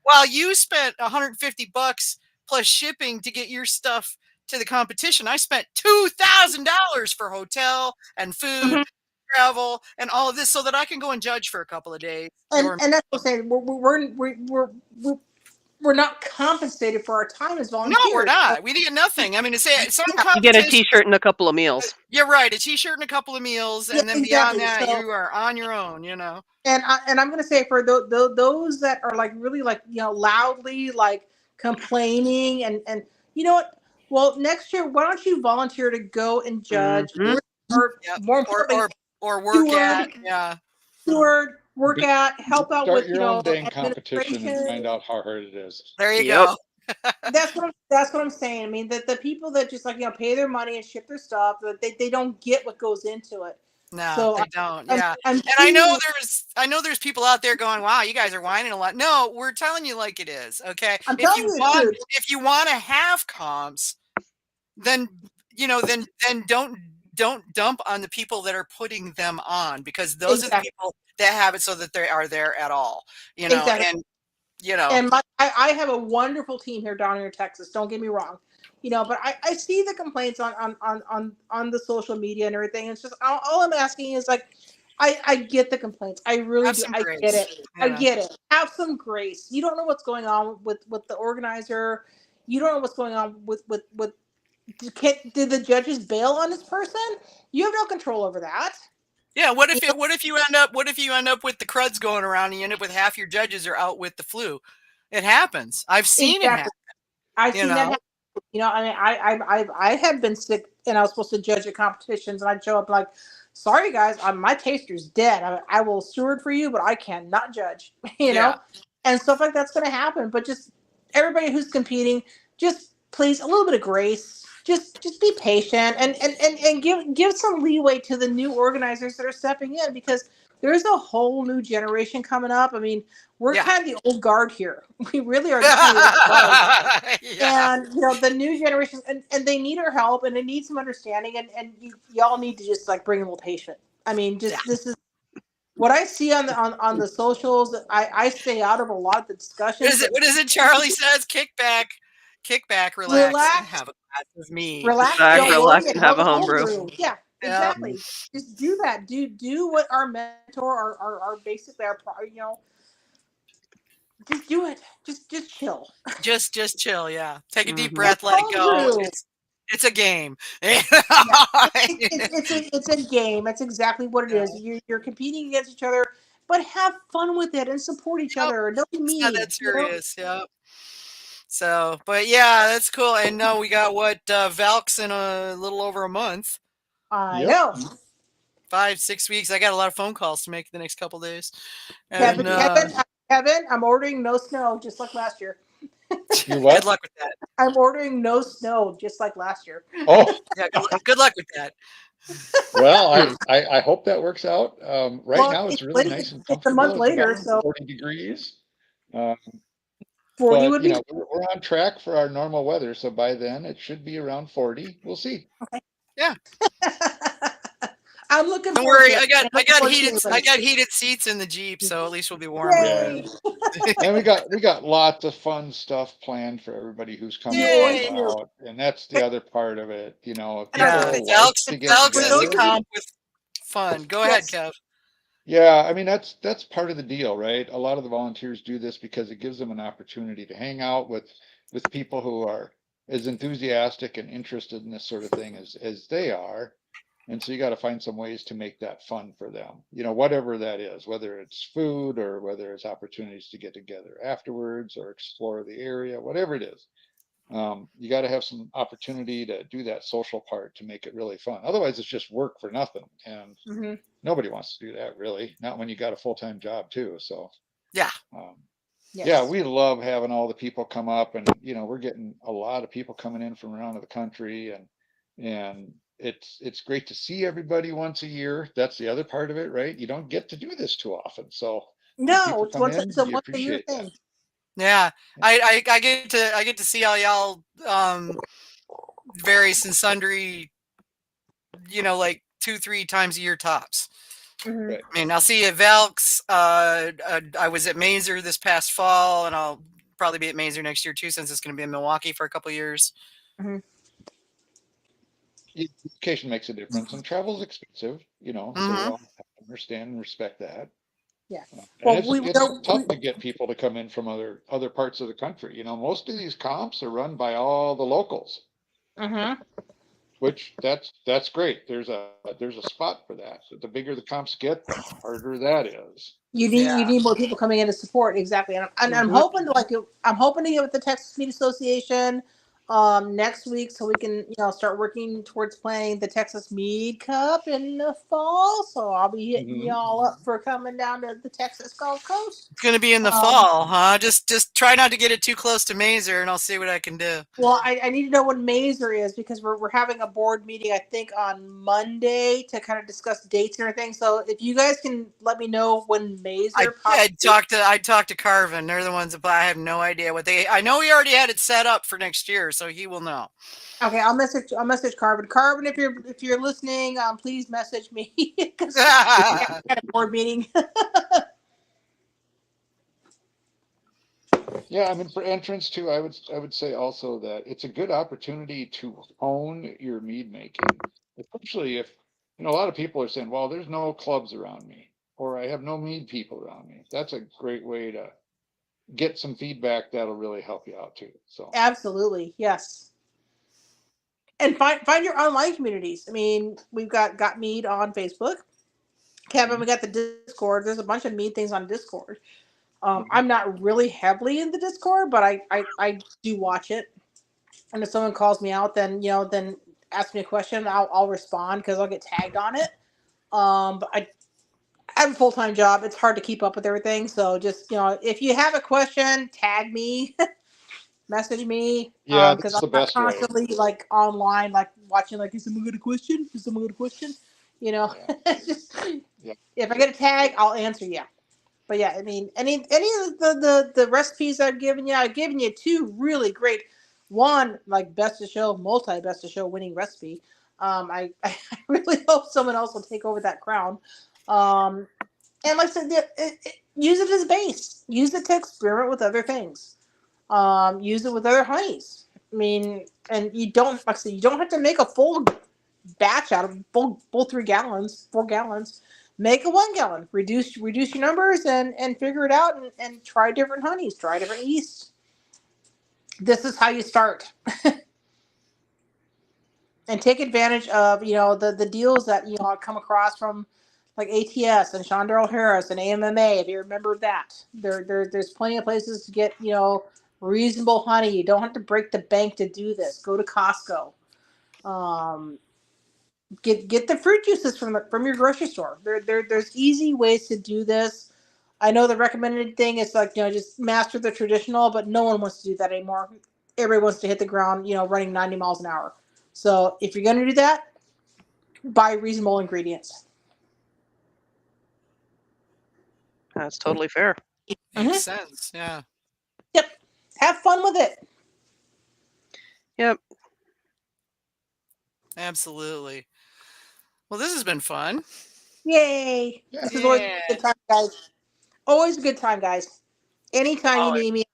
while you spent $150 plus shipping to get your stuff to the competition, I spent $2,000 for hotel and food, Mhm. travel, and all of this so that I can go and judge for a couple of days. And that's what I'm saying. We're not compensated for our time as No, we're volunteers. So, not. We get nothing. I mean, to say some You get a competitions, T-shirt and a couple of meals. you're right, a T-shirt and a couple of meals, yeah, and then beyond exactly. that, So, you are on your own. and I'm going to say for those that are like really like loudly like complaining and you know what? Well, next year, why don't you volunteer to go and judge, Mhm. or Yep. more Or importantly, or work steward, at, yeah. work at, help out Start with your own dang competition and administration. find out how hard it is. There you Yep. go. That's what I'm saying. I mean, the people that just like pay their money and ship their stuff, that they don't get what goes into it. No, So they don't. I'm Yeah. I'm And I know seeing there's people out there going, "Wow, you guys are whining a lot." No, we're telling you like it is. Okay. I'm telling you the truth. If you want to have comps, then then don't dump on the people that are putting them on, because those are the Exactly. people that have it so that they are there at all. Exactly. And And I have a wonderful team here down here in Texas. Don't get me wrong, but I see the complaints on the social media and everything. It's just all I'm asking is like, I get the complaints. I really have do. some I get grace. it. I get it. Have some grace. You don't know what's going on with the organizer. You don't know what's going on with. Did the judges bail on this person? You have no control over that. Yeah, You know? what if you end up with the cruds going around and you end up with half your judges are out with the flu? It happens. I've seen it happen, Exactly. I've you seen that know. happen. I mean, I have been sick, and I was supposed to judge at competitions, and I'd show up like, "Sorry guys, my taster's dead. I will steward for you, but I cannot judge." Yeah. And stuff like that's going to happen. But just everybody who's competing, just please a little bit of grace. Just be patient and give some leeway to the new organizers that are stepping in, because there's a whole new generation coming up. I mean, we're Yeah. kind of the old guard here. We really are kind of the old guard. Yeah. And the new generation, and they need our help, and they need some understanding, and y'all need to just like bring a little patience. I mean, Yeah. just this is what I see on the socials. I stay out of a lot of the discussions, but What is it Charlie says? Kick back, relax, and relax, have a glass of mead. Sit relax, back, don't worry, relax, and and have have a a cold homebrew. brew. Yeah, Yeah. exactly. Just do that. Do what our mentor, our basically our just do it. Just chill. Just chill, yeah. Take a deep Mhm. And breath, let it go. homebrew. It's a game. Yeah, it's a game. That's exactly what it Yeah. is. You're competing against each other, but have fun with it and support each Yep. other. Don't be It's not mean. that serious. Yeah. So, but yeah, that's cool. And no, we got Valks in a little over a month, I Yep. know. 5, 6 weeks. I got a lot of phone calls to make the next couple days. Kevin, And Kevin, I'm ordering no snow just like last year. You good what? luck with that. I'm ordering no snow just like last year. Oh, Yeah, good luck with that. well, I hope that works out. Right Well, now it's really nice and it's a month comfortable. It's about later, so 40 degrees. Um, 40 but would be we're on track for our normal weather, so by then it should be around 40. We'll see. Yeah. I'm looking Don't forward worry, to it. I'm looking forward to it. I got heated seats in the Jeep, so at least we'll be warmer. Yay! And we got lots of fun stuff planned for everybody who's coming to help Yay! out, and that's the other part of it. If And I was Yeah. gonna people say, like to get Alex is the those of together, you, comp with fun. Go ahead, yes, Kev. yeah, I mean that's part of the deal, right? A lot of the volunteers do this because it gives them an opportunity to hang out with people who are as enthusiastic and interested in this sort of thing as they are. And so you got to find some ways to make that fun for them, whatever that is, whether it's food or whether it's opportunities to get together afterwards or explore the area, whatever it is. You got to have some opportunity to do that social part to make it really fun. Otherwise, it's just work for nothing. And hmm nobody wants to do that, really. Not when you got a full-time job too. So, Yeah. um, yeah, yes. we love having all the people come up, and we're getting a lot of people coming in from around the country, and it's great to see everybody once a year. That's the other part of it, right? You don't get to do this too often. So when No, people it's come once in, it's a you once a year appreciate that. thing. Yeah. I get to see all y'all various and sundry, like 2-3 times a year tops. Mhm. Right. I mean, I'll see you at Velks. I was at Mazer this past fall, and I'll probably be at Mazer next year too, since it's going to be in Milwaukee for a couple years. Mhm. Education makes a difference, and travel's expensive, you know, so we Mhm. all have to understand and respect that. Yeah. And Well, it's tough to get people to come in from other parts of the country. You know, most of these comps are run by all the locals, Mhm. which that's great. There's a spot for that. But the bigger the comps get, the harder that is. You Yeah. need more people coming in to support, exactly. And I'm Mhm. hoping to I'm hoping to get with the Texas Meat Association next week, so we can start working towards playing the Texas Mead Cup in the fall. So I'll be hitting Mhm. y'all up for coming down to the Texas Gulf Coast. It's going to be in the Um, fall, huh? Just try not to get it too close to Mazer, and I'll see what I can do. well, I need to know when Mazer is, because we're having a board meeting, I think, on Monday to kind of discuss dates and everything. So if you guys can let me know when Mazer I pops. talked to Carvin. They're the ones that I have no idea what they. I know he already had it set up for next year, so he will know. Okay, I'll message Carvin. Carvin, if you're listening, please message me because I had a board meeting. Yeah, I mean, for entrance too, I would say also that it's a good opportunity to hone your mead making, especially if, you know, a lot of people are saying, well, there's no clubs around me, or I have no mead people around me. That's a great way to get some feedback that'll really help you out too. So, Absolutely, yes. And find your online communities. I mean, we've got Mead on Facebook. Kevin, mhm, we got the Discord. There's a bunch of Mead things on Discord. mhm. I'm not really heavily in the Discord, but I do watch it. And if someone calls me out, then ask me a question. I'll respond because I'll get tagged on it. But I have a full time job. It's hard to keep up with everything. So just if you have a question, tag me, message me, Yeah, because that's I'm the not best way. constantly like online, like watching, like, is someone got a question? Is someone got a question? You know, Yeah, just yeah. if I get a tag, I'll answer you. But yeah, I mean, any of the recipes I've given you two really great. One, like, best of show, multi best of show winning recipe. I really hope someone else will take over that crown. Um, and like I said, use it as a base. Use it to experiment with other things. Use it with other honeys. I mean, and you don't, like I said, you don't have to make a full batch out of full 3 gallons, 4 gallons. Make a 1 gallon. Reduce your numbers and figure it out, and try different honeys. Try different yeasts. This is how you start. And take advantage of the deals that I come across from, like, ATS and Shonda Harris and AMMA. If you remember that, there's plenty of places to get reasonable honey. You don't have to break the bank to do this. Go to Costco. Um, get the fruit juices from your grocery store. There's easy ways to do this. I know the recommended thing is, like, just master the traditional, but no one wants to do that anymore. Everybody wants to hit the ground, running 90 miles an hour. So if you're going to do that, buy reasonable ingredients. That's totally fair. Makes Mm-hmm. sense. Yeah. Yep. Have fun with it. Yep. Absolutely. Well, this has been fun. Yay. Yeah. This is always Yeah. a good time, guys. Always a good time, guys. Anytime you Oh, need me.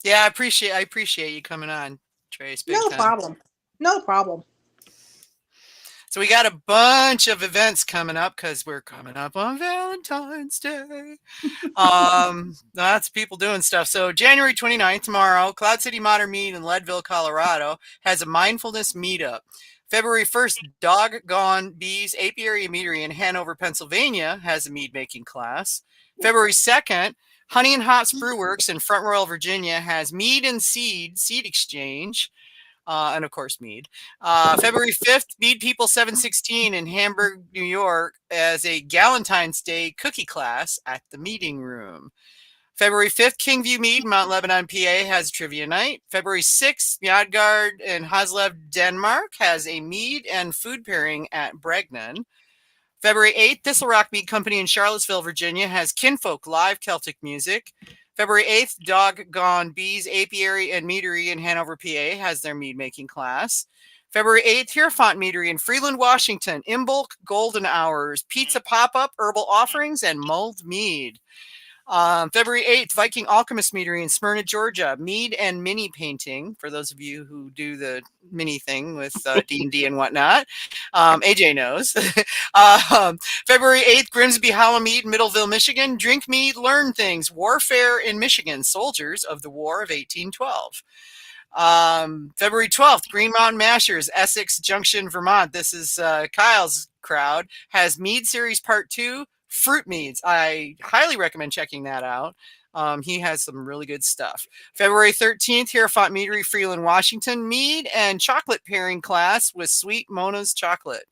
yeah. I appreciate you coming on, Trace. Big No time. problem. No problem. So we got a bunch of events coming up because we're coming up on Valentine's Day. Lots of people doing stuff. So January 29th, tomorrow, Cloud City Modern Mead in Leadville, Colorado has a mindfulness meetup. February 1st, Doggone Bees Apiary and Meadery in Hanover, Pennsylvania has a mead making class. February 2nd, Honey and Hops Brewworks in Front Royal, Virginia has Mead and Seed exchange. And of course, Mead. February 5th, Mead People 716 in Hamburg, New York, as a Galentine's Day cookie class at the meeting room. February 5th, Kingview Mead, Mount Lebanon, PA, has trivia night. February 6th, Mjadgard in Haslev, Denmark, has a mead and food pairing at Bregnan. February 8th, Thistle Rock Mead Company in Charlottesville, Virginia, has Kinfolk live Celtic music. February 8th, Doggone Bees Apiary and Meadery in Hanover, PA, has their mead making class. February 8th, Hierophant Meadery in Freeland, Washington. In bulk golden hours, pizza pop-up, herbal offerings, and mulled mead. February 8th, Viking Alchemist Meadery in Smyrna, Georgia. Mead and mini painting, for those of you who do the mini thing with D&D and whatnot. AJ knows. February 8th, Grimsby Hollow Mead, Middleville, Michigan. Drink mead, learn things. Warfare in Michigan. Soldiers of the War of 1812. February 12th, Green Mountain Mashers, Essex Junction, Vermont. This is Kyle's crowd. Has Mead Series Part 2, Fruit Meads. I highly recommend checking that out. He has some really good stuff. February 13th, Hierophant Meadery, Freeland, Washington. Mead and chocolate pairing class with Sweet Mona's Chocolate.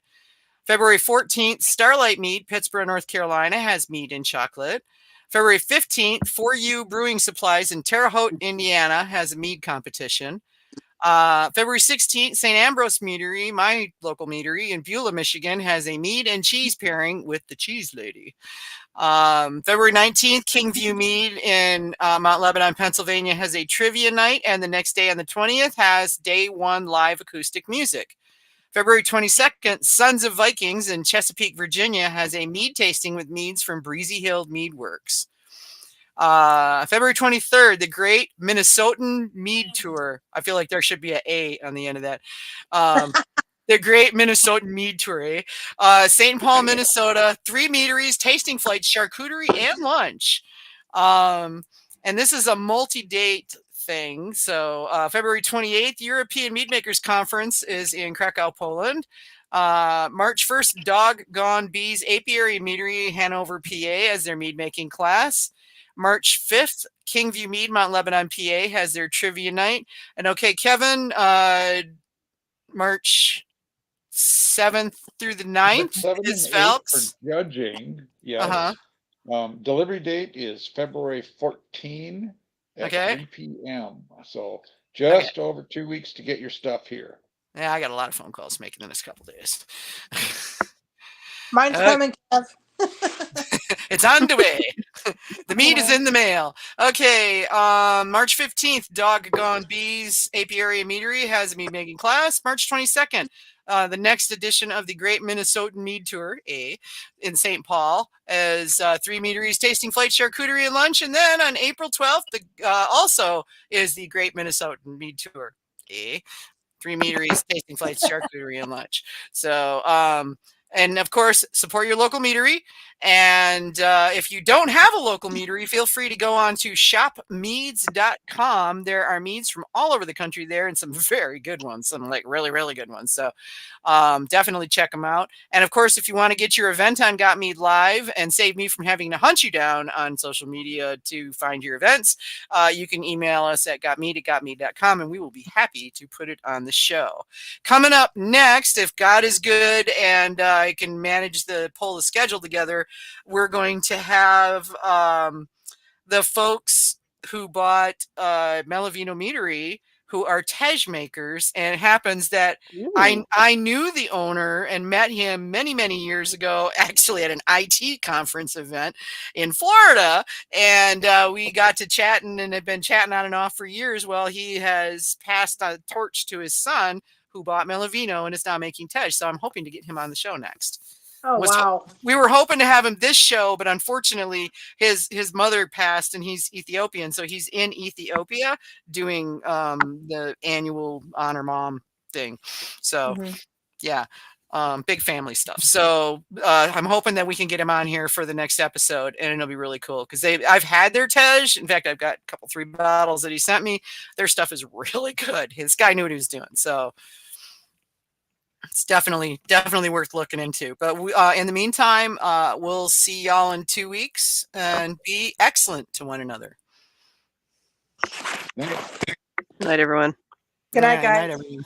February 14th, Starlight Mead, Pittsburgh, North Carolina, has mead and chocolate. February 15th, For You Brewing Supplies in Terre Haute, Indiana, has a mead competition. February 16th, St. Ambrose Meadery, my local meadery in Beulah, Michigan, has a mead and cheese pairing with the Cheese Lady. February 19th, Kingview Mead in Mount Lebanon, Pennsylvania, has a trivia night. And the next day on the 20th has day one live acoustic music. February 22nd, Sons of Vikings in Chesapeake, Virginia, has a mead tasting with meads from Breezy Hill Mead Works. February 23rd, the Great Minnesotan Mead Tour. I feel like there should be an A on the end of that. The Great Minnesotan Mead Tour. St. Paul, Minnesota, 3 meaderies, tasting flights, charcuterie, and lunch. And this is a multi-date thing. So February 28th, European Mead Makers Conference is in Krakow, Poland. March 1st, Doggone Bees Apiary Meadery, Hanover, PA, as their mead making class. March 5th, Kingview Mead, Mount Lebanon, PA, has their trivia night. And okay, Kevin, March 7th through the 9th 7 is and 8 for Phelps. judging, yes. Delivery date is February 14 at Okay. 3 p.m. So just over 2 weeks to get your stuff here. Yeah, I got a lot of phone calls making in this couple days. Mine's coming, Kev. It's on the way. The meat is in the mail. Okay, March 15th, Doggone Bees Apiary and Meadery has a mead making class. March 22nd, the next edition of the Great Minnesotan Mead Tour, in St. Paul, as 3 meaderies, tasting flight, charcuterie, and lunch. And then on April 12th, also is the Great Minnesotan Mead Tour, 3 meaderies, tasting flights, charcuterie, and lunch. So, and of course, support your local meadery. And if you don't have a local meadery, feel free to go on to shopmeads.com. There are meads from all over the country there, and some very good ones, some like really, really good ones. So definitely check them out. And of course, if you want to get your event on Got Mead Live and save me from having to hunt you down on social media to find your events, you can email us at gotmead@gotmead.com, and we will be happy to put it on the show. Coming up next, if God is good and I can manage to pull the schedule together, we're going to have the folks who bought Melavino Meadery, who are Tej makers, and it happens that I knew the owner and met him many, many years ago, actually at an IT conference event in Florida, and we got to chatting and have been chatting on and off for years. Well, he has passed a torch to his son, who bought Melavino and is now making Tej, so I'm hoping to get him on the show next. Oh, wow. We were hoping to have him this show, but unfortunately his mother passed and he's Ethiopian. So he's in Ethiopia doing the annual Honor Mom thing. So yeah, big family stuff. So I'm hoping that we can get him on here for the next episode, and it'll be really cool because I've had their Tej. In fact, I've got a couple, 3 bottles that he sent me. Their stuff is really good. This guy knew what he was doing. So it's definitely worth looking into. But we, in the meantime, we'll see y'all in 2 weeks, and be excellent to one another. Night, everyone. Good night, guys. Night, everyone.